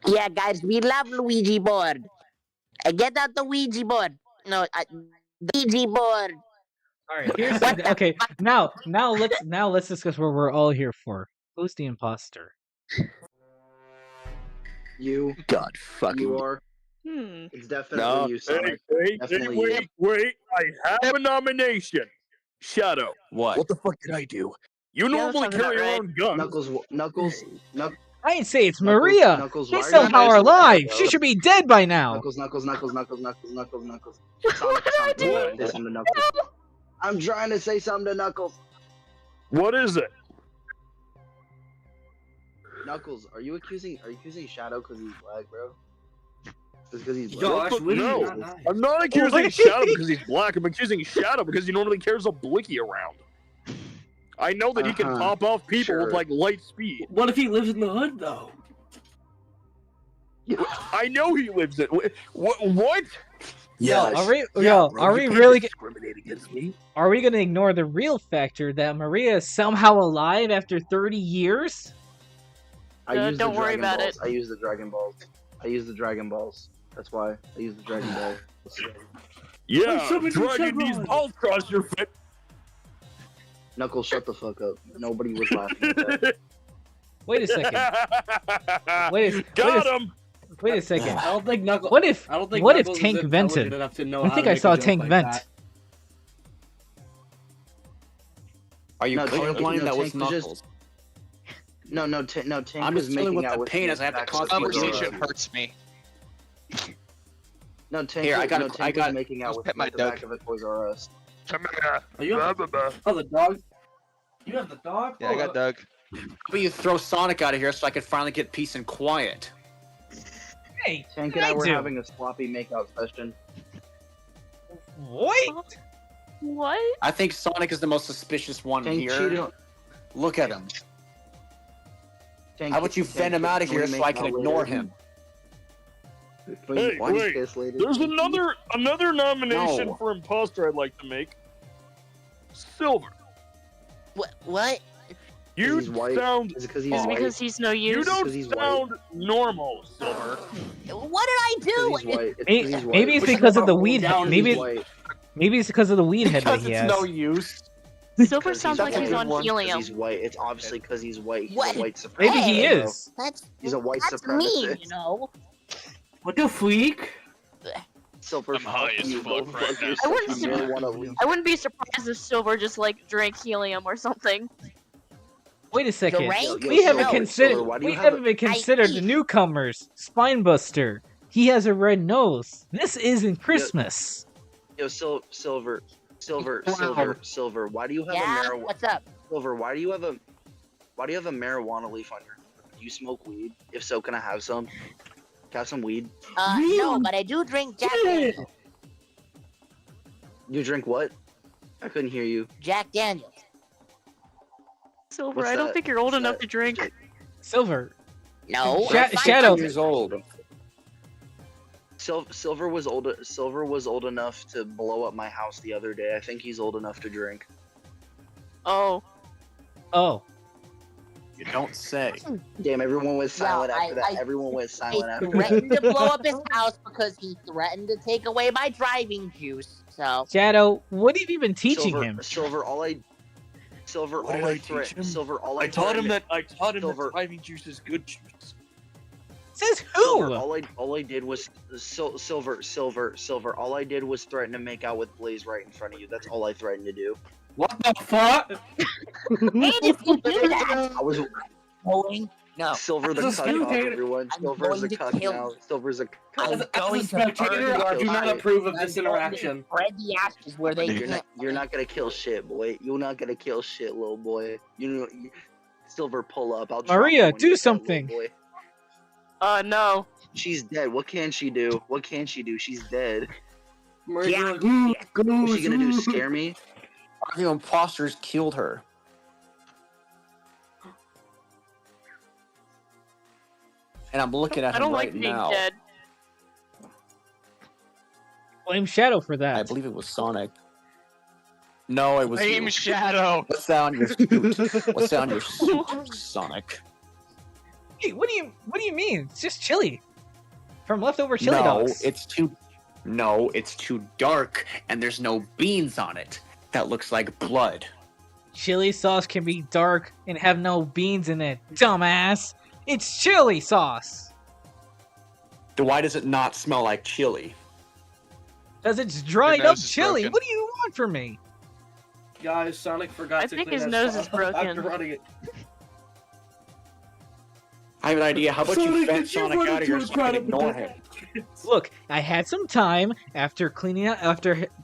Yeah, guys, we love Luigi board. Get out the Ouija board. No, the Ouija board. All right. Here's the, okay. Now let's discuss what we're all here for. Who's the imposter? You. God fucking. You are. It's definitely you, Sonic. Definitely Wait. I have a nomination. Shadow. What the fuck did I do? You Yeah, that normally sounds carry about right. around guns. Knuckles. I didn't say it's Maria. Knuckles, She's why are you somehow guys alive. so She should be dead by now. Knuckles. Sonic, say something to Knuckles. I'm trying to say something to Knuckles. What is it? Knuckles, are you accusing Shadow because he's black, bro? Just because he's black? Josh, No, nice. I'm not accusing Shadow because he's black. I'm accusing Shadow because he normally carries a blicky around. I know that he can pop off people with like light speed. What if he lives in the hood though? I know he lives in. What? Are we really discriminate against me? Are we gonna ignore the real factor that Maria is somehow alive after 30 years? Don't worry about it. I use the Dragon Balls. That's why I use the Dragon Balls. Yeah, dragging these balls across your foot. Knuckles, shut the fuck up. Nobody was laughing at that. Wait a second. Got him. Wait a second. I don't think Knuckles. What if Knuckles Tank is vented? enough to know I how think to I make saw a joke Tank like vent. that. Are you colorblind? That was Tank was Knuckles. just- No, Tank I'm was just dealing making with out the with pain me as I have to back constantly to the Conversation door. hurts me. No, Tank. Here, I got- Tank I got- was making out with pet me my at the dog. back of a Toys R Us. Are you have the dog? You have the dog? Yeah, I got Doug. But you throw Sonic out of here so I could finally get peace and quiet. Hey, Tank and I were having a sloppy makeout session. What? What? I think Sonic is the most suspicious one Tank here. cheated on- Look at him. Tank, How about you fend him out of here so I can ignore him? Hey, wait. There's another nomination No. for imposter I'd like to make. Silver. What? You He's white. sound. Is it because he's Is it white? because he's no You use? don't Because he's white. sound normal, Silver. What did I do? He's white. It's 'cause Maybe, he's white. maybe it's because of the weed. Down, Maybe He's white. maybe it's because of the weed head that Because he it's has. no use. Silver Because sounds like white. he's on 'Cause helium. He's white. It's obviously because he's white. He's What? a white supremacist. Maybe he bro. is. He's a white That's supremacist. mean, you know. What the freak? Silver, I'm high fuck as you. fuck Go right fuck now. yourself, wouldn't you sur- marijuana leaf. I wouldn't be surprised if Silver just like drank helium or something. Wait a second. Drake? We haven't Silver, considered. Silver, why do We you have haven't a- even considered the newcomers. Spinebuster. He has a red nose. This isn't Christmas. Yo, Silver. Wow. Silver. Why do you have Yeah, a marijuana? what's up? Silver, why do you have a marijuana leaf on your? Do you smoke weed? If so, can I have some? Can I have some weed? No, but I do drink Jack Daniels. You drink what? I couldn't hear you. Jack Daniels. Silver, What's I don't that? think you're old What's enough that? to drink. Silver. No. Shadow. Years old. Silver was old enough to blow up my house the other day. I think he's old enough to drink. Oh. Oh. You don't say. Damn, everyone was silent after that. I- Everyone was He silent after threatened that. to blow up his house because he threatened to take away my driving juice. So Shadow, what have you been teaching him? Silver, all I taught him that Silver. driving juice is good juice. Says who? Silver, all I did was Silver. All I did was threaten to make out with Blaze right in front of you. That's all I threatened to do. What the fuck? and if you do that, I was going no. Silver the As a cuck off, spectator, everyone. I'm Silver's a going to cuck kill now. you. Silver's a I'm cuck. going As a to spectator, I do not approve of this interaction. Spread the ashes where they You're not gonna kill shit, boy. You're not gonna kill shit, little boy. Silver, pull up. I'll drop Maria, you when do you're dead, something. little boy. No. She's dead. What can she do? What can she do? She's dead. Yeah. What's she gonna do? Scare me? The imposters killed her. And I'm looking at I him don't right like being now. dead. Blame Shadow for that. I believe it was Sonic. No, it was Blame you. Shadow. What's that on your suit? What's that on your suit, Sonic? Hey, what do you mean? It's just chili. From leftover chili no, dogs. it's too dark, and there's no beans on it. That looks like blood. Chili sauce can be dark and have no beans in it, dumbass. It's chili sauce. Then why does it not smell like chili? Because it's dried Your up nose is chili. broken. What do you want from me? Guys, Sonic forgot I to think clean his that nose sauce is broken. after running it. I have an idea. How about you Sonic, fence did you Sonic run out of here into so a I crowd can of ignore him? Look, I had some time after cleaning out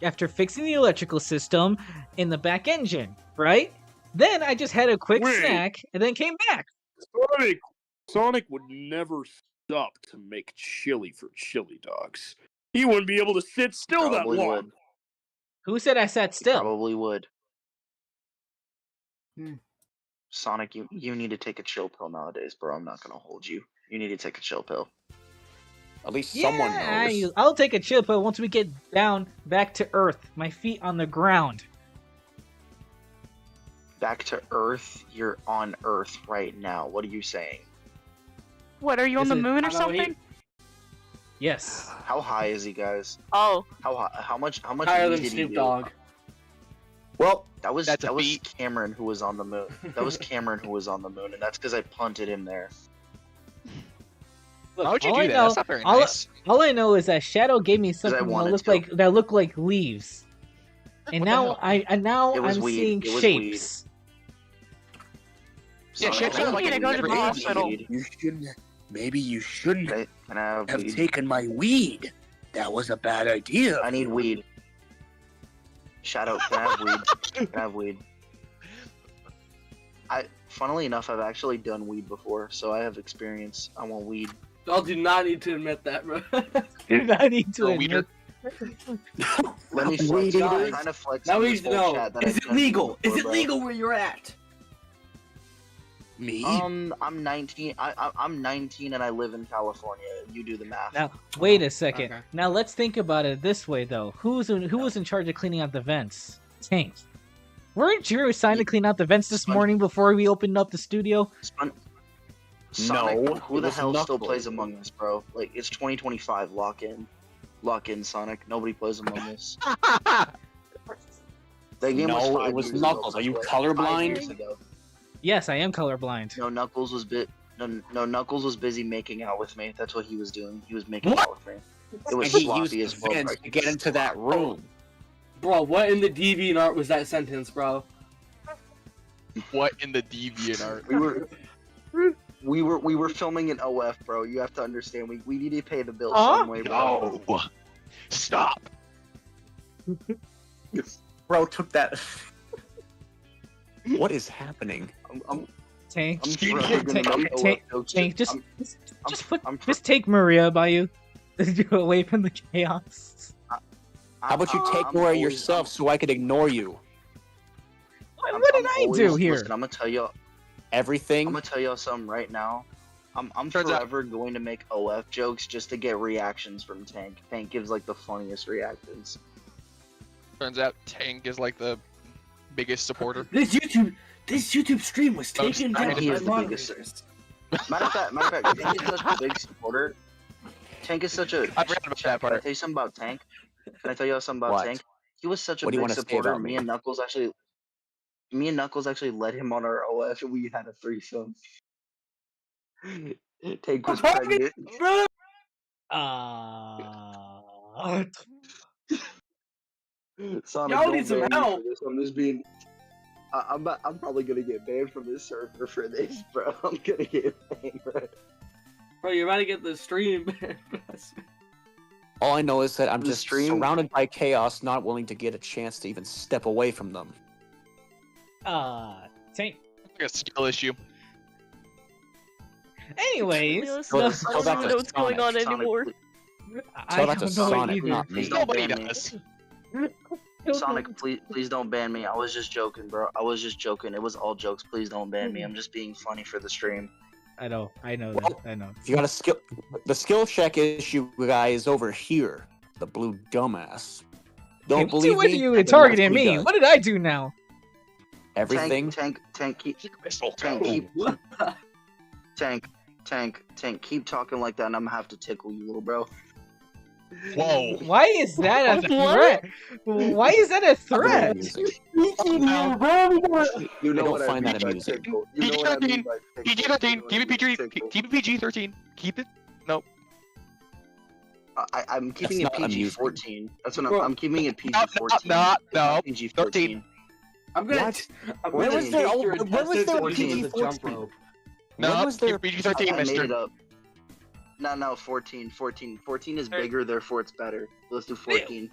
after fixing the electrical system in the back engine, right? Then I just had a quick Wait. snack and then came back. Sonic would never stop to make chili for chili dogs. He wouldn't be able to sit still that Probably long. would. Who said I sat still? Probably would. Hmm. Sonic, you need to take a chill pill nowadays, bro. I'm not gonna hold you. You need to take a chill pill. At least someone knows. Yeah, I'll take a chill pill once we get down back to Earth. My feet on the ground. Back to Earth. You're on Earth right now. What are you saying? What, are you on the moon or something? Yes. How high is he, guys? Oh. How much Higher weed than did he Snoop do? Dogg. Well, that was That's a was beat. Cameron who was on the moon. That was Cameron who was on the moon, and that's because I punted him there. Look, Why would you all do I that? know- That's not very all, nice. all I know is that Shadow gave me I something that wanted looked to. like leaves, and now It was I'm weed. seeing It was shapes. Yeah, Sonic, shapes I are need like You need to go to the weed. hospital. You shouldn't. Maybe you shouldn't Can I have have weed? taken my weed. That was a bad idea. I need weed. Shadow, can I have weed? Can I have weed? Funnily enough, I've actually done weed before, so I have experience. I want weed. Y'all do not need to admit that, bro. I need to No admit. weeder. Let me flex. Weed I'm eaters. trying to flex. Now in we this need to whole know: chat that is I've it done legal? before, Is it bro. legal where you're at? Me? I'm 19. I'm 19 and I live in California. You do the math. Now, wait a second. Okay. Now let's think about it this way, though. Who was in charge of cleaning out the vents? Tank. Weren't you assigned to clean out the vents this morning before we opened up the studio? Sonic, No, who it the was hell still Knuckles. plays Among Us, bro? Like, it's 2025. Lock in, Sonic. Nobody plays Among Us. That game was No, 5 it was years ago, Knuckles. Are by you the way. 5 colorblind? years ago. Yes, I am colorblind. No, Knuckles was Knuckles was busy making out with me. That's what he was doing. He was making out with me. It was And he sloppy used as his well. fence bro. to get into that room. Bro, what in the DeviantArt was that sentence, bro? What in the DeviantArt? We were filming an OF, bro. You have to understand. We need to pay the bill Huh? some way, bro. No. Stop. Bro took that. What is happening? Tank, I'm forever gonna make OF jokes. Tank, just I'm take Maria by you, away from the chaos. How about you take Maria yourself so I could ignore you? What did I do here? Listen, I'm gonna tell you everything. I'm gonna tell y'all something right now. I'm forever going to make OF jokes just to get reactions from Tank. Tank gives like the funniest reactions. Turns out Tank is like the biggest supporter. This YouTube stream was taken down He by is the biggest. moderators. Matter of fact, Tank is such a big supporter. Tank is such a. I forgot about that part. Can I tell you something about Tank? Can I tell y'all something about What? Tank? He was such a What do you big wanna say supporter. about Me me? and Knuckles actually led him on our OF, and we had a threesome. Tank was pregnant. Sonic, Y'all don't need some ban me help. for this. I'm just being. I'm probably gonna get banned from this server for this, bro. I'm gonna get banned, bro. Bro, you're about to get the stream. All I know is that I'm The just stream- surrounded by chaos, not willing to get a chance to even step away from them. Tank. Like a skill issue. Anyways, I don't even know what's going on anymore. Tell that to don't know Sonic, either. not me. Nobody ban me. does. Sonic, please don't ban me. I was just joking, bro. I was just joking. It was all jokes. Please don't ban me. I'm just being funny for the stream. I know Well, that. I know. If you got a skill, the skill check issue guy is over here. The blue dumbass. Don't Hey, believe what me? you Then targeting watch me? does. What did I do now? Everything. Tank, keep keep talking like that, and I'm gonna have to tickle you, little bro. Whoa. Why is that a threat? Why is that a threat? You know I don't what find I that mean by amusing. tickle. You know what I mean PG-13. by tickle. PG-13. Keep it PG. Keep it PG-13. Keep it. Nope. I'm keeping That's it not PG-14. That's what Bro. I'm keeping it PG-14. No. PG-14. I'm gonna. What? I'm When gonna was there- take your when was there intestines into the jump PG-14? rope. No. When was there PG-13, I made mister. it up. No, 14. 14 is bigger, therefore it's better. Let's do 14.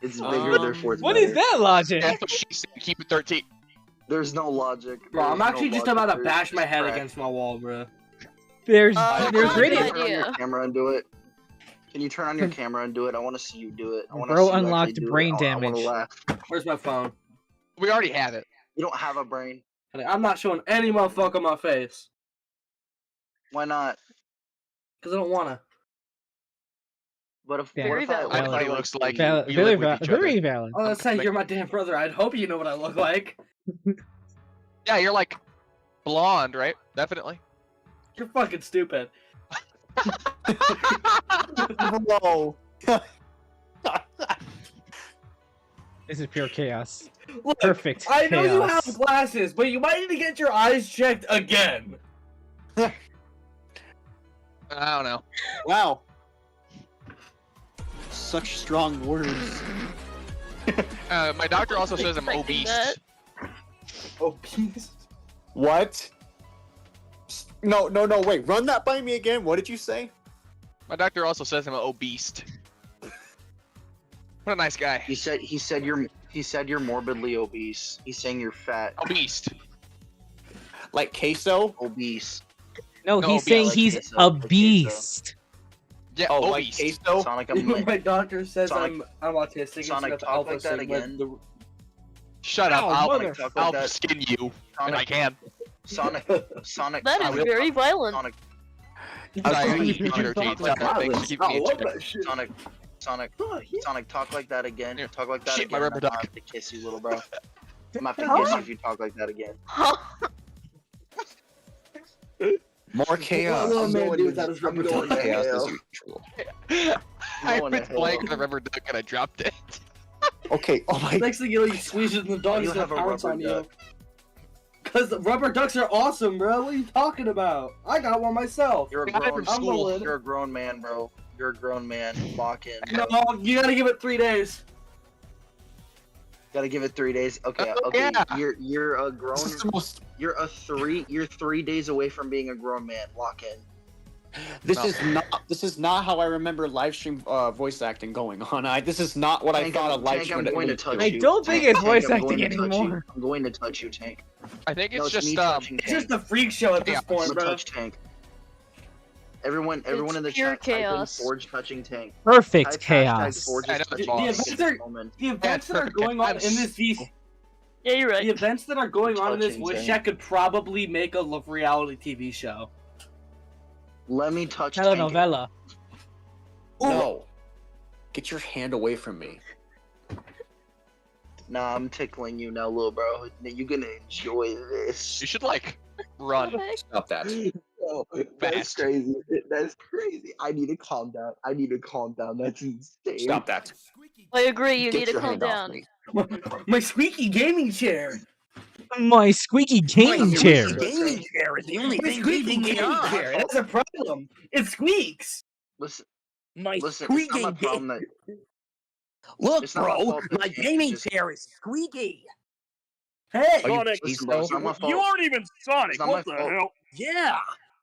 It's bigger, therefore it's What better. is that logic? That's what she said. Keep it 13. There's no logic. Bro, I'm There's actually no just logic. about to There's bash my just head crack. against my wall, bro. There's good radio. Can you turn on your idea. camera and do it? Can you turn on your camera and do it? I want to see you do it. I wanna Bro see you unlocked actually do brain it. I wanna damage. laugh. Where's my phone? We already have it. You don't have a brain. I'm not showing any motherfucker my face. Why not? Because I don't wanna. But if Yeah. what if I, I know what if what I he looks like. Valid, We very, live with each very other. valid. Oh, that's saying you're my damn brother. I'd hope you know what I look like. Yeah, you're like blonde, right? Definitely. You're fucking stupid. Whoa. This is pure chaos. Look, Perfect I know you chaos. have glasses, but you might need to get your eyes checked again. I don't know. Wow. Such strong words. My doctor also says I'm Expecting obese. that. Obese. What? No, wait. Run that by me again. What did you say? My doctor also says I'm obese. What a nice guy. He said you're morbidly obese. He's saying you're fat. Obese. Like queso? Obese. No, No, he's obese. saying Like he's queso, a like queso. beast. Yeah, Oh, like obese. queso? Sonic, My doctor says Sonic- I'm autistic. Sonic, instead of talk alpha like that sigma, again. Shut up. Ow, I'll, mother- talk like I'll that. skin you. And I can. Sonic. That is Sonic, very violent. Sonic, Sorry, Sonic, PG-13. Sonic, Sorry, thanks for keeping me in check. Sonic, talk like that again. Here. Talk like that Shit, again. my I'm rubber gonna duck. have to kiss you, little bro. I'm gonna have to kiss you if you talk like that again. More chaos. Little I'm man going dude to- without his I'm rubber going duck. to Chaos hell. as usual. I going was to hell. playing with the rubber duck and I dropped it. Okay. Oh my. Next thing you know, you squeeze it and the dog's you gonna have a pounce rubber on duck? you. Cause the rubber ducks are awesome, bro. What are you talking about? I got one myself. You're a Got it grown. from school. You're a grown man, bro. You're a grown man. Lock in. No, you gotta give it 3 days. Gotta give it 3 days. Okay, Oh, okay. yeah. You're a grown. This is the most. You're 3 days away from being a grown man. Lock in. This is not how I remember live stream voice acting going on. This is not what I Tank, thought a live Tank, stream. I'm going to touch I you. don't think Tank, it's voice Tank, I'm acting going to touch you. anymore. I'm going to touch you, Tank. I think No, it's me just touching It's Tank. just a freak show at this Yeah, point, I'm bro. gonna touch Tank. Everyone It's in the pure chat, type in chaos. Forge touching Tank. Perfect Type chaos. Forge I know is the touching boss. Tank at this moment. The events that are going on in this VC, Yeah, you're right. the events that are going on in this Touching voice Tank. chat could probably make a reality TV show. Let me touch Tank. Telenovela. No. Get your hand away from me. Nah, I'm tickling you now, little bro. You're gonna enjoy this. You should like run. Stop that. Oh, that's Fast. crazy. That's crazy. I need to calm down. That's insane. Stop that. I agree. You Get need to your calm hand off down. me. My squeaky gaming chair. My squeaky gaming chair. Gaming chair is the only thing keeping me on. Chair. That's a problem. It squeaks. Listen, My listen. It's not my squeaky problem that. Look, It's not my fault that my Tank gaming just- chair is squeaky. Hey, Sonic, Listen, bro, it's not my fault. you aren't even Sonic. It's not What my the fault. hell? yeah,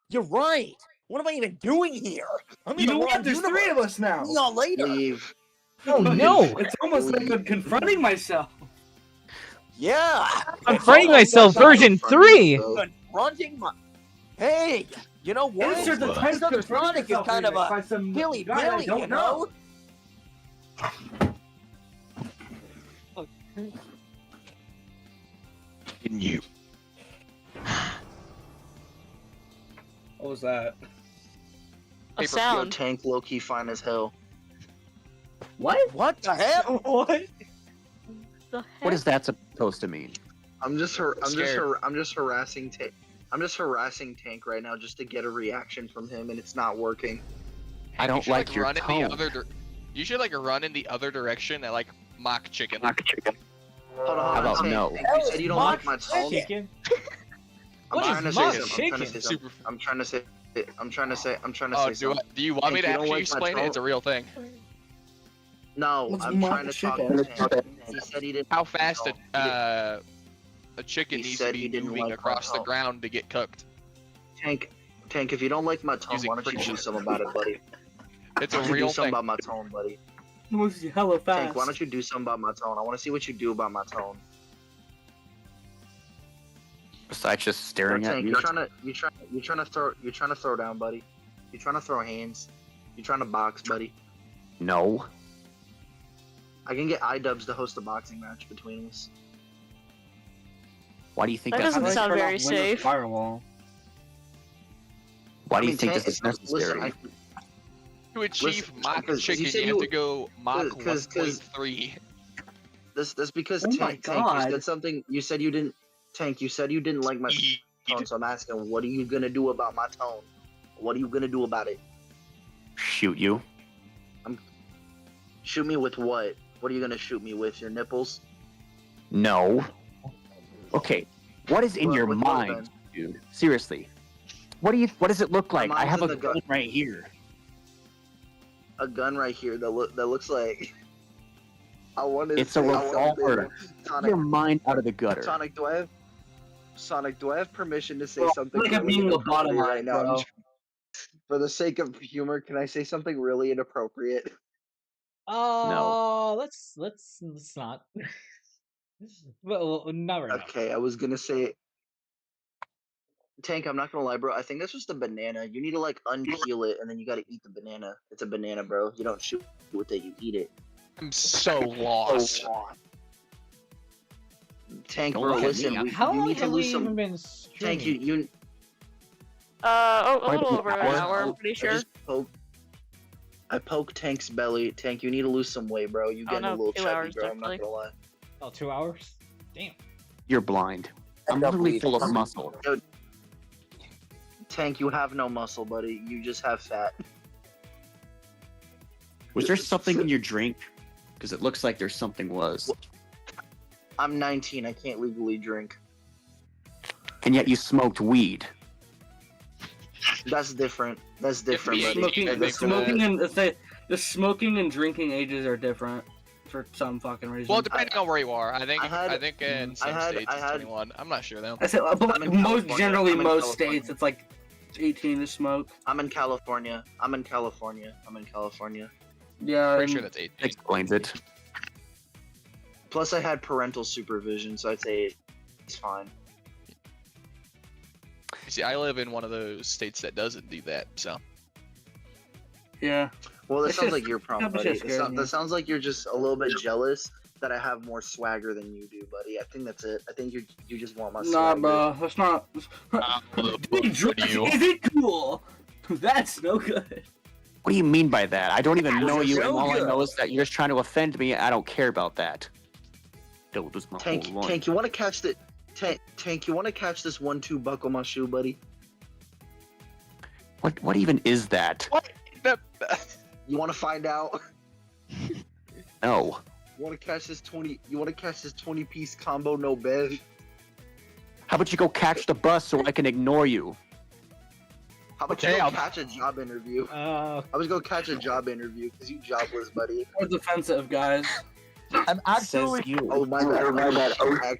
you're right. What am I even doing here? I'm you know what? There's 3 of us now. See y'all later. Leave. Oh no! It's almost like I'm confronting myself. Yeah. Confronting myself, version 3. Confronting my. Hey, you know what? Insert the text of Sonic is kind of a Billy Billy, you know. You. What was that? A Yo, sound. Tank low key fine as hell. What? What the hell? What? The heck? What is that supposed to mean? I'm just Scared. harassing Tank. I'm just harassing Tank right now just to get a reaction from him, and it's not working. I You don't should, like your run tone. in the other. You should like run in the other direction and like mock chicken. Hold on, How about Tank, no? Tank, you said you don't like my tone. Chicken. I'm What trying to is say mock something. chicken? Super. I'm trying to say Oh, something. do you want me Tank, to you don't actually like my explain it? tone? It's a real thing. No, What's I'm mock trying to talk chicken? to Tank. He said he didn't. How fast No, a chicken He needs said to he be didn't moving like my across the tone. ground to get cooked. Tank, if you don't like my tone, Using why don't you do friction. something about it, buddy? It's a Why don't you real do something thing. about my tone, buddy? It was hella fast. Tank, why don't you do something about my tone? I want to see what you do about my tone. Besides just staring at Tank, me. you're trying to throw down, buddy. You're trying to throw hands. You're trying to box, buddy. No. I can get iDubbbz to host a boxing match between us. Why do you think That that's doesn't sound necessary? very safe. Firewall. Why do I you mean, think Tank, this is it's not- listen, necessary? To achieve Listen, mock 'cause you chicken, said you have you- to go mock 'cause- 1.3. That's because Oh my Tank, you God. said something. You said you didn't. Tank, you said you didn't like my tone, so I'm asking, what are you gonna do about my tone? What are you gonna do about it? Shoot you. Shoot me with what? What are you gonna shoot me with? Your nipples? No. Okay. What is in What- your with what, mind, then? dude? Seriously. What does it look like? I mind's have in a the gun. gun right here. A gun right here that looks like. I want to. It's a revolver. Sonic, Your mind out of the gutter. Sonic, do I have permission to say Bro, something like I'm really being inappropriate lobotomized, right now? bro. For the sake of humor, can I say something really inappropriate? Let's not. Well, not right now. Okay, I was gonna say. Tank, I'm not gonna lie, bro. I think that's just a banana. You need to like unpeel it, and then you gotta eat the banana. It's a banana, bro. You don't shoot with it; you eat it. I'm so lost. Tank, Don't bro, look at me, listen. I'm- How You long need to have we lose even some. been Tank, streaming? you. A Quite little an over an hour. hour, I'm pretty sure. I poke Tank's belly. Tank, you need to lose some weight, bro. You Oh, getting no, a little 2 chubby, hours, bro. I'm not definitely. gonna lie. Oh, 2 hours? Damn. You're blind. I'm literally full of muscle. Yo, Tank, you have no muscle, buddy. You just have fat. Was there something in your drink? Because it looks like there's something was. I'm 19. I can't legally drink. And yet you smoked weed. That's different. That's different, buddy. The smoking and drinking ages are different for some fucking reason. Well, depending on where you are, I think in some states it's 21. I'm not sure though. I said, but like most states, it's like 18 to smoke. I'm in California. Yeah, Pretty sure that's 18. Explains it. Plus, I had parental supervision, so I'd say it's fine. You see, I live in one of those states that doesn't do that, so. Yeah. Well, that It's sounds just- like your problem, it's buddy. just scared me. That sounds like you're just a little bit jealous that I have more swagger than you do, buddy. I think that's it. I think you just want my Nah, swagger. bro, that's not. Being drunk isn't cool. That's no good. What do you mean by that? I don't even know you, and so all I good. know is that you're just trying to offend me. I don't care about that. That was my Tank, whole line. Tank, you want to catch the Tank? You want to catch this 1-2 buckle my shoe, buddy? What even is that? What? You want to find out? No. You want to catch this 20? You want to catch this 20-piece combo no bed? How about you go catch the bus so I can ignore you? How about you go catch a job interview? I was gonna catch a job interview because you jobless, buddy. That's offensive, guys. I'm actually. Oh my bad. Oh, I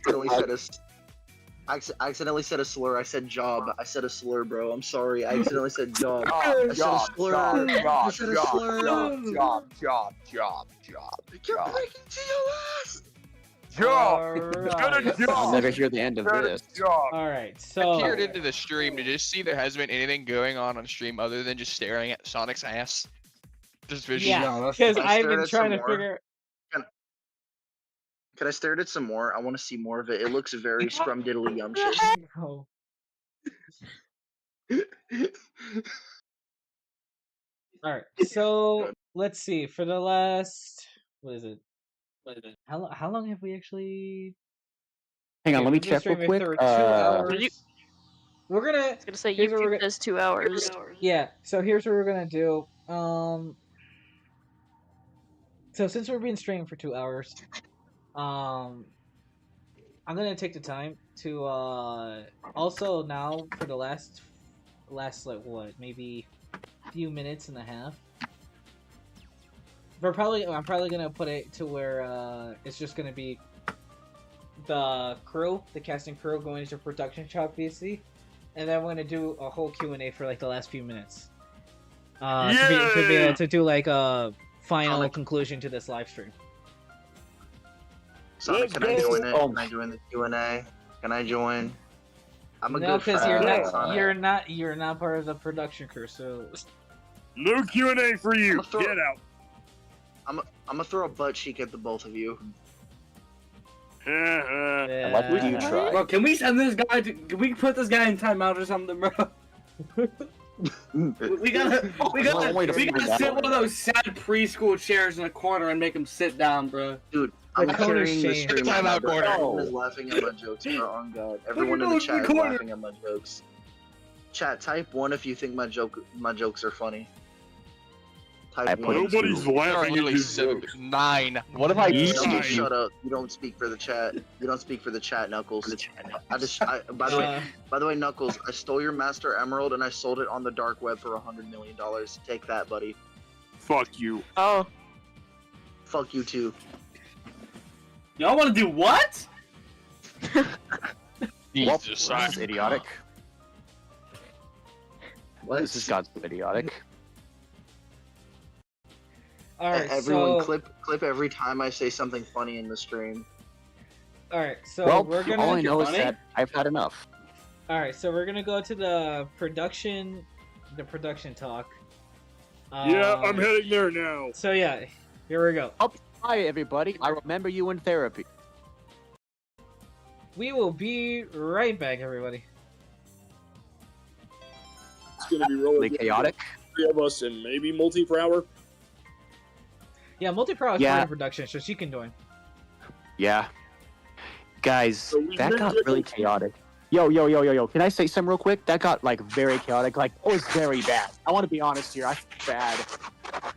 accidentally said a slur. I said job. I said a slur, bro. I'm sorry. I accidentally said job. I said a slur. I said a slur. Job. You're breaking TOS. I'll never hear the end of this. Alright, so. I peered into the stream to just see there hasn't been anything going on stream other than just staring at Sonic's ass. Just visually. Yeah, because I've been trying to figure. Can I stare at it some more? I want to see more of it. It looks very scrumdiddly-yumptious. No. Alright, so let's see. For the last. What is it? How long have we actually. Hang on, Okay, let me we've been check real streaming quick. for 2 hours. You- We're gonna. I was gonna say here's what we're YouTube does 2 hours. Yeah, so here's what we're gonna do. So since we're being streamed for 2 hours, I'm gonna take the time to also now for the last like what, maybe few minutes and a half. I'm probably gonna put it to where it's just gonna be the casting crew going into production shop VC, and then we're gonna do a whole Q&A for like the last few minutes. To be able to do like a final conclusion to this live stream. Sonic, can I join it? Can I join the Q&A? Can I join? I'm a No, good because friend. you're not part of the production crew, so. No Q&A for you. Get out. I'm gonna throw a butt cheek at the both of you. What would you try? Bro, can we send this guy can we put this guy in timeout or something, bro? we gotta sit one of those sad preschool chairs in a corner and make him sit down, bro. Dude, I'm The corner carrying the shame. stream. Timeout corner. Everyone is laughing at my jokes, bro. On God, everyone in the chat is laughing at my jokes. Chat, type 1 if you think my jokes are funny. Type 1. Nobody's laughing at his jokes. 9. What if I Knuckles, shut up. You don't speak for the chat. You don't speak for the chat, Knuckles. By the way, Knuckles, I stole your Master Emerald and I sold it on the dark web for $100 million. Take that, buddy. Fuck you. Oh. Fuck you too. Y'all want to do what? Well, this is idiotic. What? This has got idiotic. Alright, Everyone, so clip every time I say something funny in the stream. alright, so Well, we're gonna. all I know is that I've had enough. Alright, so we're gonna go to the production talk. Yeah, I'm heading there now. So yeah, here we go. Hi everybody, I remember you in therapy. We will be right back, everybody. It's gonna be really chaotic. 3 of us and maybe multi-prower. Yeah, multi-pro is Yeah. part of production, so she can join. Yeah. Guys, So we that got mentioned- really chaotic. Yo. Can I say something real quick? That got, like, very chaotic. Like, it was very bad. I want to be honest here. I feel bad.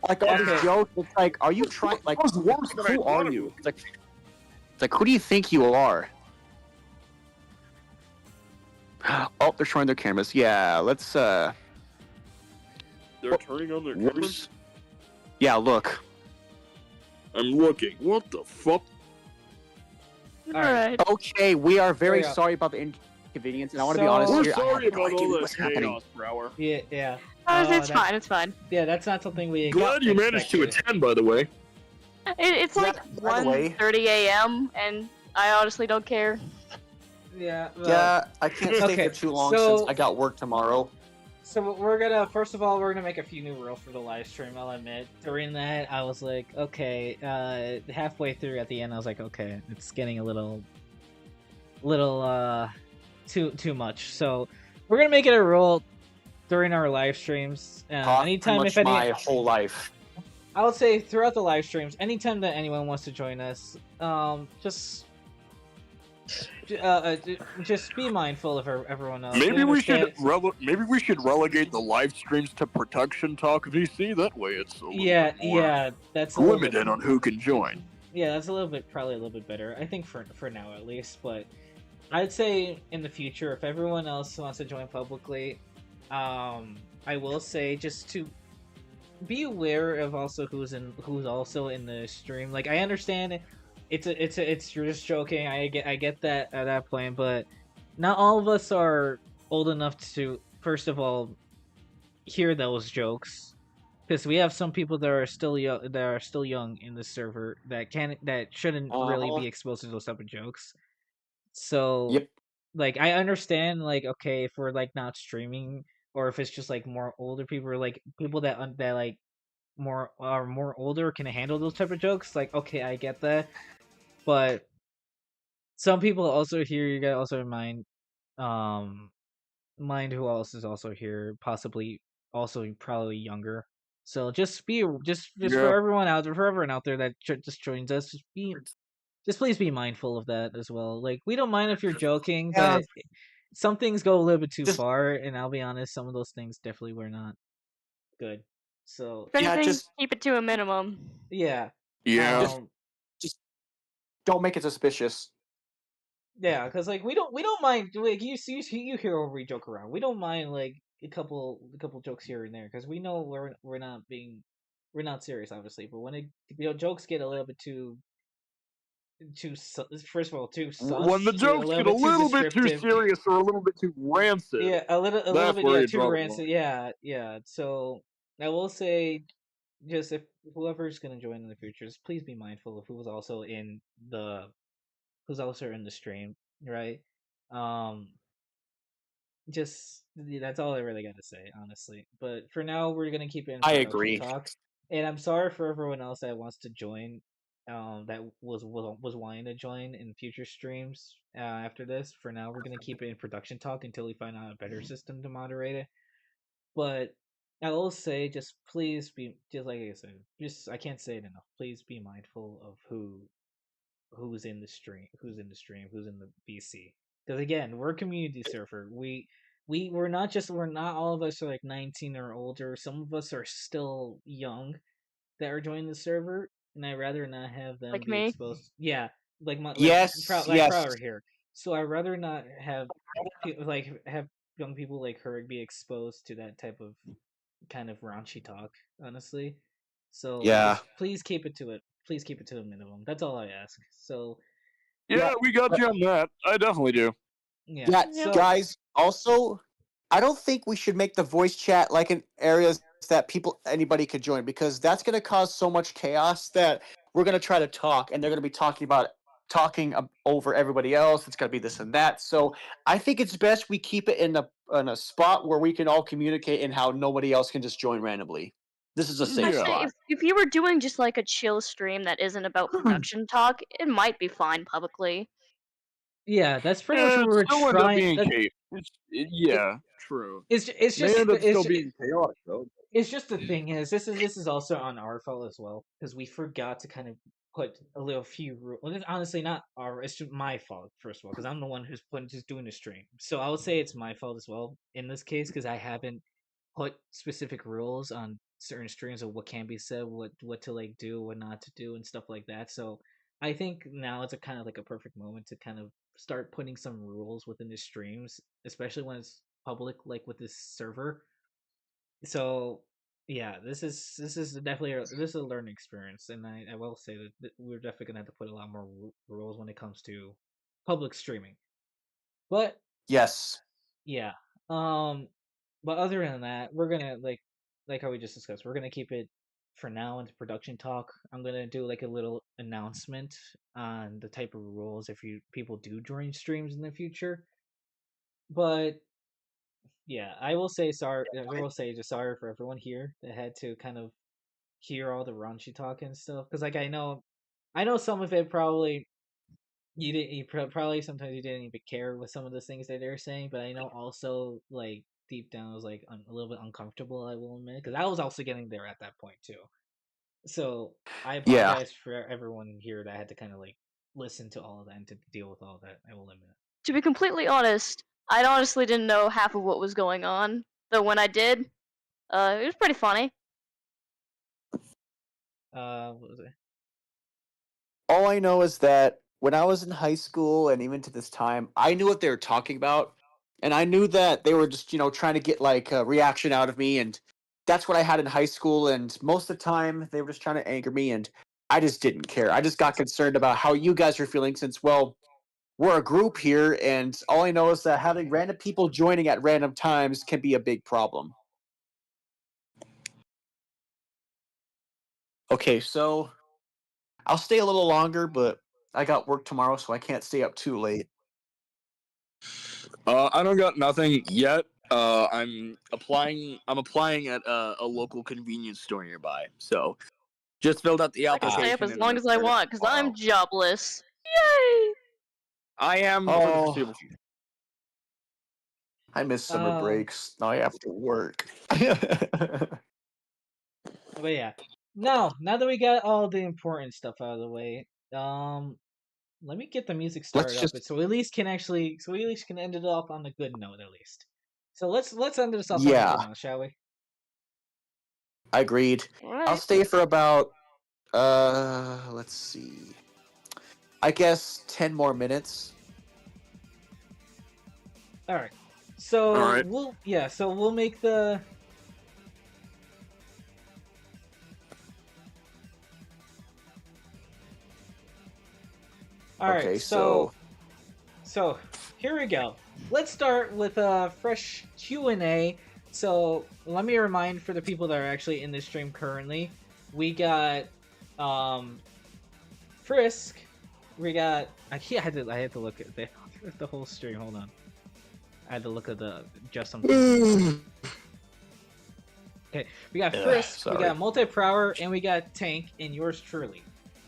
Like all these Okay. jokes, it's like, are you trying? Like, That was worse than I who thought are it you? would It's like, who do you think you are? Oh, they're showing their cameras. Yeah, let's. They're turning on their cameras. Yeah, look. I'm looking. What the fuck? Alright. Okay, we are very There we go. sorry about the inconvenience, and I want to be honest So- here. We're I sorry have no about idea all that what's happening. chaos, Brower. Yeah, yeah. It's that- fine, it's fine. Yeah, that's not something we Glad you managed to expected. attend, by the way. It's like by the way- 1:30 a.m. and I honestly don't care. Yeah. Yeah, I can't stay okay, for too long so- since I got work tomorrow. So we're gonna, first of all, we're gonna make a few new rules for the live stream, I'll admit. During that, I was like, okay, halfway through at the end, I was like, okay, it's getting a little, too much. So we're gonna make it a rule during our live streams. Anytime if any, my whole life. I would say throughout the live streams, anytime that anyone wants to join us, just be mindful of everyone else. Maybe we should understand- relegate the live streams to production talk VC. That way, it's a little Yeah, bit more yeah, that's a little bit- limited on who can join. Yeah, that's probably a little bit better. I think for now at least, but I'd say in the future, if everyone else wants to join publicly, I will say just to be aware of also who's also in the stream. Like, I understand you're just joking. I get that at that point, but not all of us are old enough to, first of all, hear those jokes. Because we have some people that are still young in the server that shouldn't really be exposed to those type of jokes. So, like, I understand, like, okay, if we're like not streaming, or if it's just like more older people, or like people that like are more older can handle those type of jokes. Like, okay, I get that, but some people also here, you gotta also mind who else is also here, possibly also probably younger. So just for everyone out there that just joins us, just please be mindful of that as well. Like, we don't mind if you're joking, but some things go a little bit too far, and I'll be honest, some of those things definitely were not good. So If anything, keep it to a minimum. yeah. Just don't make it suspicious. Yeah, because like we don't mind, like, you hear where we joke around. We don't mind like a couple jokes here and there, because we know we're not serious, obviously. But when jokes get a little bit too first of all too sus, When the jokes get a little bit too descriptive. serious or a little bit too rancid, Yeah, a little that's bit, where yeah, you too draw the rancid. line. Yeah. So I will say, just if whoever's gonna join in the future, just please be mindful of who's also in the stream, right? Just that's all I really gotta say, honestly. But for now, we're gonna keep it in I production agree. talk. And I'm sorry for everyone else that wants to join, that was wanting to join in future streams. After this, for now, we're gonna keep it in production talk until we find out a better system to moderate it. But I will say, just please be, just like I said, I can't say it enough. Please be mindful of who's in the stream, who's in the BC. Because again, we're a community server. We're not all of us are like 19 or older. Some of us are still young that are joining the server, and I'd rather not have them Like be me? exposed. Yeah, like Yes. Prowler here. So I'd rather not have have young people like her be exposed to that type of kind of raunchy talk, honestly. So Yeah. just please keep it to it. Please keep it to a minimum. That's all I ask. So Yeah, we got you on that. I definitely do. yeah. Guys, also, I don't think we should make the voice chat like in areas that anybody could join, because that's going to cause so much chaos that we're going to try to talk, and they're going to be talking over everybody else. It's going to be this and that. So I think it's best we keep it in a spot where we can all communicate, and how nobody else can just join randomly. This is a safe spot. If you were doing just like a chill stream that isn't about production talk, it might be fine publicly. Yeah, that's pretty much what It we're still ends up trying. being yeah, true. It's May just end up still it's, being chaotic though. it's just the thing is, this is also on our fault as well, because we forgot to kind of put a few rules. Well, it's honestly not it's just my fault, first of all, because I'm the one who's just doing the stream. So I would say it's my fault as well in this case, because I haven't put specific rules on certain streams of what can be said, what to like do, what not to do, and stuff like that. So I think now it's a kind of like a perfect moment to kind of start putting some rules within the streams, especially when it's public, like with this server. So yeah, this is definitely this is a learning experience, and I will say that we're definitely gonna have to put a lot more rules when it comes to public streaming. But Yes. yeah, but other than that, we're gonna like how we just discussed. We're gonna keep it for now into production talk. I'm gonna do like a little announcement on the type of rules if you people do join streams in the future. But yeah, I will say sorry. I will say just sorry for everyone here that had to kind of hear all the raunchy talk and stuff. Because like I know some of it probably you didn't. Probably sometimes you didn't even care with some of the things that they're saying. But I know also like deep down I was like a little bit uncomfortable. I will admit because I was also getting there at that point too. So I Yeah. apologize for everyone here that had to kind of like listen to all of that and to deal with all that. I will admit. To be completely honest, I honestly didn't know half of what was going on. Though when I did, it was pretty funny. What was it? All I know is that when I was in high school and even to this time, I knew what they were talking about, and I knew that they were just trying to get like a reaction out of me, and that's what I had in high school. And most of the time, they were just trying to anger me, and I just didn't care. I just got concerned about how you guys are feeling, since we're a group here, and all I know is that having random people joining at random times can be a big problem. Okay, so I'll stay a little longer, but I got work tomorrow, so I can't stay up too late. I don't got nothing yet. I'm applying. I'm applying at a local convenience store nearby. So just filled out the I can stay up application. as and long I'm as gonna I start it want because tomorrow. I'm jobless. Yay! I am for the Oh. foreseeable future. I miss summer breaks. Now I have to work. But yeah, now that we got all the important stuff out of the way, let me get the music started up, just- so we at least can end it off on a good note at least. So let's end this off on a Yeah. good note, shall we? Agreed. Alright. I'll stay for about let's see. I guess 10 more minutes. All right. So All right. we'll make the. All right. Okay, So here we go. Let's start with a fresh Q&A. So let me remind for the people that are actually in this stream currently, we got Frisk. We got I had to look at the whole stream. Hold on. I had to look at just something. Okay, we got Frisk, we sorry. got Multi-Prower, and we got Tank, and yours truly.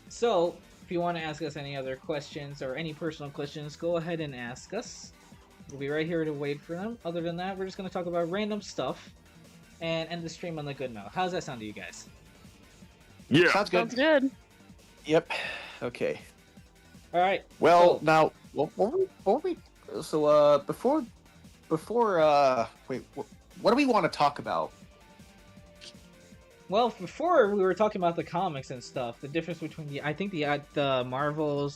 So, if you want to ask us any other questions or any personal questions, go ahead and ask us. We'll be right here to wait for them. Other than that, we're just going to talk about random stuff and end the stream on the good note. How's that sound to you guys? Yeah. Sounds good. Sounds good. Yep. Okay. All right. Well, now, what were we? So, before, wait, what do we want to talk about? Well, before we were talking about the comics and stuff, the difference between the Marvel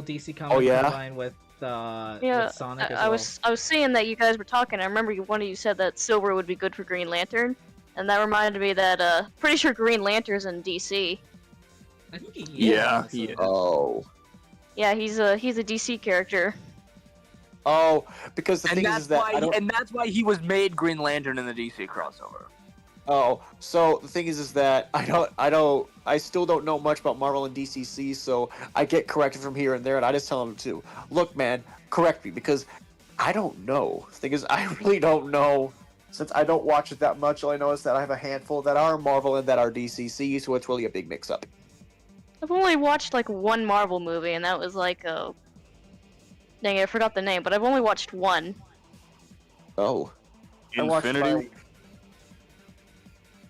DC comic combined with with Sonic as I well. was seeing that you guys were talking. I remember one of you said that Silver would be good for Green Lantern, and that reminded me that pretty sure Green Lantern's in DC. I think he is. Yeah, he is. Oh. Yeah, he's a DC character. Oh, because the thing that's is that why, I don't. and that's why he was made Green Lantern in the DC crossover. Oh, so the thing is that I still don't know much about Marvel and DCC, so I get corrected from here and there, and I just tell them to look, man, correct me because I don't know. The thing is, I really don't know. Since I don't watch it that much, all I know is that I have a handful that are Marvel and that are DCC, so it's really a big mix-up. I've only watched like one Marvel movie, and that was like dang it, I forgot the name, but I've only watched one. Oh. Infinity?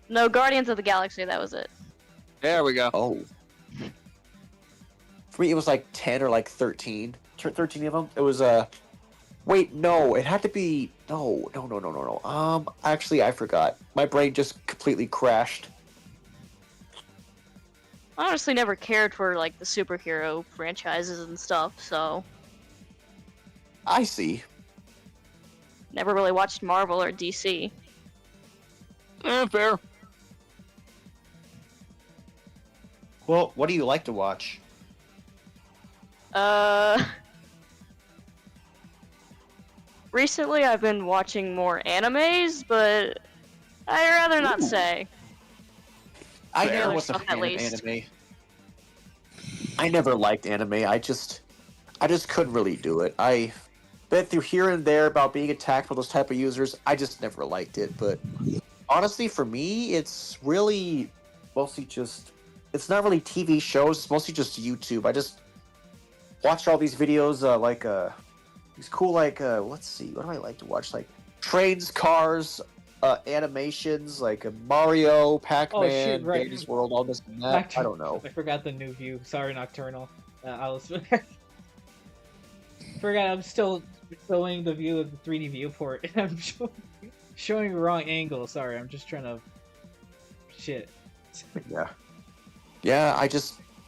No, Guardians of the Galaxy, that was it. There we go. Oh. For me, it was like 10 or like 13. 13 of them. It was Wait, no, it had to be no. Actually, I forgot. My brain just completely crashed. I honestly never cared for like the superhero franchises and stuff, so I see. never really watched Marvel or DC. Fair. Well, what do you like to watch? Recently I've been watching more animes, but I'd rather not Ooh. say. I Fair. never was a Stuff, fan at of least. anime. I never liked anime. I just couldn't really do it. I been through here and there about being attacked by those type of users. I just never liked it. But honestly, for me, it's really mostly just. It's not really TV shows. It's mostly just YouTube. I just watch all these videos, these cool let's see, what do I like to watch? Like trains, cars, animations, like Mario, Pac-Man, right. Danny's World, all this and that. Back to- I don't know. I forgot the new view. Sorry, Nocturnal. I was forgot. I'm still showing the view of the 3D viewport, and I'm showing wrong angle. Sorry, I'm just trying to. Shit. Yeah. Yeah,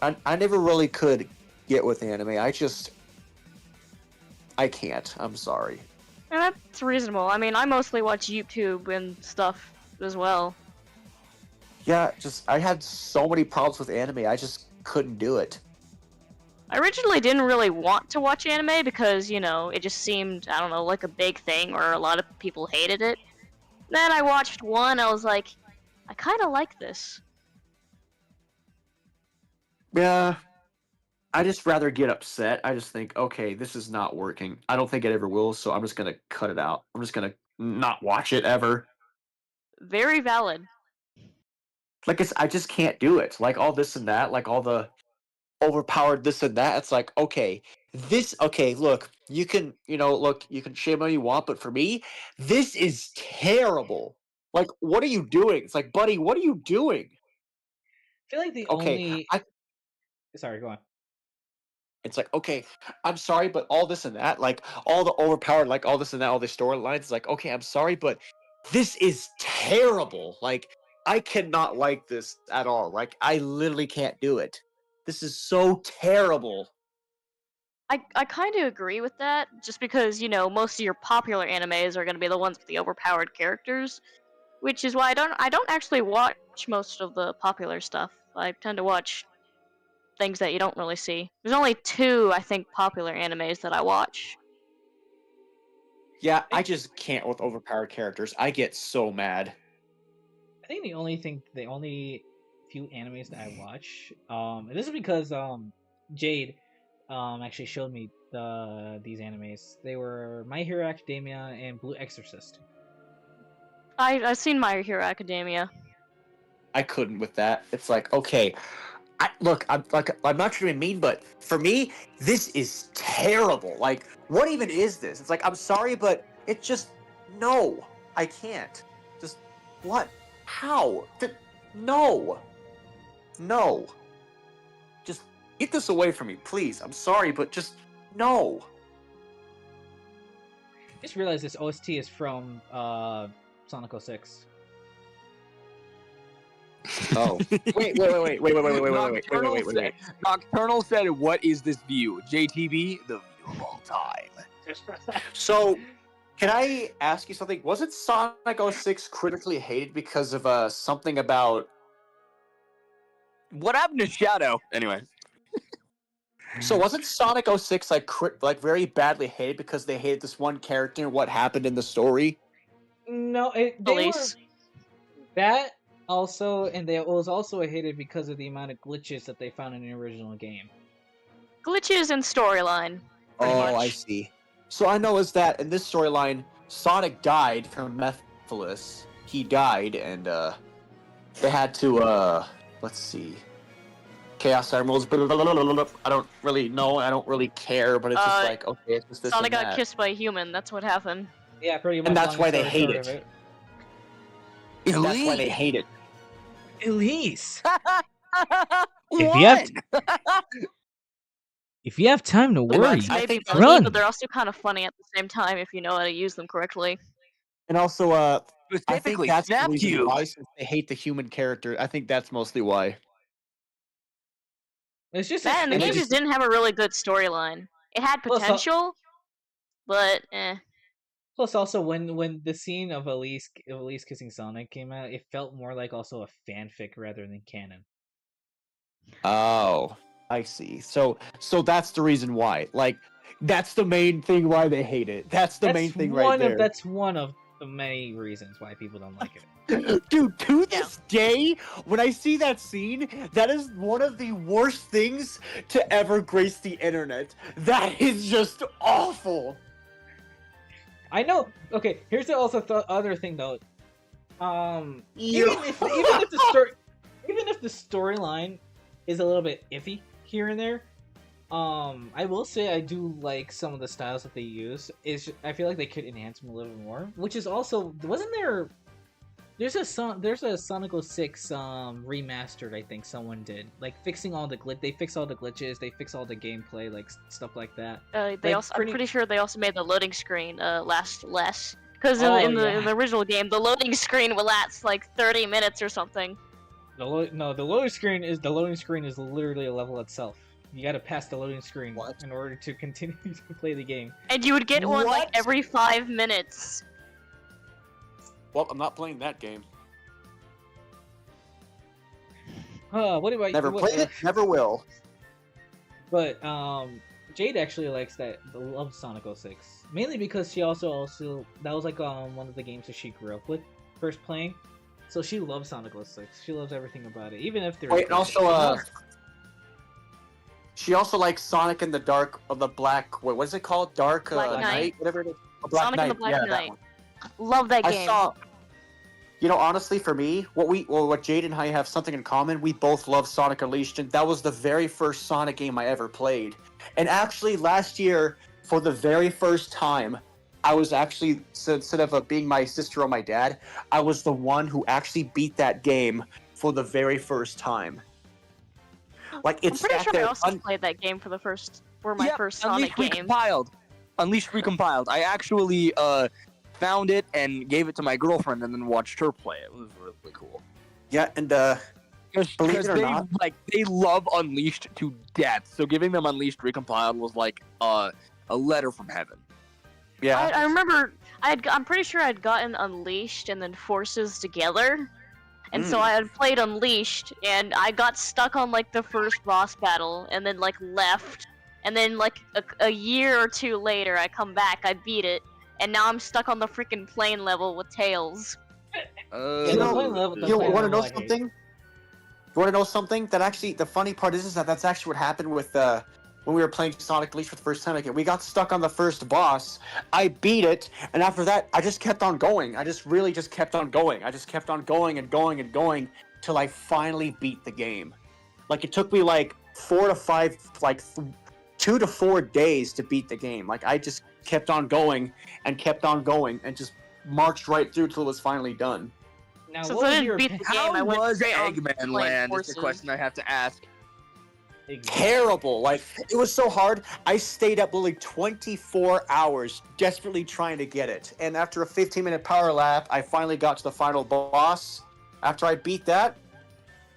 I never really could get with anime. I can't. I'm sorry. And that's reasonable. I mean, I mostly watch YouTube and stuff as well. Yeah, I had so many problems with anime. I just couldn't do it. I originally didn't really want to watch anime because, you know, it just seemed, I don't know, like a big thing or a lot of people hated it. Then I watched one, I was like, I kind of like this. Yeah. I just rather get upset. I just think, okay, this is not working. I don't think it ever will, so I'm just gonna cut it out. I'm just gonna not watch it ever. Very valid. I just can't do it. Like all this and that, like all the overpowered this and that. It's like, okay, look, you can shame all you want, but for me, this is terrible. Like, what are you doing? It's like, buddy, what are you doing? I feel like the Okay, only. Sorry, go on. It's like, okay, I'm sorry, but all this and that, like all the overpowered, like all this and that, all the storylines, it's like, okay, I'm sorry, but this is terrible. Like, I cannot like this at all. Like, I literally can't do it. This is so terrible. I kind of agree with that, just because, you know, most of your popular animes are going to be the ones with the overpowered characters, which is why I don't actually watch most of the popular stuff. I tend to watch things that you don't really see. There's only 2, I think, popular animes that I watch. Yeah, I just can't with overpowered characters. I get so mad. I think the only few animes that I watch, and this is because Jade actually showed me these animes. They were My Hero Academia and Blue Exorcist. I've seen My Hero Academia. I couldn't with that. It's like, okay, I'm not trying to be mean, but for me, this is terrible. Like, what even is this? It's like, I'm sorry, but it just no, I can't. Just what? How? No, no. Just get this away from me, please. I'm sorry, but just no. Just realized this OST is from Sonic 06. Oh. Wait. Nocturnal said, "What is this view?" JTB, the view of all time. So, can I ask you something? Wasn't Sonic 06 critically hated because of something about what happened to Shadow? Anyway. So wasn't Sonic 06 like very badly hated because they hated this one character and what happened in the story? No, they were that also, and it was also hated because of the amount of glitches that they found in the original game. Glitches and storyline. Oh, I see. So I know is that in this storyline, Sonic died from Mephiles. He died, and they had to let's see. Chaos Emeralds. I don't really know. I don't really care, but it's just like, okay, it's just this Sonic and that. got kissed by a human. That's what happened. Yeah, pretty much. And that's why they hate it. That's why they hate it. Elise. What? If you have time to The worry, bugs may be buggy, run. but they're also kind of funny at the same time if you know how to use them correctly. And also, I think Specifically, that's the Snap reason Cube. why, since they hate the human character. I think that's mostly why. It's just Man, the game just didn't have a really good storyline. It had Well, so- potential, but eh. Plus, also when the scene of Elise kissing Sonic came out, it felt more like also a fanfic rather than canon. Oh, I see. So that's the reason why. Like, that's the main thing why they hate it. That's the main thing right there. That's one of the many reasons why people don't like it. Dude, to this day, when I see that scene, that is one of the worst things to ever grace the internet. That is just awful. I know. Okay, here's the other thing though. Yo. Even if the storyline is a little bit iffy here and there, I will say I do like some of the styles that they use. I feel like they could enhance them a little bit more. Which is also, wasn't there? There's a Sonic 06 remastered. I think someone did, like fixing all the They fix all the glitches. They fix all the gameplay, like stuff like that. I'm Like, pretty sure they also made the loading screen last less. Because Oh, in yeah. the original game, the loading screen will last like 30 minutes or something. The loading screen is literally a level itself. You got to pass the loading screen in order to continue to play the game. And you would get one like every 5 minutes. Well, I'm not playing that game. What about Never what, played it, never will. But Jade actually loves Sonic 06, mainly because she also that was like one of the games that she grew up with first playing, so she loves Sonic 06. She loves everything about it, even if they're. Wait, and also she also likes Sonic in the Dark of the Black. What is it called? Dark Black Knight. Night, whatever it is. Black Sonic Knight. and the Black Yeah, that Knight. one. Love that I game. saw. You know, honestly, for me, what Jade and I have something in common. We both love Sonic Unleashed, and that was the very first Sonic game I ever played. And actually, last year, for the very first time, I was actually, so instead of being my sister or my dad, I was the one who actually beat that game for the very first time. Like, I'm it's pretty sat sure I there also played that game for my first Sonic Unleashed game. Unleashed recompiled. I actually found it and gave it to my girlfriend and then watched her play it. It was really cool. Yeah, and believe it or not, they love Unleashed to death. So giving them Unleashed recompiled was like a letter from heaven. Yeah. I remember I'm pretty sure I'd gotten Unleashed and then Forces together. And so I had played Unleashed and I got stuck on like the first boss battle and then like left. And then like a year or two later I come back, I beat it, and now I'm stuck on the freaking plane level with Tails. You want to know something? You want to know something? That actually, the funny part is that that's actually what happened with when we were playing Sonic Unleashed for the first time again. We got stuck on the first boss. I beat it, and after that, I just kept on going. I just really just kept on going. I just kept on going and going and going till I finally beat the game. Like, it took me like 4 to 5, like 2 to 4 days to beat the game. Like, I just kept on going and kept on going and just marched right through till it was finally done. Now, So what I was didn't your beat the game. How I went was straight on Eggman plane Land? Is Forces. the question I have to ask. Terrible. Like, it was so hard. I stayed up literally 24 hours desperately trying to get it. And after a 15-minute power lap, I finally got to the final boss. After I beat that,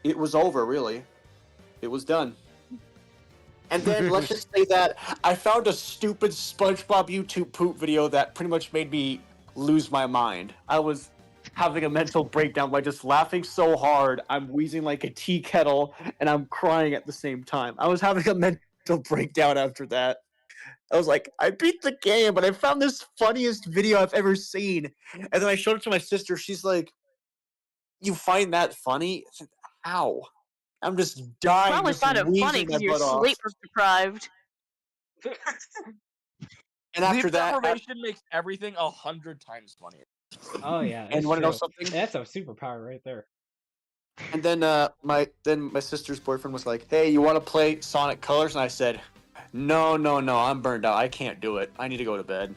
it was over, really. It was done. And then let's just say that I found a stupid SpongeBob YouTube poop video that pretty much made me lose my mind. I was having a mental breakdown by just laughing so hard, I'm wheezing like a tea kettle, and I'm crying at the same time. I was having a mental breakdown after that. I was like, I beat the game, but I found this funniest video I've ever seen. And then I showed it to my sister. She's like, you find that funny? I said, how? I'm just dying. Probably just found it funny wheezing because my you're butt off. sleep deprived. And after Sleep that, deprivation makes everything 100 times funnier. Oh yeah. And it's want to know true. something? That's a superpower right there. And then my sister's boyfriend was like, "Hey, you want to play Sonic Colors?" And I said, "No, I'm burned out. I can't do it. I need to go to bed."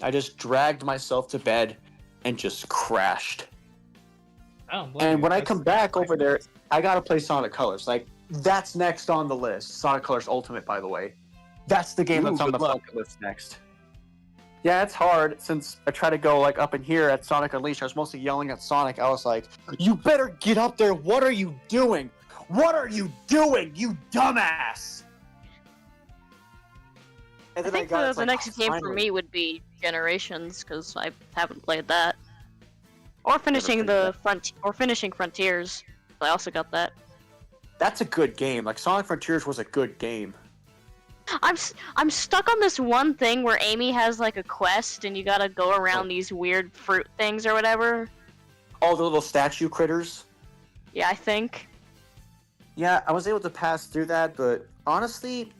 I just dragged myself to bed and just crashed. And when I come back over there, I gotta play Sonic Colors. Like, that's next on the list. Sonic Colors Ultimate, by the way. That's the game that's on the bucket list next. Yeah, it's hard since I try to go like up in here at Sonic Unleashed. I was mostly yelling at Sonic. I was like, "You better get up there! What are you doing? What are you doing, you dumbass?" And I then think got the next game for me would be Generations because I haven't played that, or finishing finishing Frontiers. I also got that. That's a good game. Like Sonic Frontiers was a good game. I'm stuck on this one thing where Amy has like a quest and you gotta go around these weird fruit things or whatever. All the little statue critters. Yeah, I think. Yeah, I was able to pass through that, but honestly,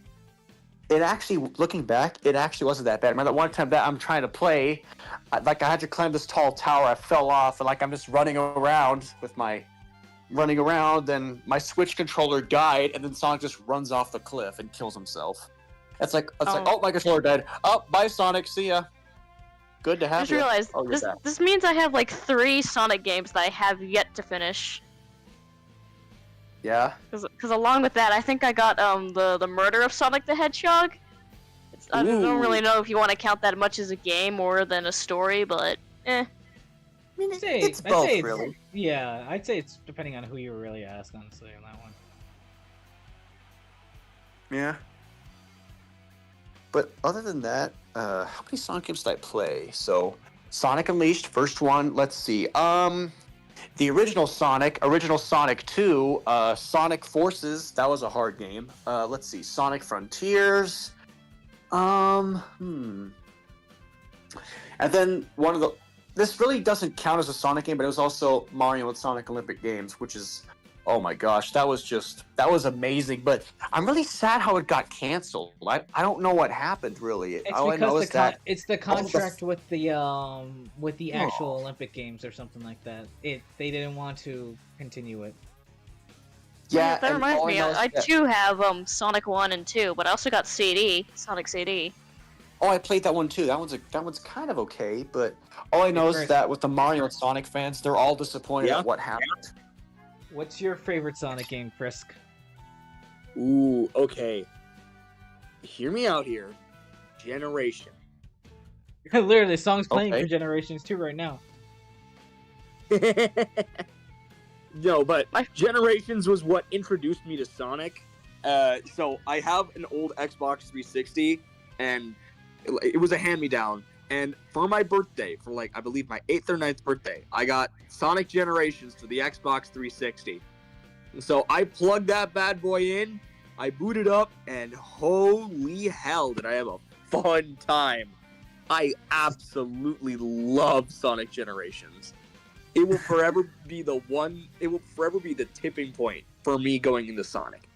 it actually, looking back, it actually wasn't that bad. I remember that one time that I'm trying to play, I had to climb this tall tower, I fell off, and I'm just running around, and my Switch controller died, and then Sonic just runs off the cliff and kills himself. It's like, oh, my controller died. Oh, bye, Sonic. See ya. Good to have Just you. realized Oh, this means I have like 3 Sonic games that I have yet to finish. Yeah. Because along with that, I think I got the Murder of Sonic the Hedgehog. I don't really know if you want to count that much as a game more than a story, but eh. It's both, really. Yeah, I'd say it's depending on who you really ask, honestly, on that one. Yeah. But other than that, how many Sonic games did I play? So, Sonic Unleashed, first one. Let's see. The original Sonic 2, Sonic Forces. That was a hard game. Let's see. Sonic Frontiers. And then this really doesn't count as a Sonic game, but it was also Mario and Sonic Olympic Games, which is, oh my gosh, that was amazing. But I'm really sad how it got canceled. I don't know what happened really. All I know is that it's the contract with the actual Olympic Games or something like that. They didn't want to continue it. Yeah, that reminds me. I too have Sonic 1 and 2, but I also got Sonic CD. Oh, I played that one too. That one's kind of okay, but all I know is that with the Mario and Sonic fans, they're all disappointed at what happened. What's your favorite Sonic game, Frisk? Ooh, okay. Hear me out here. Generation. Literally, the song's playing for Generations 2 right now. No, but Generations was what introduced me to Sonic. So I have an old Xbox 360, and it was a hand-me-down. And for my birthday, for I believe my 8th or 9th birthday, I got Sonic Generations to the Xbox 360. And so I plugged that bad boy in, I booted up, and holy hell did I have a fun time. I absolutely love Sonic Generations. It will forever be the tipping point for me going into Sonic.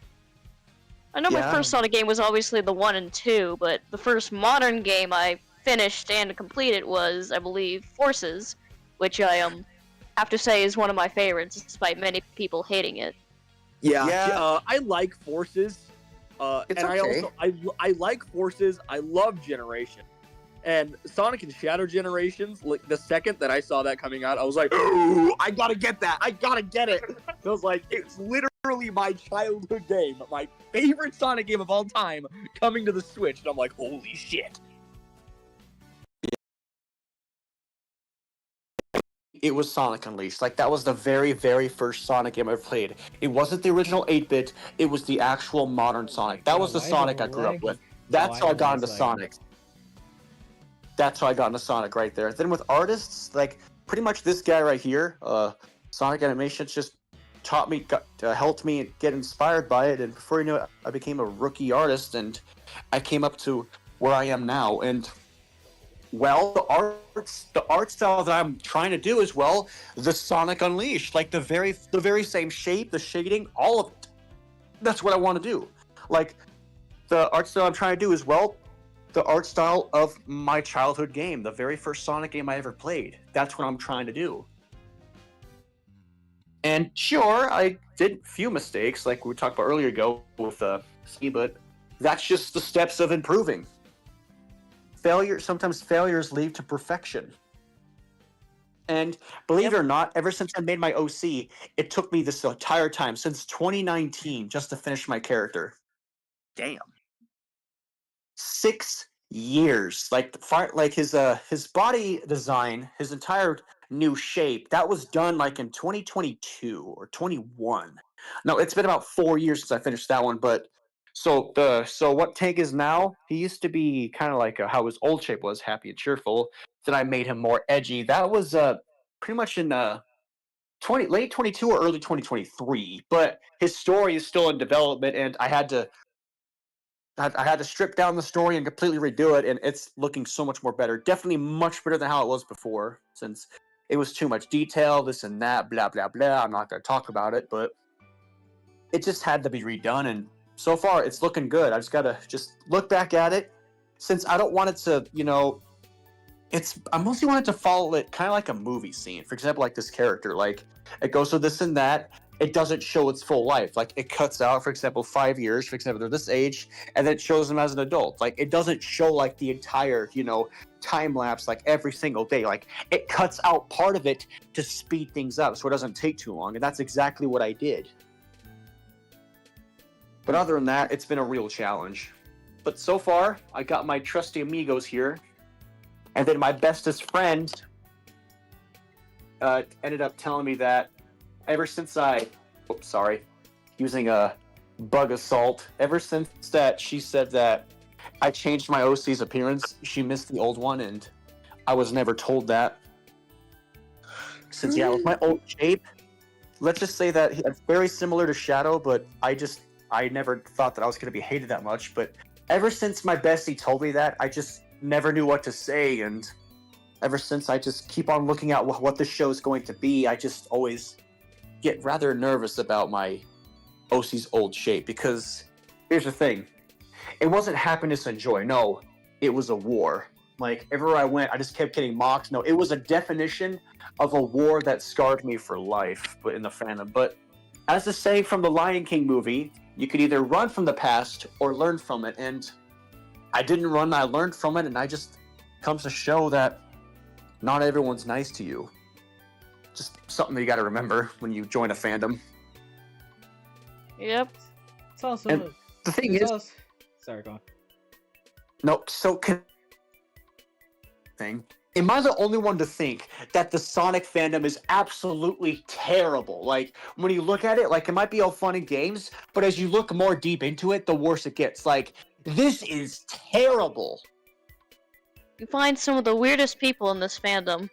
I know my first Sonic game was obviously the 1 and 2, but the first modern game I finished and completed was, I believe, Forces, which I have to say is one of my favorites, despite many people hating it. Yeah. I like Forces. It's and okay. I like Forces. I love Generation. And Sonic and Shadow Generations, the second that I saw that coming out, I was like, "Ooh, I gotta get that! I gotta get it!" I was like, it's literally my childhood game, my favorite Sonic game of all time, coming to the Switch, and I'm like, holy shit. It was Sonic Unleashed. That was the very, very first Sonic game I ever played. It wasn't the original 8-bit, it was the actual modern Sonic. That was the Sonic I grew up with. That's how I got into Sonic. That's how I got into Sonic right there. Then with artists, pretty much this guy right here, Sonic Animations just taught me, helped me get inspired by it, and before you know it, I became a rookie artist, and I came up to where I am now. And well, the art style that I'm trying to do is the Sonic Unleashed, the very same shape, the shading, all of it. That's what I want to do. The art style I'm trying to do is the art style of my childhood game, the very first Sonic game I ever played. That's what I'm trying to do. And sure, I did a few mistakes, like we talked about earlier ago with but that's just the steps of improving. Sometimes failures lead to perfection. And believe it or not, ever since I made my OC, it took me this entire time, since 2019, just to finish my character. Damn. 6 years. Like his body design, his entire new shape, that was done like in 2022 or 21. No, it's been about 4 years since I finished that one. But so what Tank is now, he used to be kind of like how his old shape was, happy and cheerful. Then I made him more edgy. That was pretty much in late 22 or early 2023. But his story is still in development, and I had to strip down the story and completely redo it, and it's looking so much more better. Definitely much better than how it was before, since it was too much detail, this and that, blah blah blah. I'm not going to talk about it, but it just had to be redone, and so far it's looking good. I just got to look back at it, since I don't want it to, I mostly want it to follow it kind of like a movie scene. For example, like this character, like it goes through this and that. It doesn't show its full life. Like it cuts out, for example, 5 years. For example, they're this age, and then it shows them as an adult. Like it doesn't show like the entire, time lapse like every single day. Like it cuts out part of it to speed things up, so it doesn't take too long. And that's exactly what I did. But other than that, it's been a real challenge. But so far, I got my trusty amigos here. And then my bestest friend ended up telling me that ever since using a bug assault, ever since that, she said that I changed my OC's appearance. She missed the old one, and I was never told that. Since, with my old shape, let's just say that it's very similar to Shadow, but I never thought that I was going to be hated that much. But ever since my bestie told me that, I just never knew what to say, and ever since I just keep on looking at what the show's going to be, I just always get rather nervous about my OC's old shape, because here's the thing. It wasn't happiness and joy. No, it was a war. Like, everywhere I went, I just kept getting mocked. No, it was a definition of a war that scarred me for life, but in the fandom. But as the saying from the Lion King movie, you could either run from the past or learn from it. And I didn't run, I learned from it, and I just comes to show that not everyone's nice to you. Just something that you got to remember when you join a fandom. Yep. It's also And the thing is, sorry, go on. No, am I the only one to think that the Sonic fandom is absolutely terrible? Like, when you look at it, like, it might be all fun and games, but as you look more deep into it, the worse it gets. Like, this is terrible. You find some of the weirdest people in this fandom.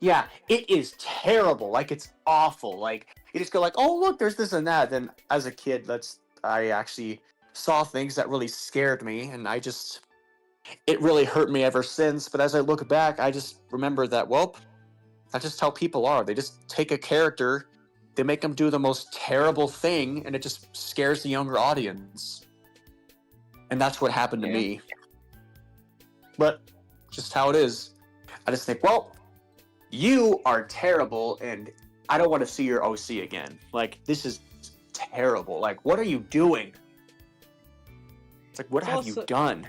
Yeah, it is terrible. Like, it's awful. Like, you just go like, oh, look, there's this and that. Then, as a kid, I actually saw things that really scared me, and it really hurt me ever since. But as I look back, I just remember that, well, that's just how people are. They just take a character, they make them do the most terrible thing, and it just scares the younger audience. And that's what happened to me. But just how it is. I just think, well, you are terrible, and I don't want to see your OC again. Like, this is terrible. Like, what are you doing? It's like, what have you done?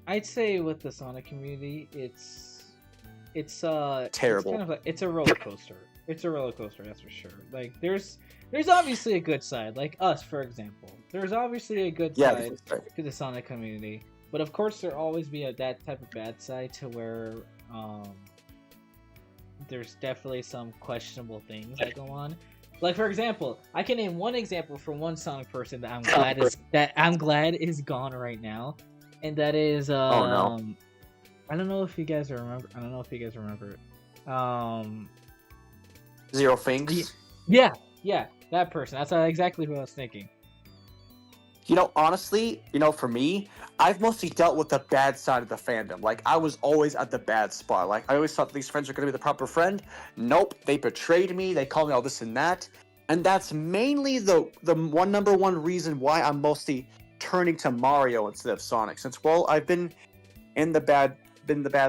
I'd say with the Sonic community, it's terrible. It's kind of like, it's a roller coaster. It's a roller coaster, that's for sure. Like, there's obviously a good side, like us, for example. There's obviously a good side to the Sonic community, but of course there'll always be that type of bad side to where there's definitely some questionable things that go on. Like, for example, I can name one example from one Sonic person that I'm glad is gone right now, and that is I don't know if you guys remember. Zero Finks? Yeah, that person. That's exactly who I was thinking. Honestly, for me, I've mostly dealt with the bad side of the fandom. Like, I was always at the bad spot. Like, I always thought these friends were going to be the proper friend. Nope, they betrayed me. They called me all this and that. And that's mainly the number one reason why I'm mostly turning to Mario instead of Sonic. Since, well, I've been in the bad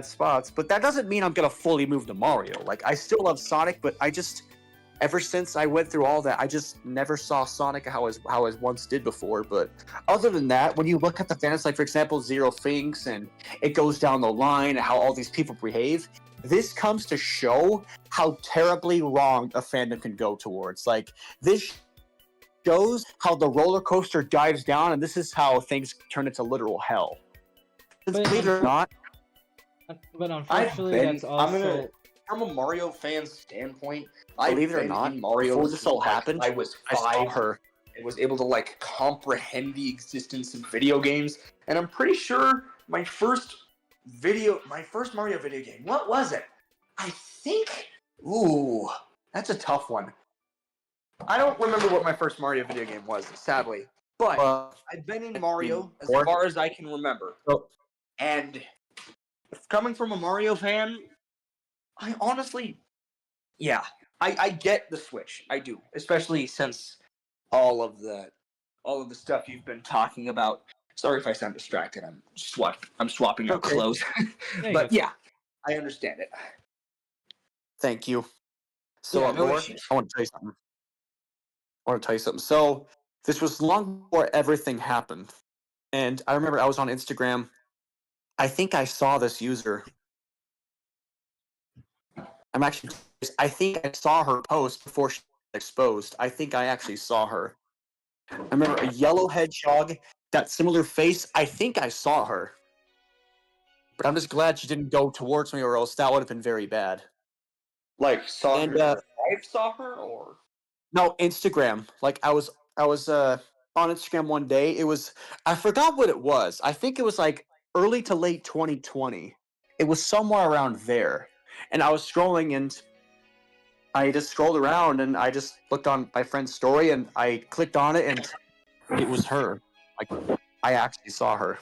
spots, but that doesn't mean I'm going to fully move to Mario. Like, I still love Sonic, but ever since I went through all that, I just never saw Sonic how I once did before. But other than that, when you look at the fans, like, for example, Zero Finks, and it goes down the line, how all these people behave, this comes to show how terribly wrong a fandom can go towards. Like, this shows how the roller coaster dives down, and this is how things turn into literal hell. believe it or not, But I've unfortunately, been. that's also From a Mario fan standpoint, I've believe it or been not, in Mario before this all since, like, happened, I was I saw 5 her. and was able to like comprehend the existence of video games. And I'm pretty sure my first Mario video game, what was it? I think. Ooh, that's a tough one. I don't remember what my first Mario video game was, sadly. But I've been in Mario as far as I can remember. And coming from a Mario fan, I honestly, yeah, I get the Switch. I do, especially since all of the stuff you've been talking about. Sorry if I sound distracted. I'm swapping out Okay. clothes. But yeah, I understand it. Thank you. So, Yeah, no Laura, issues. I want to tell you something. So, this was long before everything happened. And I remember I was on Instagram. I think I saw this user. I think I saw her post before she was exposed. I think I actually saw her. I remember a yellow hedgehog, that similar face. I think I saw her. But I'm just glad she didn't go towards me, or else that would have been very bad. Like saw And her. Wife saw her, or no, Instagram. Like I was on Instagram one day. I forgot what it was. I think it was like early to late 2020. It was somewhere around there. And I was scrolling and I just scrolled around and I just looked on my friend's story and I clicked on it and it was her. Like I actually saw her.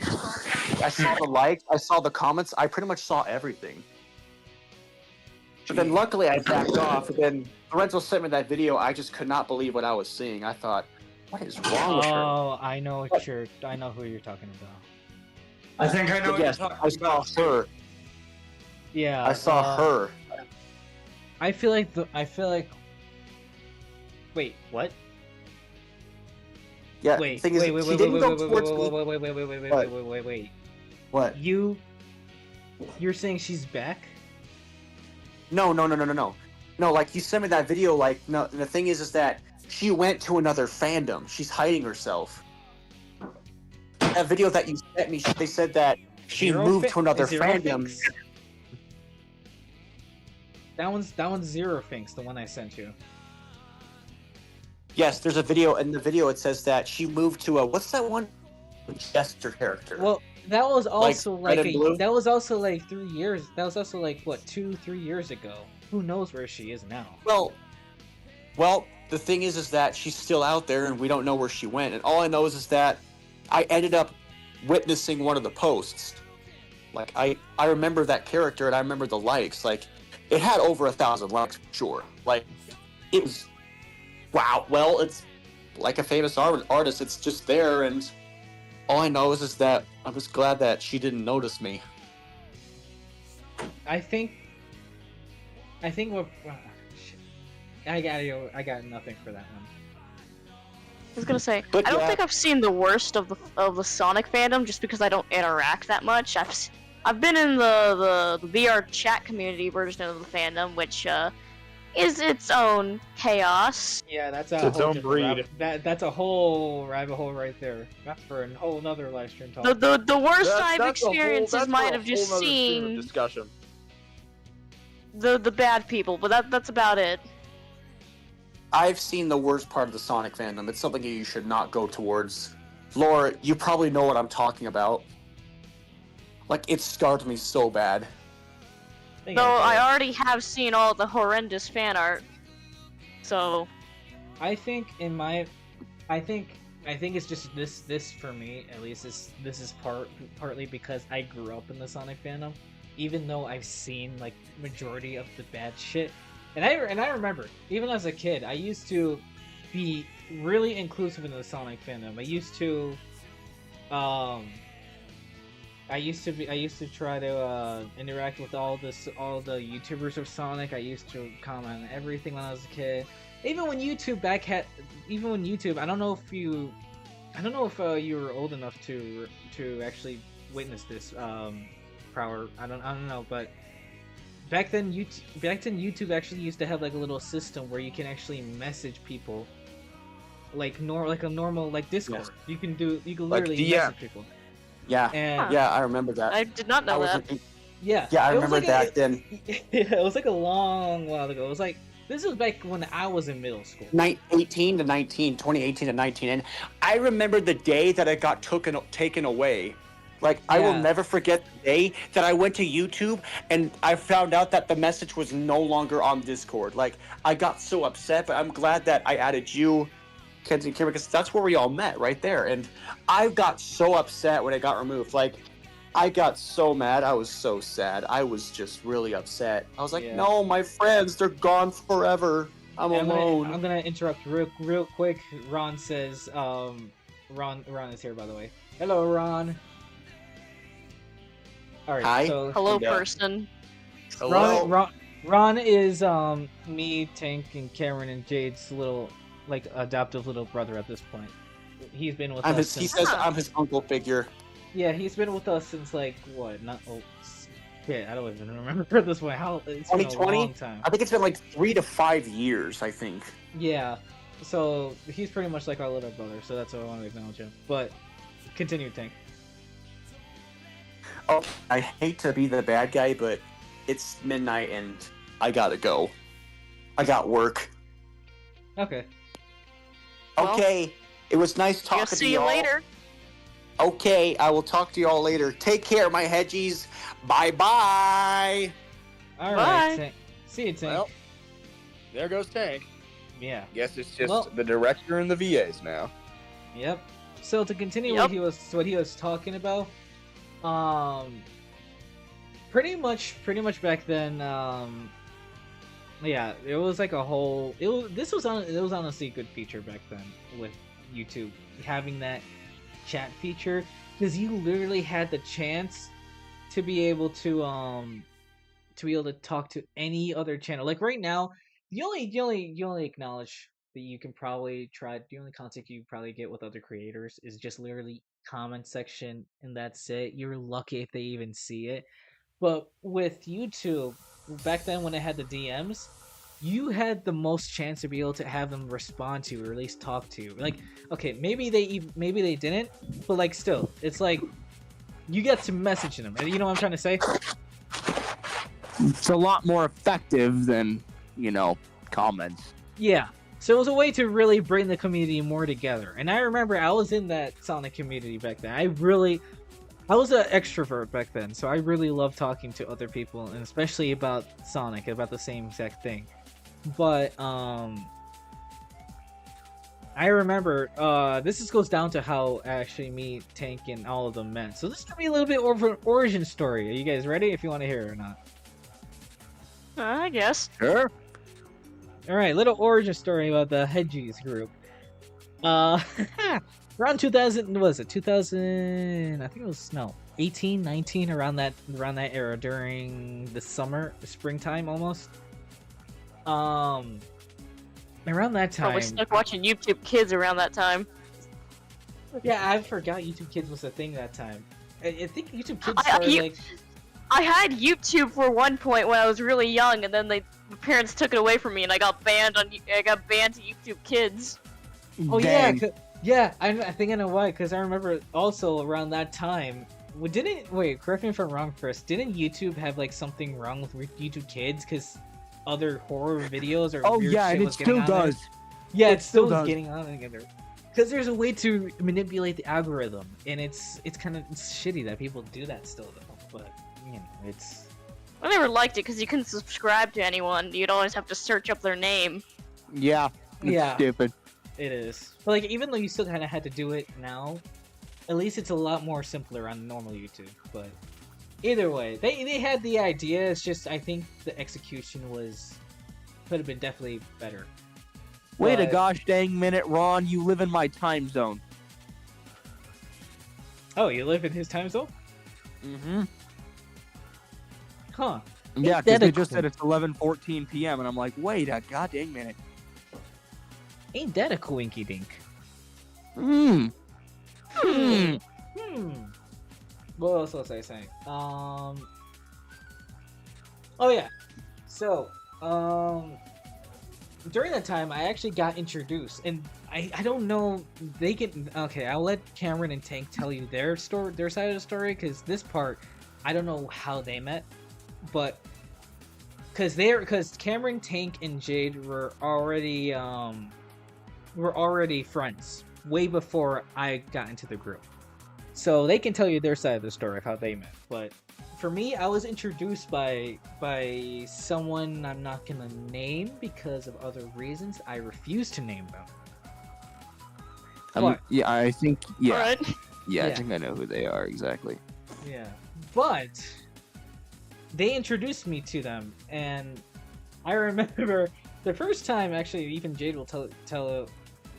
I saw the likes, I saw the comments, I pretty much saw everything. But then luckily I backed off, and then Lorenzo sent me that video. I just could not believe what I was seeing. I thought, what is wrong with her? Oh, I know who you're talking about. I think I know But what yes, you're talking I saw about. her. Yeah, I saw her. I feel like. Wait, what? Yeah, Wait, the thing is, wait, she didn't go towards me. wait. What? You're saying she's back? No. No, like you sent me that video. Like, no. The thing is that she went to another fandom. She's hiding herself. That video that you sent me, they said that she moved to another fandom. Finks? That one's Zero Finks, the one I sent you. Yes, there's a video. In the video, it says that she moved to a what's that one? Jester character. Well, that was also Red and blue? that was also like 3 years. That was also like what 2-3 years ago. Who knows where she is now? Well, the thing is that she's still out there, and we don't know where she went. And all I know is that I ended up witnessing one of the posts. Like I remember that character, and I remember the likes. Like it had over 1,000 likes, for sure. Like it was wow. Well, it's like a famous artist. It's just there, and all I know is that I was glad that she didn't notice me. I think what. Shit. I got nothing for that one. I was gonna say, But I don't yeah. think I've seen the worst of the Sonic fandom just because I don't interact that much. I've been in the VR chat community version of the fandom, which is its own chaos. Yeah, that's It's its own breed. That's a whole rabbit hole right there. That's for a whole nother live stream talk. The worst I've That's a whole- experienced that's is might for a have just whole nother stream of seen discussion. the bad people, but that's about it. I've seen the worst part of the Sonic fandom. It's something you should not go towards. Laura, you probably know what I'm talking about. Like, it scarred me so bad. Though I already have seen all the horrendous fan art, so I think it's just this for me at least this is partly because I grew up in the Sonic fandom, even though I've seen like majority of the bad shit, and I remember even as a kid I used to be really inclusive in the Sonic fandom. I used to try to interact with all the YouTubers of Sonic. I used to comment on everything when I was a kid. Even when YouTube I don't know if you were old enough to actually witness this Prower. I don't know, but back then YouTube actually used to have like a little system where you can actually message people like a normal like Discord. Yes. You can literally DM. message people. Yeah, And yeah, I remember that. I did not know that. yeah, Yeah, I it was remember like that then. it was like a long while ago. It was like this was back when I was in middle school. 2018 to 19, and I remember the day that it got taken away. Like, I will Yeah. never forget the day that I went to YouTube and I found out that the message was no longer on Discord. Like, I got so upset, but I'm glad that I added you, Kenzie and Kira, because that's where we all met, right there. And I got so upset when it got removed. Like, I got so mad. I was so sad. I was just really upset. I was like, Yeah. no, my friends, they're gone forever. I'm alone. I'm gonna interrupt real quick. Ron says, Ron is here, by the way. Hello, Ron. All right. Hi. So Hello, person. Ron is me, Tank, and Cameron and Jade's little like adoptive little brother at this point. He's been with us. He says I'm his uncle figure. Yeah, he's been with us since like what? Not shit. I don't even remember this one. How it's been a 2020. long time. I think it's been like 3 to 5 years. I think. Yeah. So he's pretty much like our little brother. So that's why I want to acknowledge him. But continue, Tank. Oh, I hate to be the bad guy, but it's midnight and I gotta go. I got work. Okay. Okay. It was nice talking I'll to see y'all. you later. Okay, I will talk to y'all later. Take care, my Hedgies. Bye bye. All Bye. right. Tank. See you, Tank. Well, there goes Tank. Yeah. Guess it's just Well- the director and the VAs now. Yep. So to continue Yep. what he was talking about, pretty much back then, yeah, it was like a whole. It was honestly a good feature back then with YouTube having that chat feature because you literally had the chance to be able to talk to any other channel. Like right now, you only acknowledge that you can probably try. The only contact you probably get with other creators is just literally comment section, and that's it. You're lucky if they even see it. But with YouTube, back then when it had the DMs, you had the most chance to be able to have them respond to you or at least talk to you. Like, okay, maybe they didn't, but like still, it's like you get to message them. You know what I'm trying to say? It's a lot more effective than, comments. Yeah. So it was a way to really bring the community more together. And I remember I was in that Sonic community back then. I was an extrovert back then, so I really loved talking to other people, and especially about Sonic, about the same exact thing. But I remember this goes down to how actually me, Tank, and all of them met. So this is gonna be a little bit of an origin story. Are you guys ready? If you want to hear it or not. I guess. Sure. All right, little origin story about the Hedgies group. Around 2000, was it 2000? I think it was 18, 19, around that era during the springtime almost. Around that time. Probably stuck watching YouTube Kids around that time. Yeah, I forgot YouTube Kids was a thing that time. I think YouTube Kids started I had YouTube for one point when I was really young, and then my parents took it away from me, and I got banned to YouTube Kids. Oh yeah, yeah. I think I know why. Because I remember also around that time. Correct me if I'm wrong, Chris. Didn't YouTube have like something wrong with YouTube Kids? Because other horror videos or Oh weird yeah, shit and it was getting still on there? does. Yeah, it still does. is getting on together. Because there's a way to manipulate the algorithm, and it's kind of shitty that people do that still though. But it's. I never liked it because you couldn't subscribe to anyone. You'd always have to search up their name. Yeah. It's Yeah. stupid. It is. But like, even though you still kind of had to do it now, at least it's a lot more simpler on normal YouTube. But either way, they had the idea. It's just I think the execution could have been definitely better. Wait a But- gosh dang minute, Ron. You live in my time zone. Oh, you live in his time zone? Mm-hmm. Huh. Yeah, Ain't because that they a just cool- said it's 11:14 p.m. and I'm like, wait a goddamn minute. Ain't that a coinky dink? Hmm. What else was I saying? Oh yeah. So, during that time, I actually got introduced, and I don't know. They can okay. I'll let Cameron and Tank tell you their story, their side of the story, because this part, I don't know how they met, but because Cameron, Tank, and Jade were already friends way before I got into the group, so they can tell you their side of the story of how they met. But for me, I was introduced by someone I'm not gonna name because of other reasons. I refuse to name them. But, yeah, I think yeah, Alright. yeah, I Yeah. think I know who they are exactly. yeah, but they introduced me to them, and I remember the first time. Actually, even Jade will tell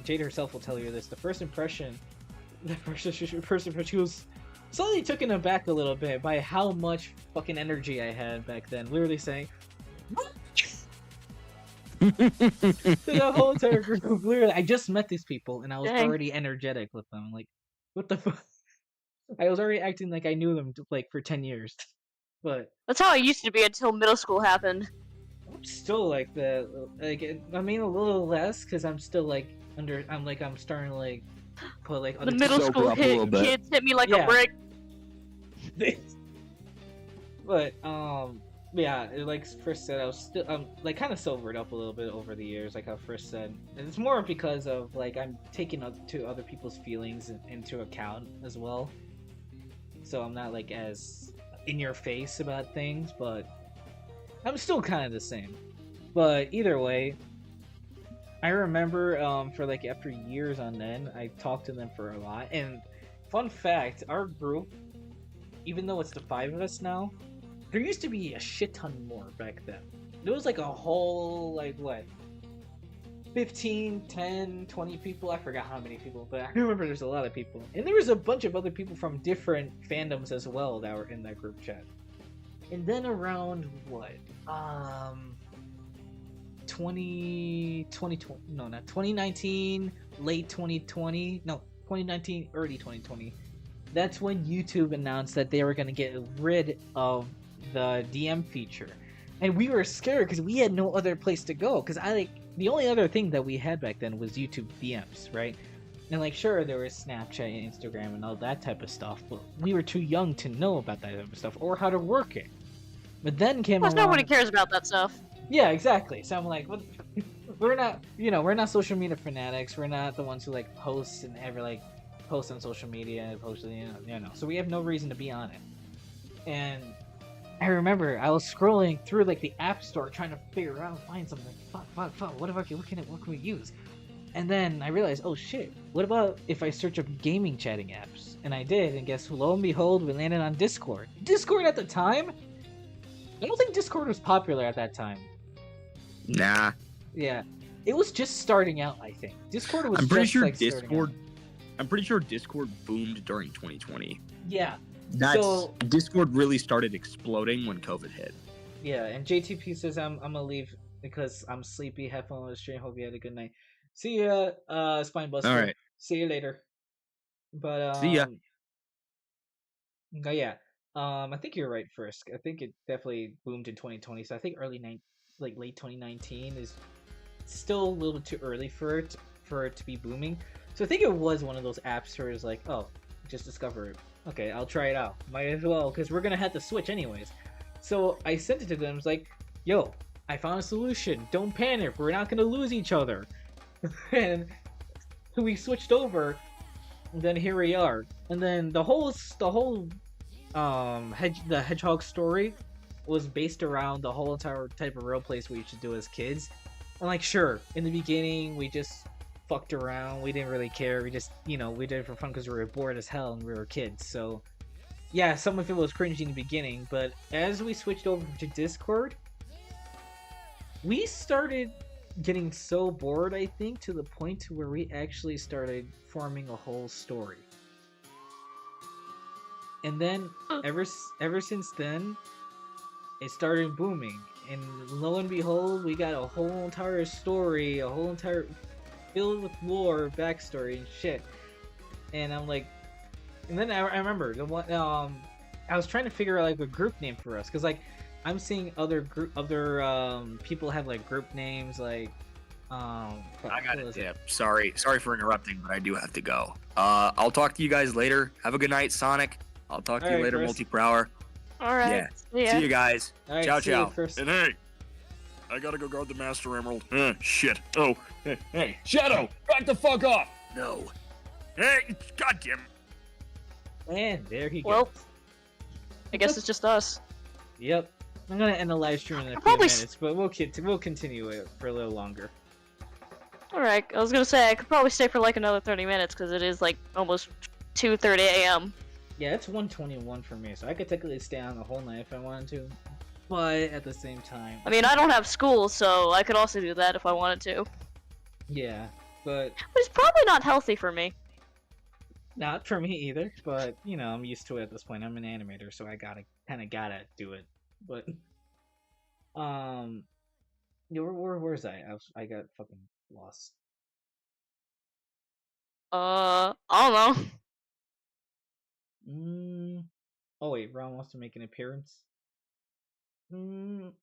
Jade herself will tell you this. The first impression, she was slightly taken aback a little bit by how much fucking energy I had back then. Literally saying, the whole entire group. Literally, I just met these people, and I was Dang. already energetic with them. Like, what the fuck? I was already acting like I knew them like for 10 years. But That's how I used to be until middle school happened. I'm still like the I mean a little less because I'm still like I'm starting to like put like The middle school kids hit me like a brick. But yeah, like Frisk said, I was still like kind of sobered up a little bit over the years, like how Frisk said. And it's more because of like I'm taking to other people's feelings into account as well. So I'm not like as in your face about things, but I'm still kind of the same. But either way, I remember for like after years on end, I talked to them for a lot. And fun fact, our group, even though it's the 5 of us now, there used to be a shit ton more back then. There was like a whole like what, 15, 10, 20 people. I forgot how many people, but I remember there's a lot of people. And there was a bunch of other people from different fandoms as well that were in that group chat. And then around what? 2019, late 2020, no, 2019, early 2020. That's when YouTube announced that they were going to get rid of the DM feature. And we were scared because we had no other place to go. Because the only other thing that we had back then was YouTube DMs, right? And like, sure, there was Snapchat and Instagram and all that type of stuff, but we were too young to know about that type of stuff or how to work it. But then came Plus, along... nobody cares about that stuff. Yeah, exactly. So I'm like, we're not, we're not social media fanatics. We're not the ones who like post and ever like post on social media and post, you know. So we have no reason to be on it. And I remember I was scrolling through like the app store trying to figure out, find something. Fuck. What can we use? And then I realized, oh shit, what about if I search up gaming chatting apps? And I did, and guess lo and behold, we landed on Discord. Discord at the time? I don't think Discord was popular at that time. Nah. Yeah, it was just starting out. I think Discord was. I'm pretty just, sure like, starting Discord. out. I'm pretty sure Discord boomed during 2020. Yeah. That's Discord really started exploding when COVID hit. Yeah, and JTP says I'm gonna leave because I'm sleepy. Have fun with the stream. Hope you had a good night. See ya, Spinebuster. All right. See you later. But See ya. No, yeah. I think you're right, Frisk. I think it definitely boomed in 2020. So I think late 2019 is still a little bit too early for it to be booming. So I think it was one of those apps where it's like, oh, just discover it. Okay, I'll try it out. Might as well, because we're gonna have to switch anyways. So I sent it to them. It's like, yo, I found a solution. Don't panic. We're not gonna lose each other. And we switched over. And then here we are. And then the whole the Hedgehog story was based around the whole entire type of roleplays we used to do as kids. And like, sure, in the beginning we just fucked around. We didn't really care. We just, we did it for fun because we were bored as hell and we were kids. So yeah, some of it was cringy in the beginning, but as we switched over to Discord, we started getting so bored, I think, to the point to where we actually started forming a whole story. And then ever since then, it started booming, and lo and behold, we got a whole entire story, a whole entire filled with lore, backstory, and shit. And I'm like, and then I remember the one. I was trying to figure out like a group name for us, because like I'm seeing other people have like group names like I got a dip. Sorry for interrupting, but I do have to go. I'll talk to you guys later. Have a good night, Sonic. I'll talk to you later, Chris. Multi-Prower. All right. Yeah. See you guys. All right, ciao, see you, ciao. Chris. And hey, I gotta go guard the Master Emerald. Shit. Oh, hey, Shadow, back the fuck off. No. Hey, goddamn. And there he Well, goes. I guess it's just us. Yep. I'm gonna end the live stream in a few probably minutes, but we'll continue it for a little longer. Alright, I was gonna say, I could probably stay for like another 30 minutes, because it is like almost 2:30 a.m. Yeah, it's 1:21 for me, so I could technically stay on the whole night if I wanted to. But at the same time... I mean, I don't have school, so I could also do that if I wanted to. Yeah, but... But it's probably not healthy for me. Not for me either, but, you know, I'm used to it at this point. I'm an animator, so I kinda gotta do it. But... Yeah, where's I? I got fucking lost. I don't know. Oh wait, Ron wants to make an appearance. Ron,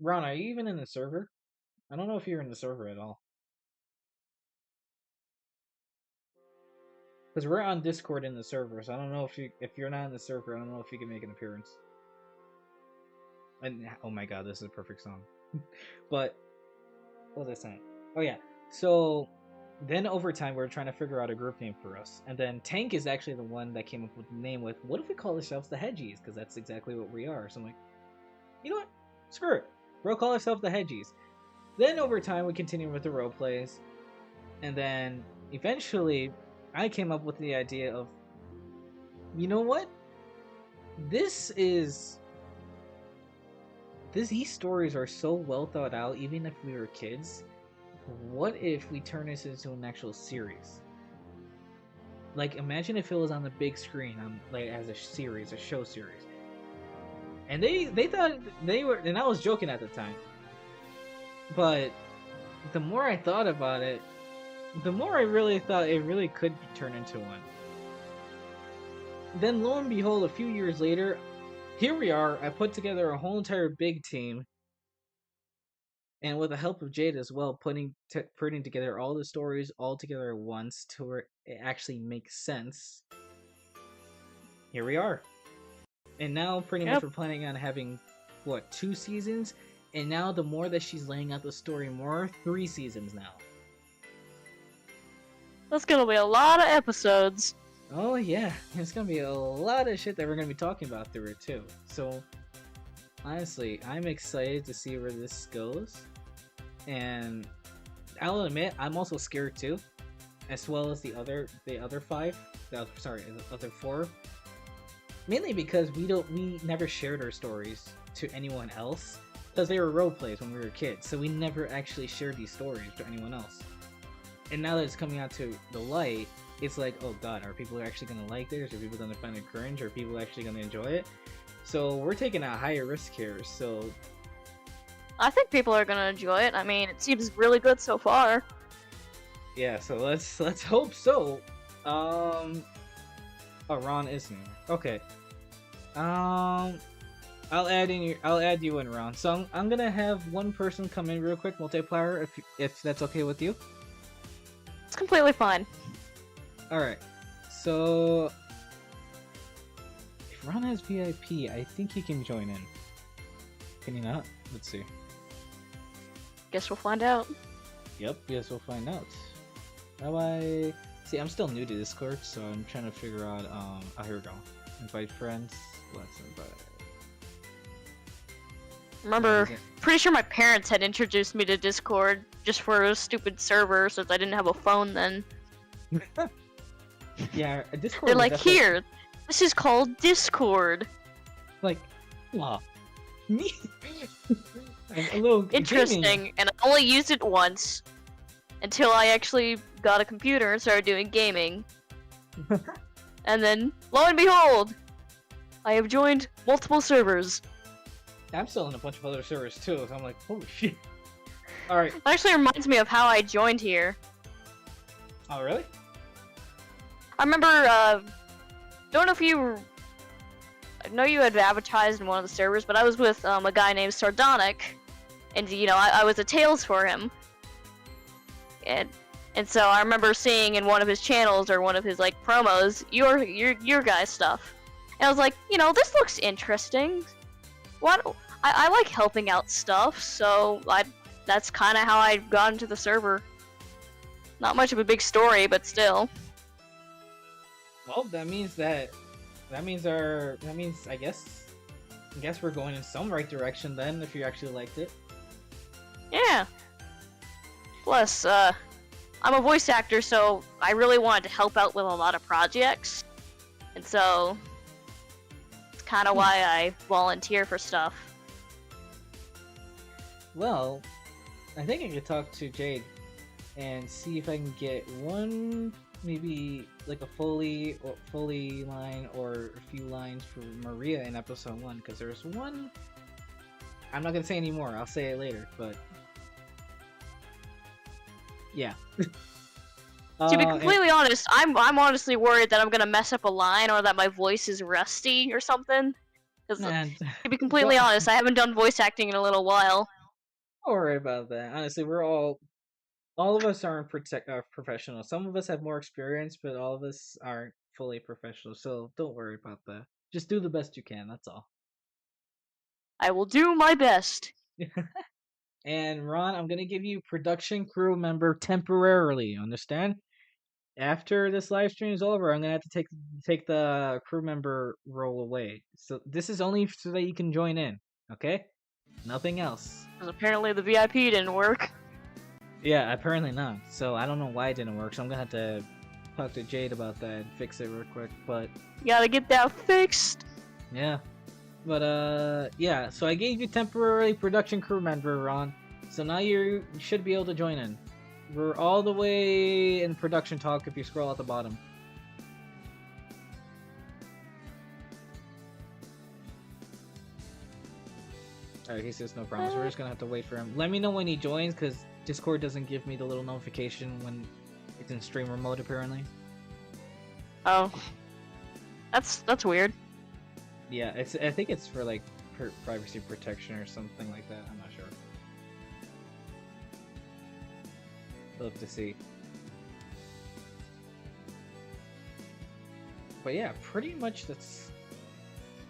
are you even in the server? I don't know if you're in the server at all. Because we're on Discord in the server, so I don't know if you're not in the server, I don't know if you can make an appearance. And oh my god, this is a perfect song. But what was I saying? Oh yeah, so then over time we're trying to figure out a group name for us, and then Tank is actually the one that came up with the name with, what if we call ourselves the Hedgies? Because that's exactly what we are. So I'm like, you know what? Screw it. We'll call ourselves the Hedgies. Then over time we continue with the role plays, and then eventually I came up with the idea of, you know what? These stories are so well thought out, even if we were kids. What if we turn this into an actual series? Like, imagine if it was on the big screen, like as a series, a show series. And they thought they were, and I was joking at the time. But the more I thought about it, the more I really thought it really could be turned into one. Then lo and behold, a few years later, here we are. I put together a whole entire big team, and with the help of Jade as well, putting together all the stories all together at once to where it actually makes sense. Here we are. And now pretty much we're planning on having, what, 2 seasons? And now the more that she's laying out the story more, 3 seasons now. That's gonna be a lot of episodes. Oh yeah, there's gonna be a lot of shit that we're gonna be talking about through it too. So, honestly, I'm excited to see where this goes. And I'll admit, I'm also scared too, as well as the other 5. The other 4. Mainly because we never shared our stories to anyone else, because they were role plays when we were kids. So we never actually shared these stories to anyone else. And now that it's coming out to the light, it's like, oh god, are people actually gonna like this? Are people gonna find it cringe? Are people actually gonna enjoy it? So we're taking a higher risk here. So I think people are gonna enjoy it. I mean, it seems really good so far. yeah, so let's hope so. Oh, Ron isn't here. Okay. I'll add you in, Ron. So I'm gonna have one person come in real quick, multiplayer, if that's okay with you. It's completely fine. Alright, so if Ron has VIP, I think he can join in. Can he not? Let's see. Guess we'll find out. Yep, guess we'll find out. Bye-bye. See, I'm still new to Discord, so I'm trying to figure out, oh, here we go. Invite friends. Let's invite. Remember, pretty sure my parents had introduced me to Discord just for a stupid server since I didn't have a phone then. Yeah, Discord. They're like, here, this is called Discord. Like, wow. Me? A little interesting, gaming. and I only used it once until I actually got a computer and started doing gaming. And then, lo and behold, I have joined multiple servers. I'm still in a bunch of other servers too, so I'm like, holy shit. Alright. It actually reminds me of how I joined here. Oh, really? I remember, don't know if you... I know you had advertised in one of the servers, but I was with a guy named Sardonic, and, you know, I was a Tails for him. and so I remember seeing in one of his channels or one of his like promos your guys' stuff, and I was like, this looks interesting. I like helping out stuff, so that's kind of how I got into the server. Not much of a big story, but still. Well, that means I guess we're going in some right direction then, if you actually liked it. Yeah. Plus, I'm a voice actor, so I really wanted to help out with a lot of projects, and so it's kind of why I volunteer for stuff. Well, I think I could talk to Jade and see if I can get one, maybe like a Foley line or a few lines for Maria in episode 1, because there's one. I'm not gonna say any more. I'll say it later, but yeah. To be completely honest, I'm honestly worried that I'm gonna mess up a line or that my voice is rusty or something. Because to be completely honest, I haven't done voice acting in a little while. Don't worry about that. Honestly, we're all of us aren't professional. Some of us have more experience, but all of us aren't fully professional. So don't worry about that. Just do the best you can. That's all. I will do my best. And Ron, I'm gonna give you production crew member temporarily. Understand? After this live stream is over, I'm gonna have to take the crew member role away. So this is only so that you can join in. Okay? Nothing else. Because apparently the VIP didn't work. Yeah, apparently not. So I don't know why it didn't work. So I'm gonna have to talk to Jade about that and fix it real quick. But you gotta get that fixed. Yeah. But yeah. So I gave you temporary production crew member, Ron. So now you should be able to join in. We're all the way in production talk if you scroll at the bottom. Alright, he says no promise. We're just gonna have to wait for him. Let me know when he joins, because Discord doesn't give me the little notification when it's in streamer mode, apparently. Oh. That's weird. Yeah, I think it's for like privacy protection or something like that. I'm not sure. We'll have to see. But yeah, pretty much that's...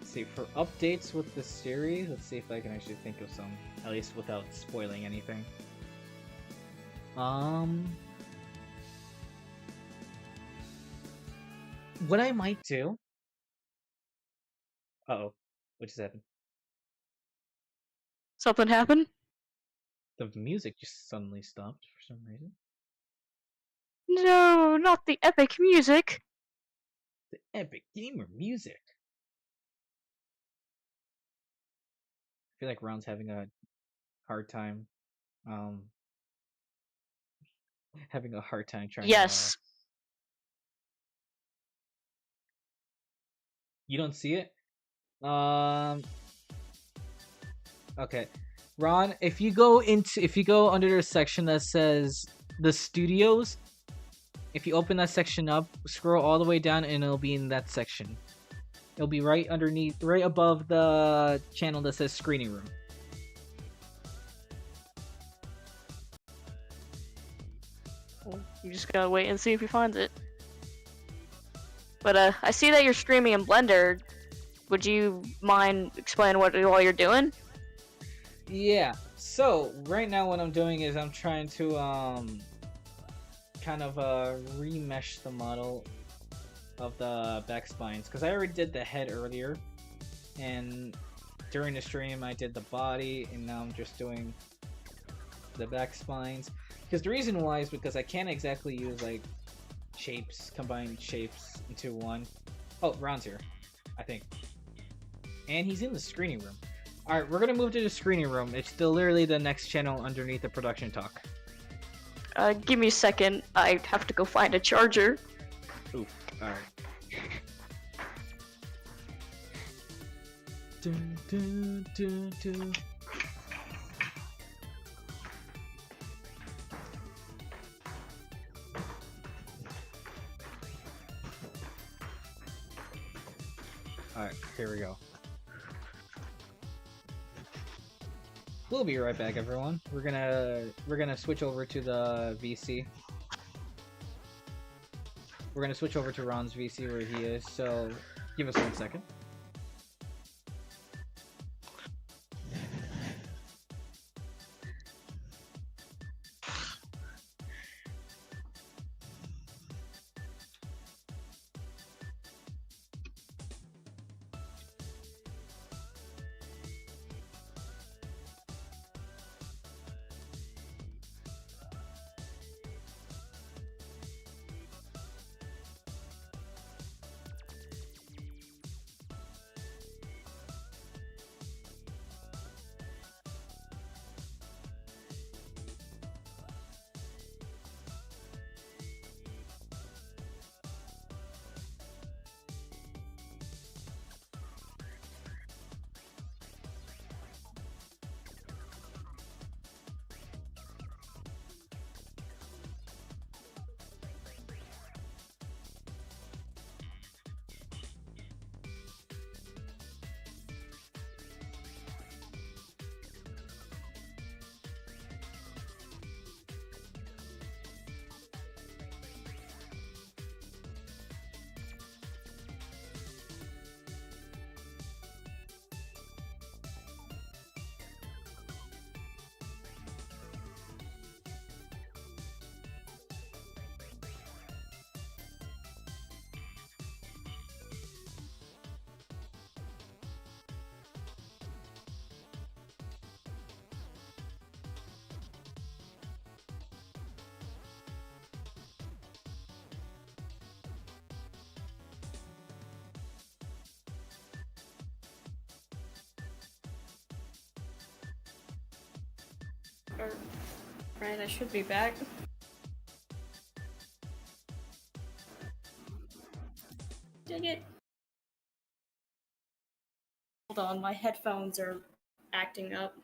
Let's see, for updates with the series, let's see if I can actually think of some, at least without spoiling anything. What I might do... Uh-oh. What just happened? Something happened? The music just suddenly stopped for some reason. No, not the epic music. The epic gamer music. I feel like Ron's having a hard time. Having a hard time trying. Yes. To, you don't see it? Okay. Ron, if you go under the section that says the studios, if you open that section up, scroll all the way down and it'll be in that section. It'll be right underneath, right above the channel that says screening room. You just gotta wait and see if he finds it. But I see that you're streaming in Blender. Would you mind explaining what all you're doing? Yeah. So right now, what I'm doing is I'm trying to kind of remesh the model of the back spines, because I already did the head earlier, and during the stream I did the body, and now I'm just doing the back spines. Because the reason why is because I can't exactly use like combined shapes into one. Oh, Ron's here, I think. And he's in the screening room. Alright, we're gonna move to the screening room. It's literally the next channel underneath the production talk. Give me a second. I have to go find a charger. Oof, alright. Alright, here we go. We'll be right back, everyone. We're gonna switch over to the VC. We're gonna switch over to Ron's VC where he is. So give us 1 second. Right, I should be back. Dang it. Hold on, my headphones are acting up.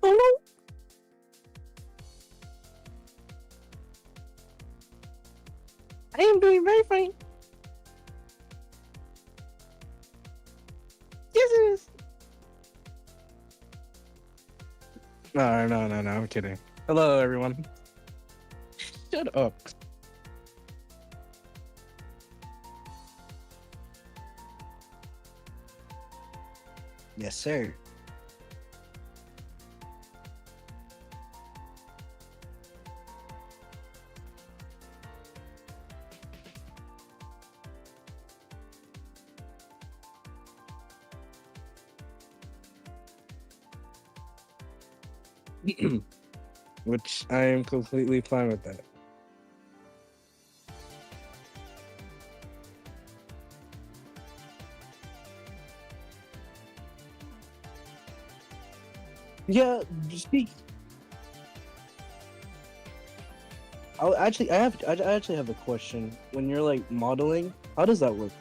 Oh no! I am doing very fine. Yes, it is. No, I'm kidding. Hello, everyone. Shut up. Yes, sir. Which I am completely fine with that. Yeah, speak. I actually have a question. When you're like modeling, how does that work?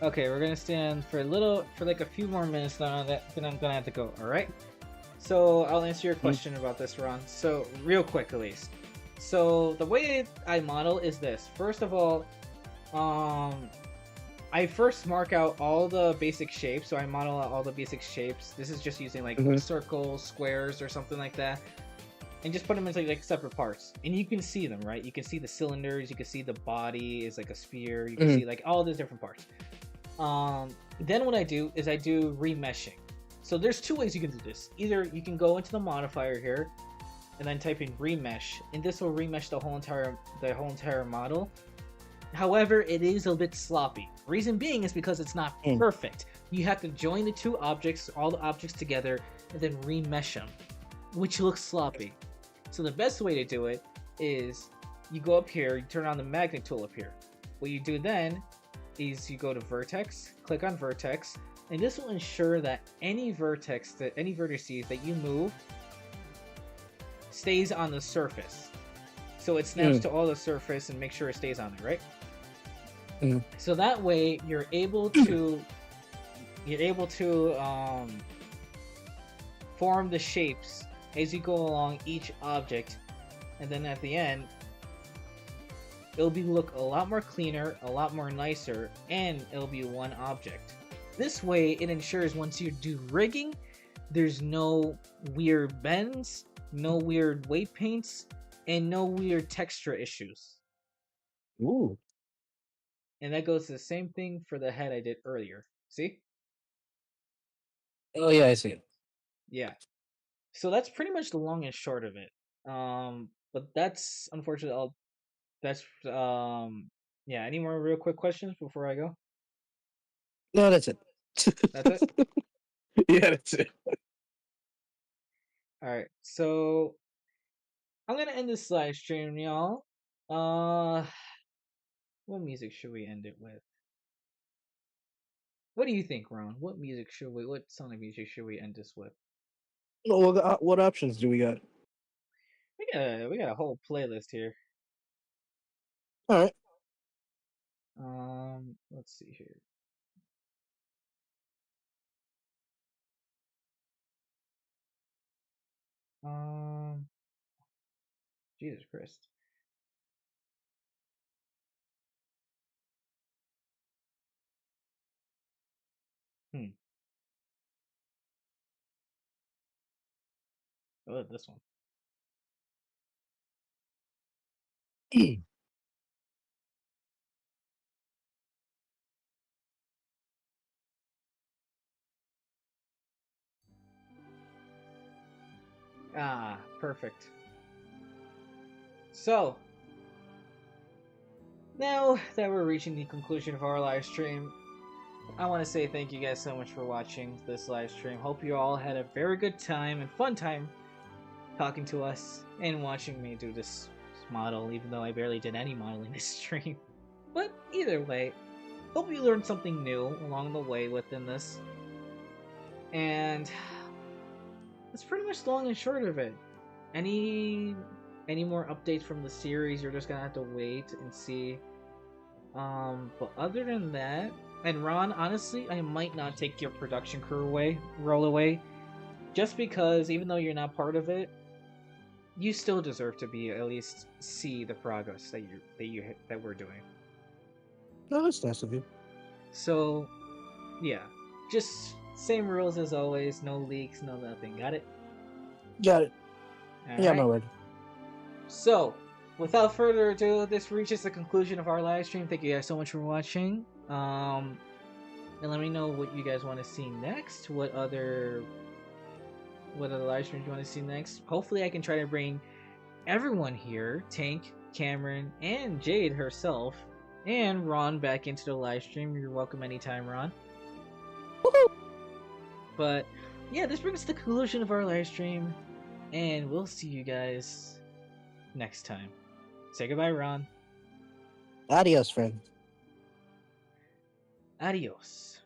Okay, we're gonna stand for like a few more minutes now. Then I'm gonna have to go. All right. So I'll answer your question about this, Ron. So real quick, at least. So the way I model is this. First of all, I first mark out all the basic shapes. So I model out all the basic shapes. This is just using like circles, squares, or something like that, and just put them into like separate parts. And you can see them, right? You can see the cylinders. You can see the body is like a sphere. You can see like all these different parts. Then what I do is I do remeshing. So there's two ways you can do this. Either you can go into the modifier here and then type in remesh, and this will remesh the whole entire model. However, it is a bit sloppy. Reason being is because it's not Mm. perfect. You have to join the two objects, all the objects together, and then remesh them, which looks sloppy. So the best way to do it is you go up here, you turn on the magnet tool up here. What you do then is you go to vertex, click on vertex, and this will ensure that any vertices that you move stays on the surface. So it snaps to all the surface and make sure it stays on there, right? So that way you're able to form the shapes as you go along each object, and then at the end it'll look a lot more cleaner, a lot more nicer, and it'll be one object. This way it ensures once you do rigging, there's no weird bends, no weird weight paints, and no weird texture issues. Ooh. And that goes to the same thing for the head I did earlier. See? Oh yeah, I see it. Yeah. So that's pretty much the long and short of it. But that's unfortunately all. That's yeah. Any more real quick questions before I go? No, that's it. That's it. Yeah, that's it. All right. So I'm gonna end this live stream, y'all. What music should we end it with? What do you think, Ron? What Sonic music should we end this with? Well, what options do we got? We got a whole playlist here. All right. Let's see here. Jesus Christ. Oh, this one. Ah, perfect. So, now that we're reaching the conclusion of our live stream, I want to say thank you guys so much for watching this live stream. Hope you all had a very good time and fun time talking to us and watching me do this model, even though I barely did any modeling this stream. But either way, hope you learned something new along the way within this. And that's pretty much the long and short of it. Any more updates from the series, you're just gonna have to wait and see. But other than that, and Ron, honestly, I might not take your production crew role away, just because even though you're not part of it, you still deserve to be at least see the progress that we're doing. No, that's nice of you. So, yeah, just same rules as always. No leaks, no nothing. Got it? Got it. All yeah, right. no word. So, without further ado, this reaches the conclusion of our live stream. Thank you guys so much for watching. And let me know what you guys want to see next. What other live streams you want to see next? Hopefully, I can try to bring everyone here: Tank, Cameron, and Jade herself, and Ron back into the live stream. You're welcome anytime, Ron. Woohoo! But yeah, this brings the conclusion of our live stream, and we'll see you guys next time. Say goodbye, Ron. Adios, friend. Adios.